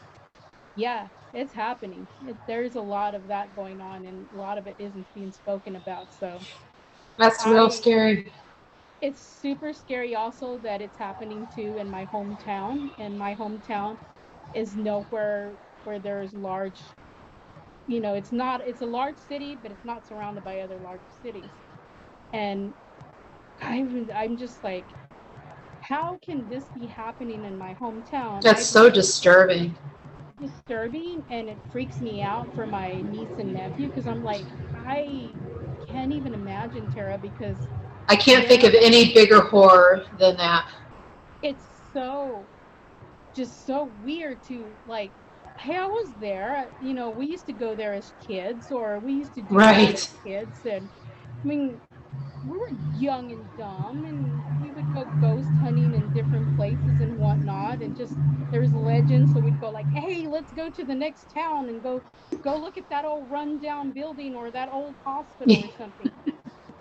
yeah, it's happening. There's a lot of that going on, and a lot of it isn't being spoken about. So That's real I, scary. it's super scary also that it's happening too in my hometown. And my hometown is nowhere where there's large, it's not, it's a large city, but it's not surrounded by other large cities. And I'm just like, how can this be happening in my hometown? That's so disturbing. Disturbing, and it freaks me out for my niece and nephew, because I'm like, I can't even imagine, Tara, because I can't think of any bigger horror than that. it's just so weird to, like, hey, I was there, we used to go there as kids, or we used to do that as kids, and I mean, we were young and dumb, and we would go ghost hunting in different places and whatnot, and just there's legends, so we'd go like, hey, let's go to the next town and go look at that old rundown building or that old hospital or something.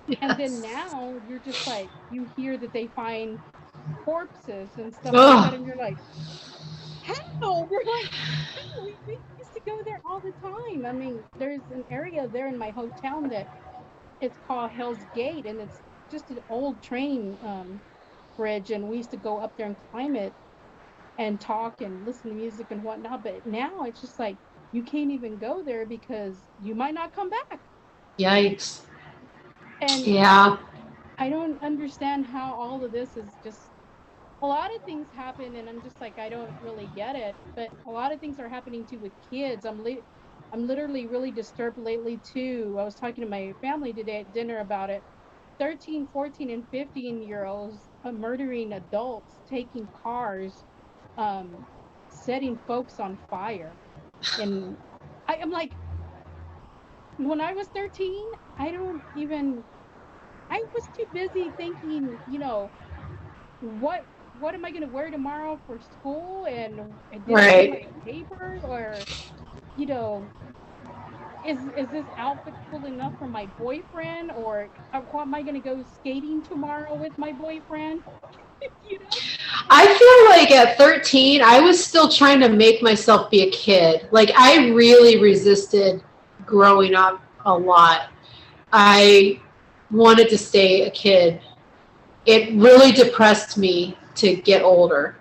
Yes. And then now you're just like, you hear that they find corpses and stuff like that, and you're like, how? We're like, no, we used to go there all the time. I mean, there's an area there in my hometown that it's called Hell's Gate, and it's just an old train bridge, and we used to go up there and climb it and talk and listen to music and whatnot. But now it's just like, you can't even go there because you might not come back. Yikes. And yeah, I don't understand how all of this is just, a lot of things happen, and I'm just like, I don't really get it, but a lot of things are happening too with kids. I'm literally really disturbed lately too. I was talking to my family today at dinner about it. 13, 14, and 15-year-olds murdering adults, taking cars, setting folks on fire. And I'm like, when I was 13, I was too busy thinking, what am I going to wear tomorrow for school, and did I do my paper, or is this outfit cool enough for my boyfriend, or am I going to go skating tomorrow with my boyfriend? I feel like at 13, I was still trying to make myself be a kid. Like, I really resisted growing up a lot. I wanted to stay a kid. It really depressed me to get older,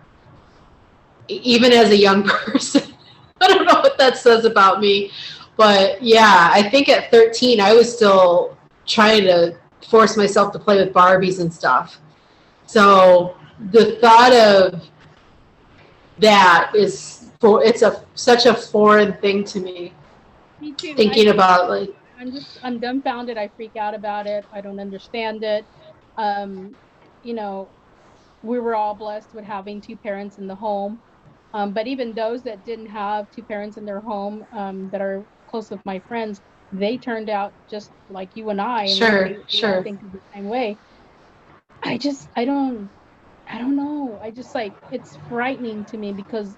even as a young person. I don't know what that says about me, but yeah, I think at 13, I was still trying to force myself to play with Barbies and stuff. So the thought of that is, such a foreign thing to me. Me too. Thinking about, like, I'm dumbfounded. I freak out about it. I don't understand it. We were all blessed with having two parents in the home. But even those that didn't have two parents in their home, that are close with my friends, they turned out just like you and I. And sure. Think the same way. I don't know. I just, like, it's frightening to me, because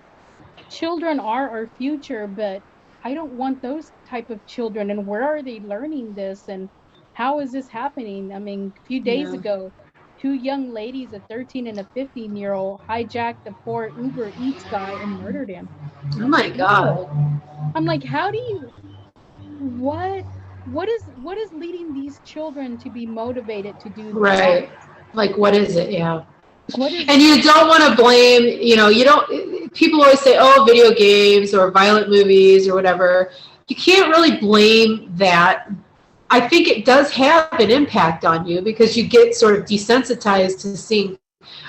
children are our future, but I don't want those type of children. And where are they learning this? And how is this happening? I mean, a few days ago, two young ladies, a 13 and a 15-year-old, hijacked the poor Uber Eats guy and murdered him. Oh my God. I'm like, what is leading these children to be motivated to do this? Right. Like, what is it? Yeah. And you don't want to blame, people always say, oh, video games or violent movies or whatever. You can't really blame that. I think it does have an impact on you, because you get sort of desensitized to seeing.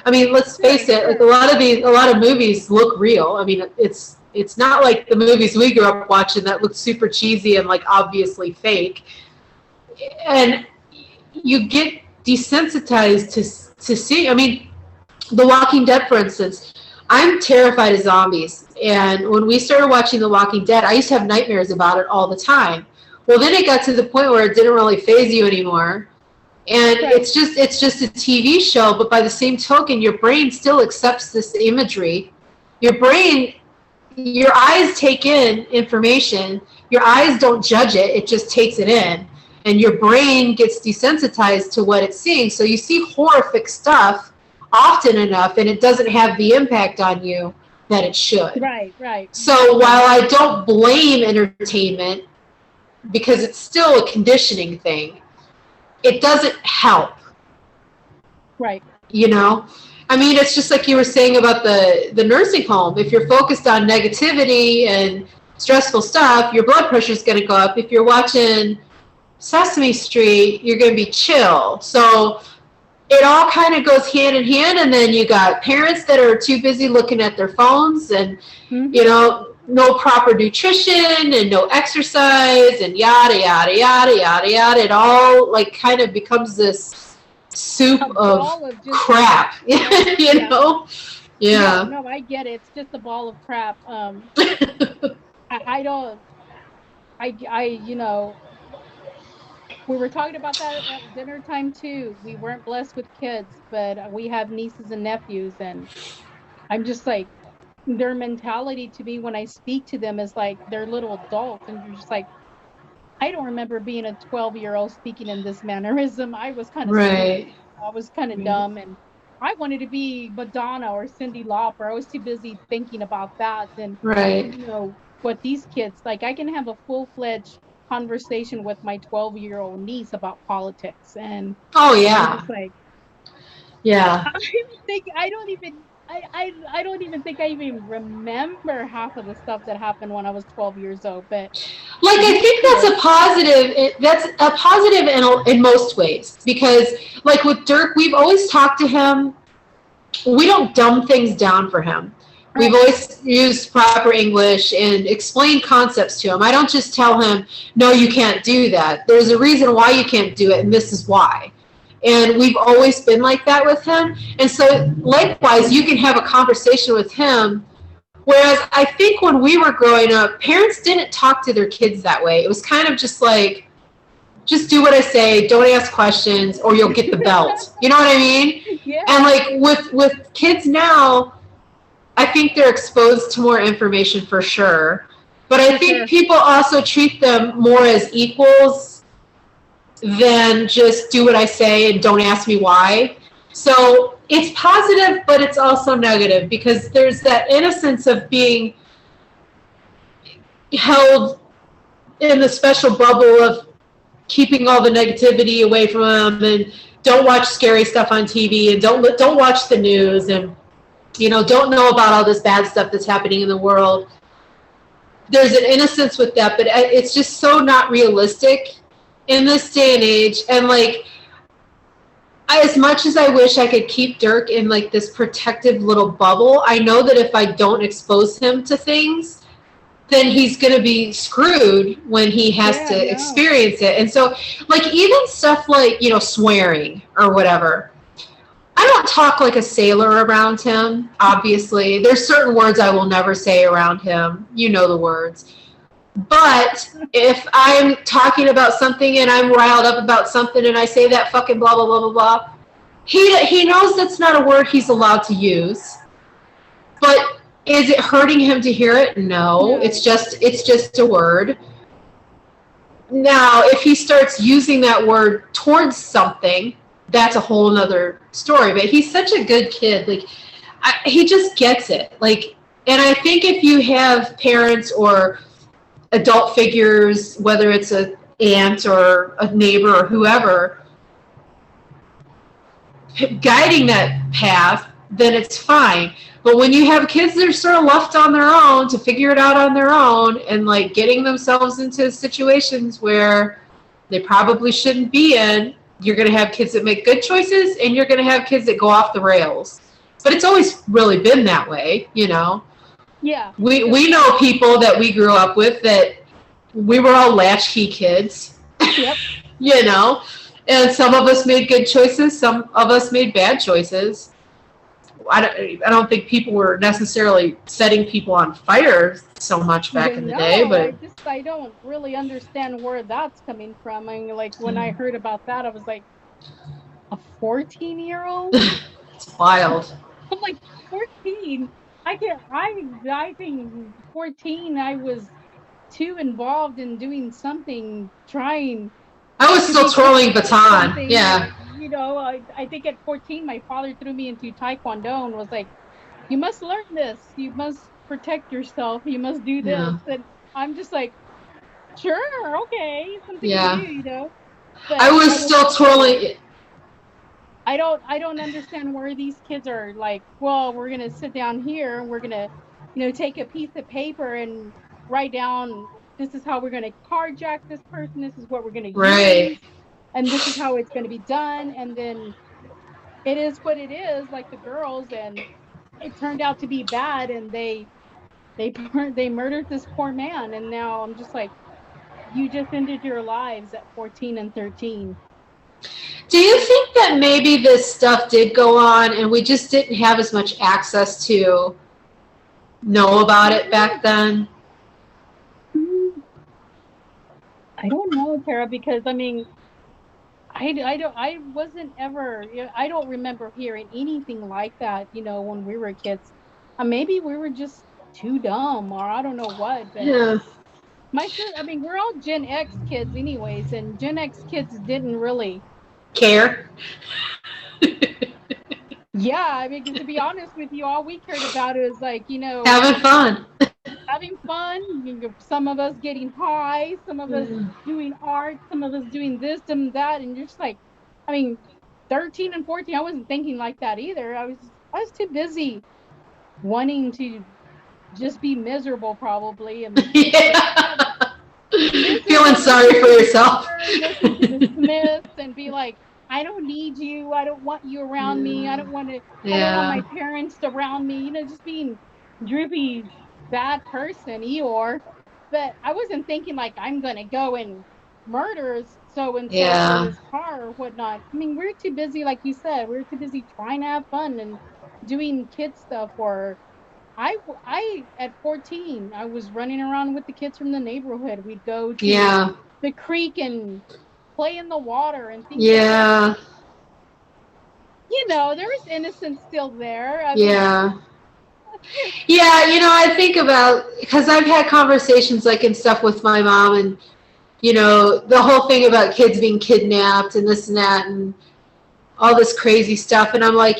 I mean, let's face it, like, a lot of movies look real. I mean, it's not like the movies we grew up watching that look super cheesy and, like, obviously fake. And you get desensitized to see. I mean, The Walking Dead, for instance, I'm terrified of zombies. And when we started watching The Walking Dead, I used to have nightmares about it all the time. Well, then it got to the point where it didn't really faze you anymore. And it's just a TV show, but by the same token, your brain still accepts this imagery. Your eyes take in information. Your eyes don't judge it. It just takes it in. And your brain gets desensitized to what it's seeing. So you see horrific stuff often enough, and it doesn't have the impact on you that it should. Right. So while I don't blame entertainment, because it's still a conditioning thing, it doesn't help. Right. I mean, it's just like you were saying about the nursing home. If you're focused on negativity and stressful stuff, your blood pressure is going to go up. If you're watching Sesame Street, you're going to be chill. So it all kind of goes hand in hand, and then you got parents that are too busy looking at their phones and you know, no proper nutrition and no exercise and yada yada yada yada yada. It all like kind of becomes this soup of crap. You know? Yeah. No, I get it. It's just a ball of crap. I don't you know, we were talking about that at dinner time too. We weren't blessed with kids, but we have nieces and nephews, and I'm just like, their mentality to me when I speak to them is like they're little adults, and you're just like, I don't remember being a 12-year-old speaking in this mannerism. I was kind of stupid. I was kind of dumb, and I wanted to be Madonna or Cyndi Lauper. I was too busy thinking about that than you know what these kids like. I can have a full-fledged conversation with my 12-year-old niece about politics, and I'm just like, I don't even think I even remember half of the stuff that happened when I was 12 years old. But like, I think that's a positive. That's a positive in most ways, because like with Dirk, we've always talked to him. We don't dumb things down for him. We've always used proper English and explained concepts to him. I don't just tell him, no, you can't do that. There's a reason why you can't do it, and this is why. And we've always been like that with him. And so likewise, you can have a conversation with him. Whereas I think when we were growing up, parents didn't talk to their kids that way. It was kind of just like, just do what I say, don't ask questions, or you'll get the belt. You know what I mean? Yeah. And like with kids now, I think they're exposed to more information for sure. But I think people also treat them more as equals than just do what I say and don't ask me why. So it's positive, but it's also negative, because there's that innocence of being held in the special bubble of keeping all the negativity away from them, and don't watch scary stuff on TV, and don't watch the news, and you know, don't know about all this bad stuff that's happening in the world. There's an innocence with that, but it's just so not realistic in this day and age. And like, as much as I wish I could keep Dirk in like this protective little bubble, I know that if I don't expose him to things, then he's going to be screwed when he has to experience it. And so like, even stuff like, you know, swearing or whatever, I don't talk like a sailor around him, obviously. There's certain words I will never say around him. You know the words. But if I'm talking about something and I'm riled up about something and I say that fucking blah, blah, blah, blah, blah, he knows that's not a word he's allowed to use. But is it hurting him to hear it? No. It's just a word. Now, if he starts using that word towards something, that's a whole nother story. But he's such a good kid. Like, he just gets it. Like, and I think if you have parents or adult figures, whether it's an aunt or a neighbor or whoever, guiding that path, then it's fine. But when you have kids that are sort of left on their own to figure it out on their own, and like getting themselves into situations where they probably shouldn't be in, you're going to have kids that make good choices, and you're going to have kids that go off the rails. But it's always really been that way, you know? Yeah. We know people that we grew up with that we were all latchkey kids. Yep. You know? And some of us made good choices, some of us made bad choices. I don't think people were necessarily setting people on fire so much back in the day, but I don't really understand where that's coming from. I mean, like, when I heard about that, I was like, a 14-year-old? It's wild. I'm like, 14? I think 14, I was too involved in doing something, trying. I was still twirling baton. Yeah. You know, I think at 14, my father threw me into Taekwondo and was like, you must learn this. You must protect yourself. You must do this. Yeah. And I'm just like, sure, okay. Something to do, you know. But I was still twirling. I don't understand where these kids are like, well, we're going to sit down here and we're going to, you know, take a piece of paper and write down, this is how we're going to carjack this person. This is what we're going to use. And this is how it's going to be done. And then it is what it is, like the girls, and it turned out to be bad, and they murdered this poor man, and now I'm just like, you just ended your lives at 14 and 13. Do you think that maybe this stuff did go on and we just didn't have as much access to know about it back then? I don't know, Tara, because I mean, I wasn't ever, I don't remember hearing anything like that, when we were kids. Maybe we were just too dumb, or I don't know what, but Yeah. I mean, we're all Gen X kids anyways, and Gen X kids didn't really, Care? yeah, I mean, 'cause to be honest with you, all we cared about is like, Having fun. having fun, some of us getting high, some of us doing art, some of us doing this and that, and you're just like, I mean, 13 and 14, I wasn't thinking like that either. I was too busy wanting to just be miserable, probably, and Yeah. Feeling miserable, sorry for yourself. listen to the Smiths and be like, I don't need you, I don't want you around me, I don't want my parents around me, just being droopy bad person, Eeyore. But I wasn't thinking like I'm gonna go and murder so and so for Yeah. this car or whatnot. I mean, we're too busy, like you said, we're too busy trying to have fun and doing kid stuff. Or I at 14, I was running around with the kids from the neighborhood. We'd go to Yeah. the creek and play in the water and things like that. Yeah. There was innocence still there. I mean, Yeah. Yeah, I think about, because I've had conversations like and stuff with my mom, and the whole thing about kids being kidnapped and this and that and all this crazy stuff, and I'm like,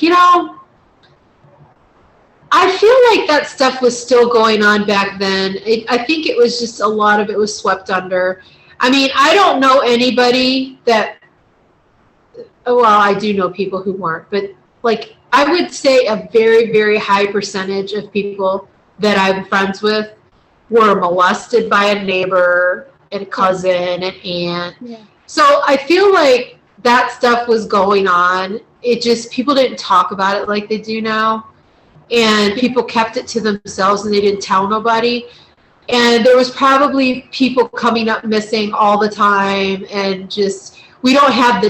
I feel like that stuff was still going on back then. I think it was just a lot of it was swept under. I mean, I don't know anybody that, well, I do know people who weren't, but like I would say a very, very high percentage of people that I'm friends with were molested by a neighbor, and a cousin, and aunt. yeah. So I feel like that stuff was going on. It just, people didn't talk about it like they do now. And people kept it to themselves and they didn't tell nobody. And there was probably people coming up missing all the time, and just, we didn't have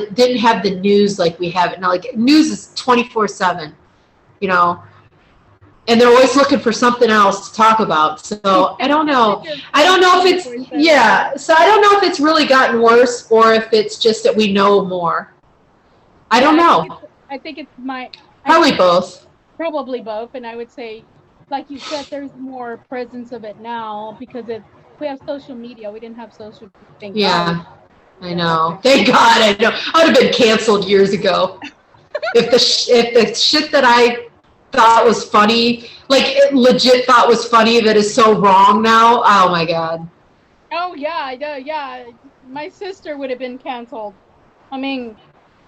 the news like we have it now. Like, news is 24/7, and they're always looking for something else to talk about. So I don't know. I don't know if it's, yeah. So I don't know if it's really gotten worse or if it's just that we know more. I don't know. I think it's probably both. Probably both. And I would say, like you said, there's more presence of it now because we have social media. We didn't have social. Thank God. I know. Thank God. I know. I would have been canceled years ago if the shit that I thought was funny, like legit thought was funny, that is so wrong now. Oh my God. Oh yeah, yeah. My sister would have been canceled. I mean,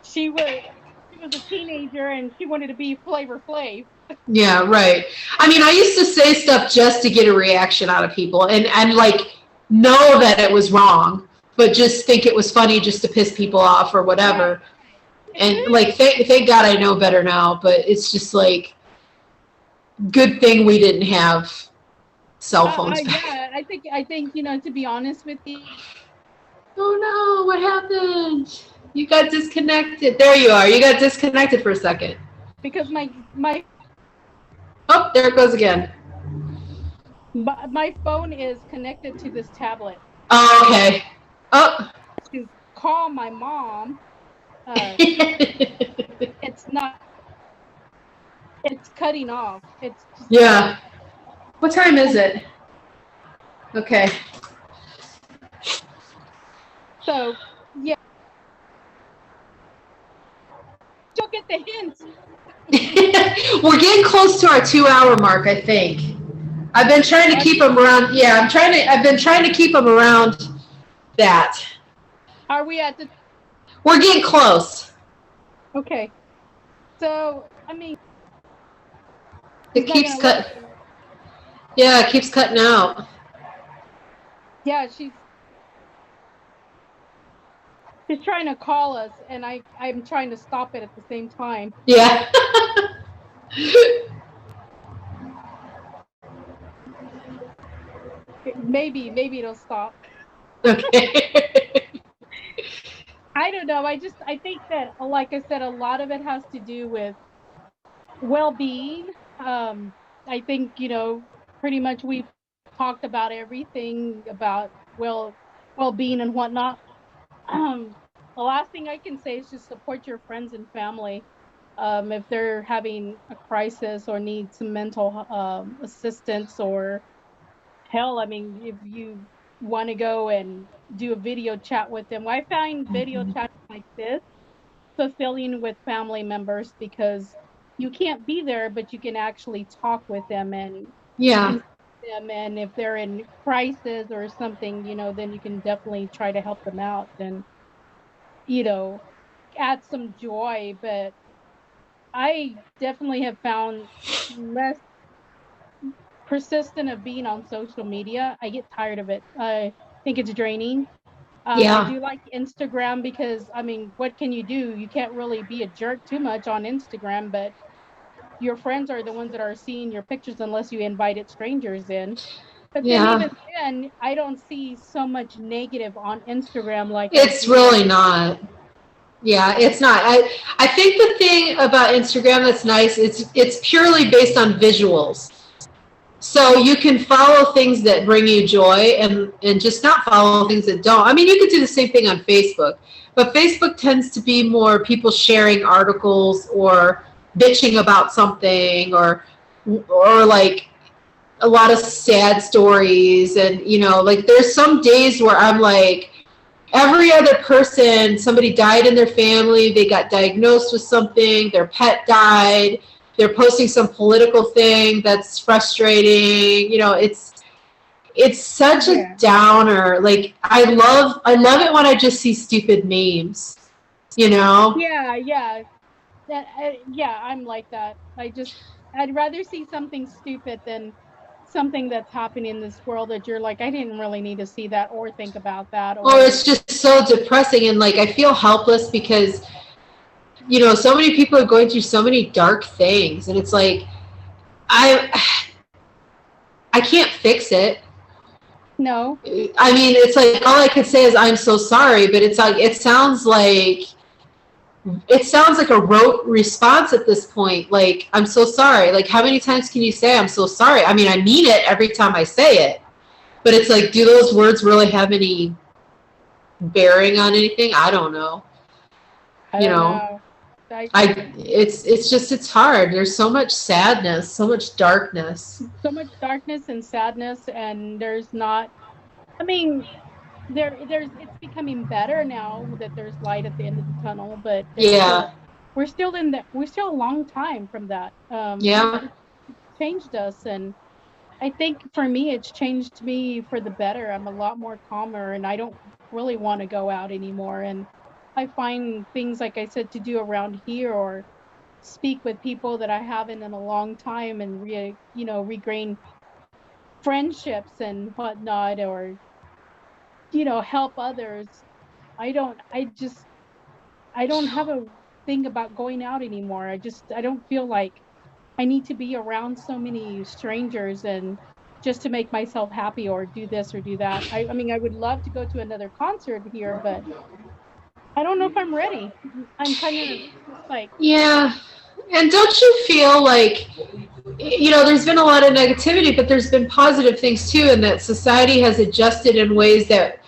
she was a teenager and she wanted to be Flavor Flav. Yeah, right. I mean, I used to say stuff just to get a reaction out of people, and like know that it was wrong, but just think it was funny just to piss people off or whatever. Yeah. And like, thank God I know better now, but it's just like, good thing we didn't have cell phones back. Yeah, I think to be honest with you. Oh no, what happened? You got disconnected. There you are. You got disconnected for a second. Because my oh, there it goes again. My phone is connected to this tablet. Oh, okay. Oh. To call my mom. It's not. It's cutting off. It's just, yeah. What time is it? Okay. So, yeah. Don't get the hint. We're getting close to our 2-hour mark, I think. I've been trying to keep them around. Yeah, I've been trying to keep them around that. Are we at the? We're getting close. Okay. So, I mean, it keeps cutting. Yeah, it keeps cutting out. Yeah, she's. She's trying to call us, and I'm trying to stop it at the same time. Yeah. Maybe it'll stop. Okay. I don't know. I think that, like I said, a lot of it has to do with well-being. I think, pretty much we've talked about everything about well-being and whatnot. The last thing I can say is just support your friends and family. If they're having a crisis or need some mental assistance, or hell, I mean, if you want to go and do a video chat with them. I find video chats like this fulfilling with family members, because you can't be there, but you can actually talk with them, and you Yeah. can see them, and if they're in crisis or something, then you can definitely try to help them out and, add some joy. But I definitely have found less persistent of being on social media. I get tired of it. I think it's draining. I Yeah. do like Instagram because, I mean, what can you do? You can't really be a jerk too much on Instagram, but your friends are the ones that are seeing your pictures unless you invited strangers in. But then Yeah. even then, I don't see so much negative on Instagram like I It's do really not. Yeah, it's not. I think the thing about Instagram that's nice, it's purely based on visuals. So you can follow things that bring you joy and just not follow things that don't. I mean, you could do the same thing on Facebook, but Facebook tends to be more people sharing articles or bitching about something, or like a lot of sad stories. And like there's some days where I'm like, every other person, somebody died in their family, they got diagnosed with something, their pet died, they're posting some political thing that's frustrating. It's such a downer. Like I love it when I just see stupid memes. Yeah. Yeah, I'm like that. I'd rather see something stupid than something that's happening in this world that you're like, I didn't really need to see that or think about that. Or it's just so depressing, and like I feel helpless because so many people are going through so many dark things, and it's like I can't fix it. No. I mean, it's like all I could say is I'm so sorry, but it's like it sounds like a rote response at this point. Like, I'm so sorry. Like, how many times can you say I'm so sorry? I mean, I mean it every time I say it, but it's like, do those words really have any bearing on anything? I don't know. I don't know. It's hard. There's so much sadness, so much darkness. So much darkness and sadness, and there's not, I mean, it's becoming better now that there's light at the end of the tunnel, but we're still a long time from that. It changed us, and I think for me it's changed me for the better. I'm a lot more calmer, and I don't really want to go out anymore, and I find things, like I said, to do around here, or speak with people that I haven't in a long time, and regain friendships and whatnot, or help others. I don't have a thing about going out anymore. I don't feel like I need to be around so many strangers and just to make myself happy, or do this or do that. I mean, I would love to go to another concert here, but I don't know if I'm ready. I'm kind of like... Yeah. And don't you feel like, there's been a lot of negativity, but there's been positive things too, and that society has adjusted in ways that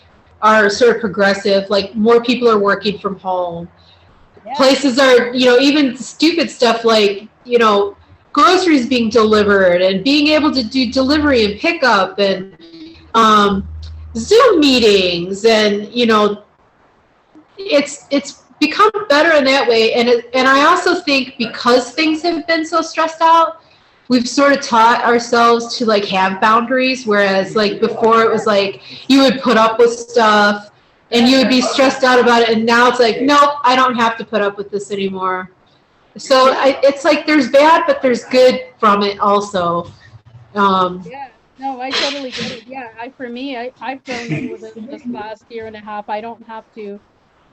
are sort of progressive. Like more people are working from home. Yeah. Places are, even stupid stuff like, groceries being delivered, and being able to do delivery and pickup, and Zoom meetings, and it's become better in that way. And I also think because things have been so stressed out, we've sort of taught ourselves to like have boundaries, whereas like before it was like you would put up with stuff and you would be stressed out about it, and now it's like, nope, I don't have to put up with this anymore. So it's like there's bad, but there's good from it also. Yeah, no, I totally get it. Yeah, for me, I've grown within this last year and a half. I don't have to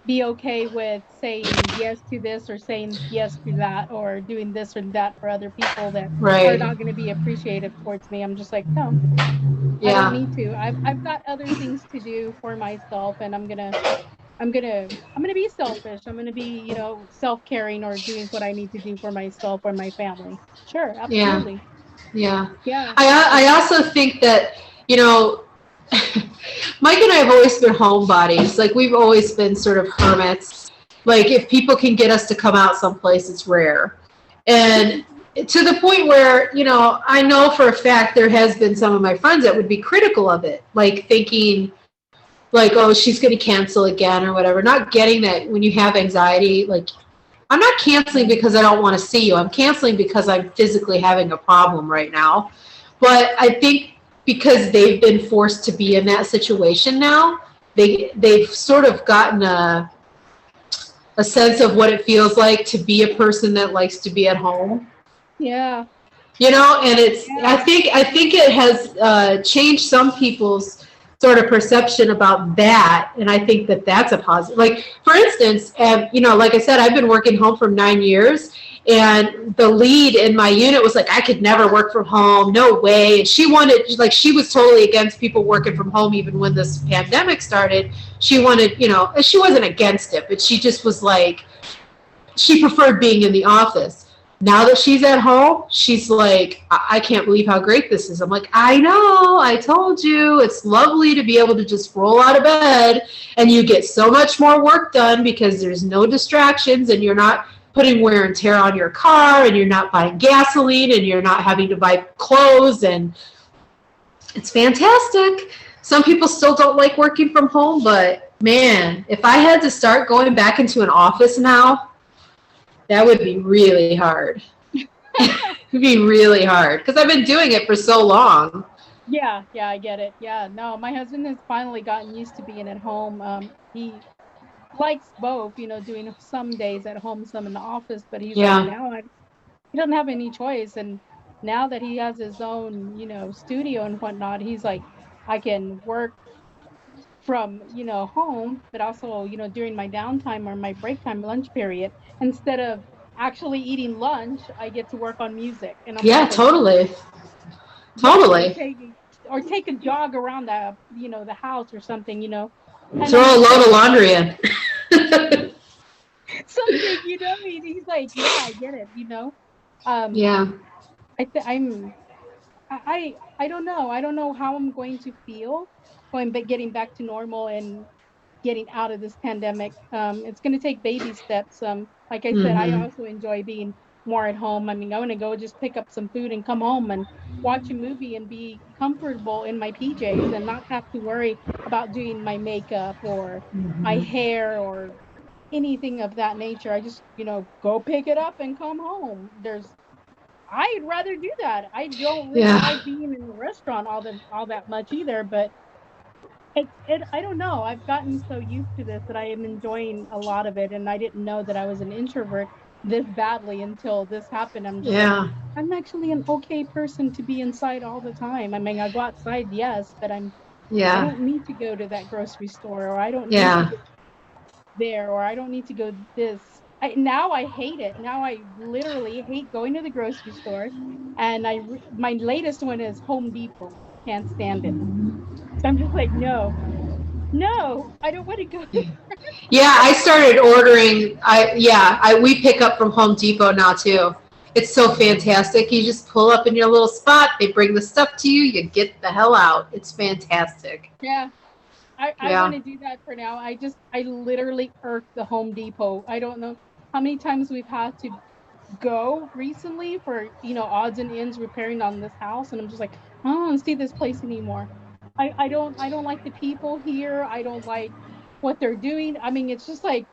be okay with saying yes to this or saying yes to that or doing this or that for other people that are Right. not going to be appreciative towards me. I'm just like, no, I don't Yeah. need to. I've got other things to do for myself, and I'm gonna be selfish. I'm gonna be, self-caring or doing what I need to do for myself or my family. Sure, Yeah. absolutely. Yeah. Yeah. I also think that, you know, Mike and I have always been homebodies. Like, we've always been sort of hermits. Like, if people can get us to come out someplace, it's rare. And to the point where, I know for a fact there has been some of my friends that would be critical of it, like thinking, like, oh, she's going to cancel again or whatever. Not getting that when you have anxiety, like, I'm not canceling because I don't want to see you. I'm canceling because I'm physically having a problem right now. But I think because they've been forced to be in that situation now, they've sort of gotten a sense of what it feels like to be a person that likes to be at home. Yeah. And I think it has changed some people's sort of perception about that, and I think that that's a positive. Like, for instance, like I said, I've been working home for 9 years, and the lead in my unit was like, I could never work from home, no way. And she was totally against people working from home even when this pandemic started. She wanted, she wasn't against it, but she just was like, she preferred being in the office. Now that she's at home, she's like, I can't believe how great this is. I'm like, I know, I told you. It's lovely to be able to just roll out of bed, and you get so much more work done because there's no distractions, and you're not putting wear and tear on your car, and you're not buying gasoline, and you're not having to buy clothes, and it's fantastic. Some people still don't like working from home, but man, if I had to start going back into an office now, that would be really hard. It'd be really hard because I've been doing it for so long. Yeah, I get it. Yeah, no, my husband has finally gotten used to being at home. He likes both, doing some days at home, some in the office, but he's like, Yeah. now he doesn't have any choice. And now that he has his own, studio and whatnot, he's like, I can work from, home, but also, during my downtime or my break time lunch period, instead of actually eating lunch, I get to work on music. And I'm Yeah, just like, totally. yes, or Totally. take a jog around the house or something, and Throw I'm a just load like, of laundry in. something, he's like, yeah, I get it, um Yeah. I th- I'm I don't know. I don't know how I'm going to feel getting back to normal and getting out of this pandemic. It's going to take baby steps. Like I said, I Mm-hmm. also enjoy being more at home. I mean, I want to go just pick up some food and come home and watch a movie and be comfortable in my PJs and not have to worry about doing my makeup or my Mm-hmm. hair or anything of that nature. I just, go pick it up and come home. I'd rather do that. I don't really Yeah. like being in a restaurant all that much either, but I don't know. I've gotten so used to this that I am enjoying a lot of it, and I didn't know that I was an introvert this badly until this happened. I'm just like, Yeah. I'm actually an okay person to be inside all the time. I mean, I go outside, yes, but I Yeah. don't need to go to that grocery store, or I don't need to Yeah. go there, or I don't need to go this. Now I hate it. Now I literally hate going to the grocery store, and my latest one is Home Depot. Can't stand it. I'm just like, no, no, I don't want to go. Yeah, I started ordering. We pick up from Home Depot now too. It's so fantastic. You just pull up in your little spot. They bring the stuff to you. You get the hell out. It's fantastic. Yeah, I want Yeah. to do that for now. I literally irk the Home Depot. I don't know how many times we've had to go recently for, odds and ends repairing on this house, and I'm just like, I don't want to see this place anymore. I don't like the people here. I don't like what they're doing. I mean, it's just like,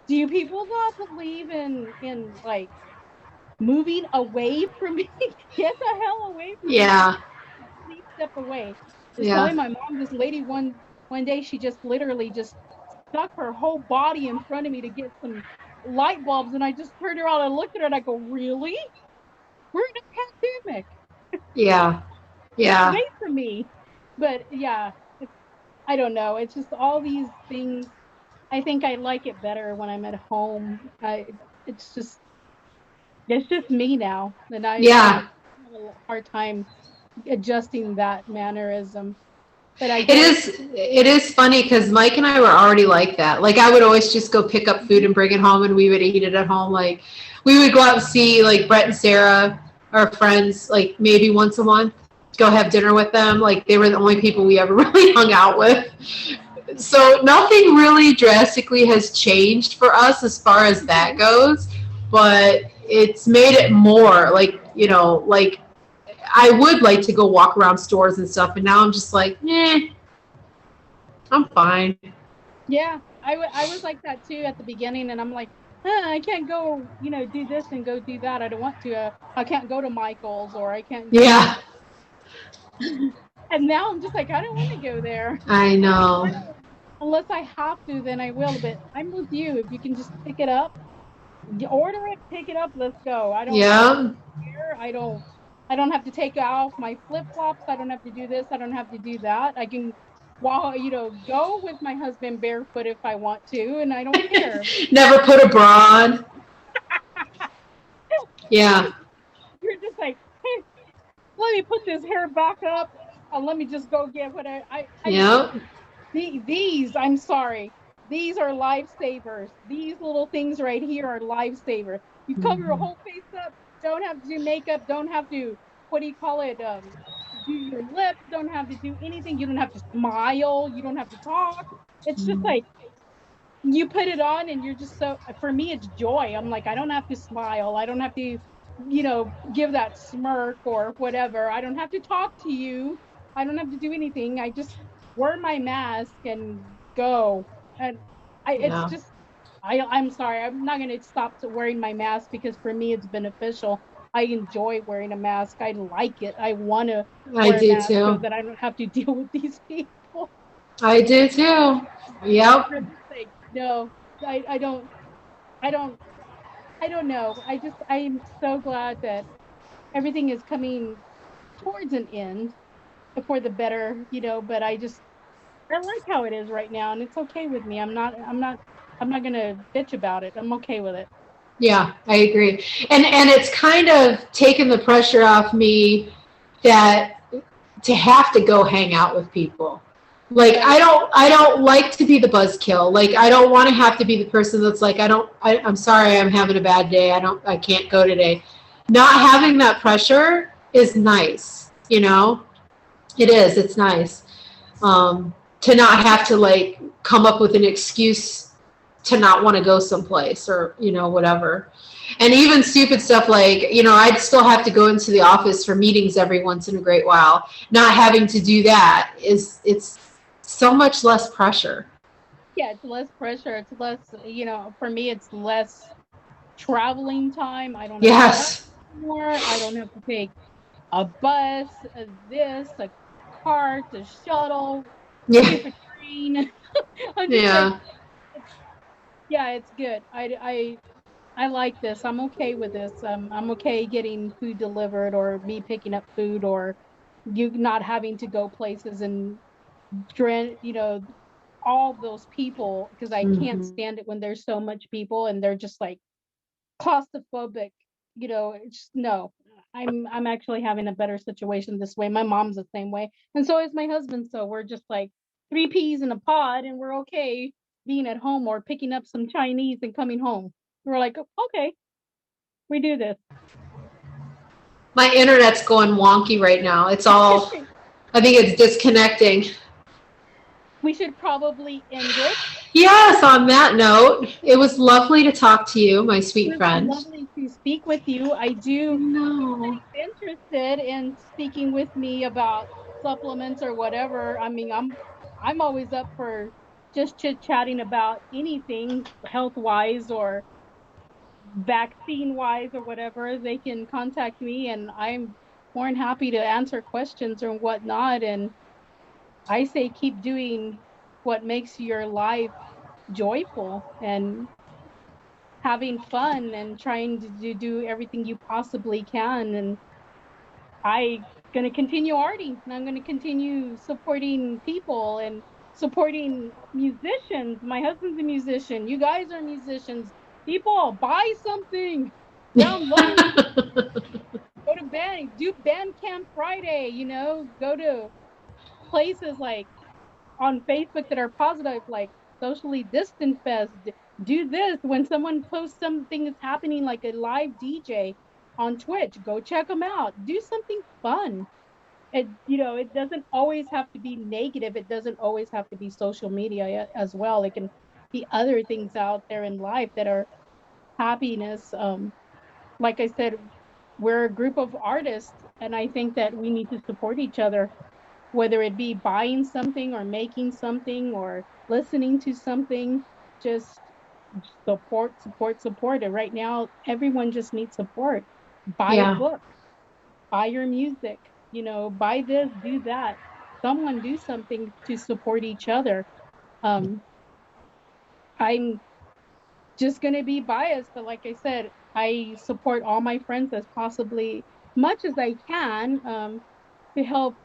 do you people not believe in like moving away from me? Get the hell away from me. Yeah. Please step away. Just Yeah. telling my mom, this lady one day, she just literally just stuck her whole body in front of me to get some light bulbs, and I just turned around and looked at her and I go, really? We're in a pandemic. Yeah. Get Yeah. away from me. But yeah, I don't know. It's just all these things I think I like it better when I'm at home. It's just it's just me now, and I Yeah. have a hard time adjusting that mannerism. But I It do. is funny because Mike and I were already like that. Like I would always just go pick up food and bring it home and we would eat it at home. Like we would go out and see like Brett and Sarah, our friends, like maybe once a month, go have dinner with them. Like they were the only people we ever really hung out with. So nothing really drastically has changed for us as far as that goes, but it's made it more like, like I would like to go walk around stores and stuff, and now I'm just like, I'm fine. Yeah, I was like that too at the beginning, and I'm like, I can't go, do this and go do that. I don't want to. I can't go to Michael's, or I can't go. Yeah, And now I'm just like, I don't want to go there. I know. I don't, unless I have to, then I will. But I'm with you. If you can just pick it up, order it, pick it up, let's go. I don't Yeah, care. I don't have to take off my flip flops. I don't have to do this. I don't have to do that. I can, go with my husband barefoot if I want to, and I don't care. never put a bra on. Yeah, You're just like, hey, let me put this hair back up. Let me just go get what I just yeah. these. I'm sorry. These are lifesavers. These little things right here are lifesavers. You cover your Mhm. whole face up. Don't have to do makeup. Don't have to, what do you call it? Do your lips. Don't have to do anything. You don't have to smile. You don't have to talk. It's just like you put it on and you're just so, for me it's joy. I'm like, I don't have to smile. I don't have to, give that smirk or whatever. I don't have to talk to you. I don't have to do anything. I just wear my mask and go. And it's Yeah, just, I'm sorry, I'm not going to stop to wearing my mask because for me it's beneficial. I enjoy wearing a mask. I like it. I want to I wear a do mask so too. that I don't have to deal with these people. I do too. Yep. For this sake, no, I don't, I don't, I don't know. I'm so glad that everything is coming towards an end for the better, but I like how it is right now and it's okay with me. I'm not gonna bitch about it. I'm okay with it. Yeah, I agree. And it's kind of taken the pressure off me that to have to go hang out with people. Like Right. I don't like to be the buzzkill. Like I don't want to have to be the person that's like I'm sorry, I'm having a bad day. I can't go today. Not having that pressure is nice, It is. It's nice. To not have to like come up with an excuse to not want to go someplace or whatever. And even stupid stuff like I'd still have to go into the office for meetings every once in a great while. Not having to do that it's so much less pressure. Yeah, it's less pressure. It's less, for me it's less traveling time. I don't have to travel Yes. anymore. I don't have to take a bus, a cart, a shuttle, Yeah. stupid train. I'm just like, Yeah. it's, yeah, it's good. I like this. I'm okay with this. I'm okay getting food delivered or me picking up food or you not having to go places and all those people because I can't Hmm. stand it when there's so much people and they're just like claustrophobic. It's just, no. I'm actually having a better situation this way. My mom's the same way, and so is my husband. So we're just like three peas in a pod, and we're okay being at home or picking up some Chinese and coming home. We're like, okay, we do this. My internet's going wonky right now. It's all I think it's disconnecting. We should probably end it. Yes, on that note, it was lovely to talk to you, my sweet It was friend. lovely to speak with you. I do. No. Anybody's interested in speaking with me about supplements or whatever, I mean, I'm always up for just chit chatting about anything health wise or vaccine wise or whatever. They can contact me, and I'm more than happy to answer questions or whatnot. And I say keep doing what makes your life joyful and having fun and trying to do everything you possibly can. And I going to continue arting and I'm going to continue supporting people. And supporting musicians. My husband's a musician. You guys are musicians. People, buy something. Download. Go to do Bandcamp Friday. Go to places like on Facebook that are positive, like Socially Distant Fest. Do this when someone posts something that's happening, like a live DJ on Twitch. Go check them out. Do something fun. It doesn't always have to be negative. It doesn't always have to be social media as well. It can be other things out there in life that are happiness. Like I said, we're a group of artists, and I think that we need to support each other, whether it be buying something or making something or listening to something. Just support. And right now, everyone just needs support. Buy a book, buy your music, buy this, do that. Someone do something to support each other. I'm just going to be biased, but like I said, I support all my friends as possibly much as I can to help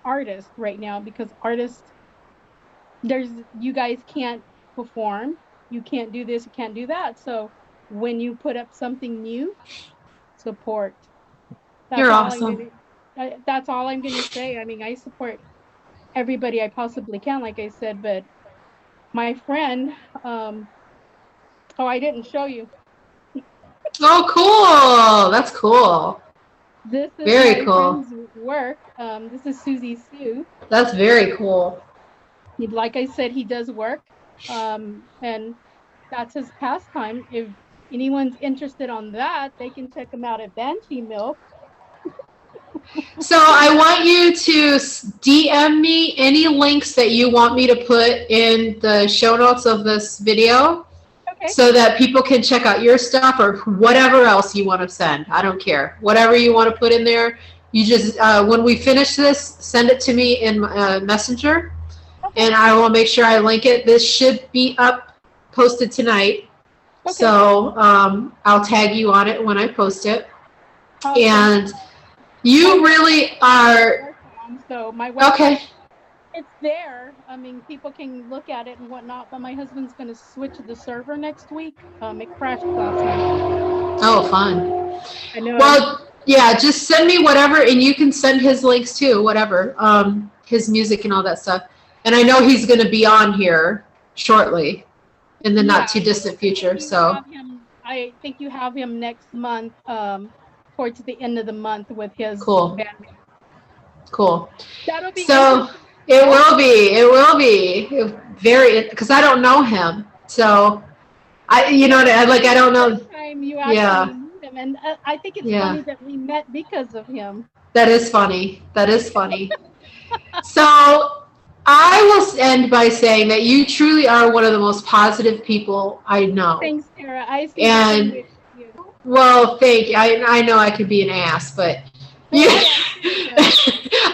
artists right now, because artists, you guys can't perform, you can't do this, you can't do that. So when you put up something new, support. You're awesome. That's all I'm gonna say. I mean, I support everybody I possibly can, like I said, but my friend, I didn't show you. Oh, cool. That's cool. This is very my cool. friend's work. This is Susie Sue. That's very cool. Like I said, he does work, and that's his pastime. If anyone's interested on that, they can check him out at Banshee Milk. So I want you to DM me any links that you want me to put in the show notes of this video. Okay. So that people can check out your stuff or whatever else you want to send. I don't care. Whatever you want to put in there, you just, when we finish this, send it to me in Messenger, and I will make sure I link it. This should be posted tonight. Okay. So I'll tag you on it when I post it. Okay. And you really are. So my website, okay. It's there. I mean, people can look at it and whatnot, but my husband's going to switch the server next week. It crashed last night. Oh, fun. I know. Well, yeah, just send me whatever, and you can send his links too, whatever, his music and all that stuff. And I know he's going to be on here shortly in the not too distant future. So I think you have him next month, towards the end of the month with his band. Cool. That'll be so. It will be very, because I don't know him, so I don't know. Time you actually meet him, and I think it's funny that we met because of him. That is funny. So I will end by saying that you truly are one of the most positive people I know. Thanks, Tara. I see. And you. Well, thank you. I know I could be an ass, but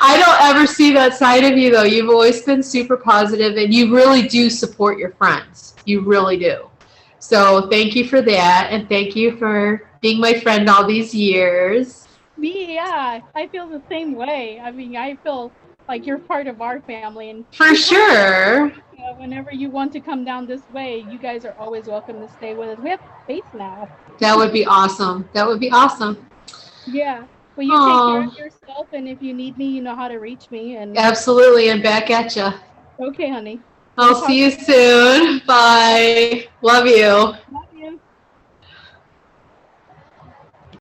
I don't ever see that side of you, though. You've always been super positive, and you really do support your friends. You really do. So thank you for that, and thank you for being my friend all these years. Yeah, I feel the same way. I mean, I feel like you're part of our family. And for sure. Whenever you want to come down this way, you guys are always welcome to stay with us. We have space now. That would be awesome. Yeah. Well, you take care of yourself, and if you need me, you know how to reach me. And absolutely, and back at you. Okay, honey. I'll see you soon. Bye. Love you.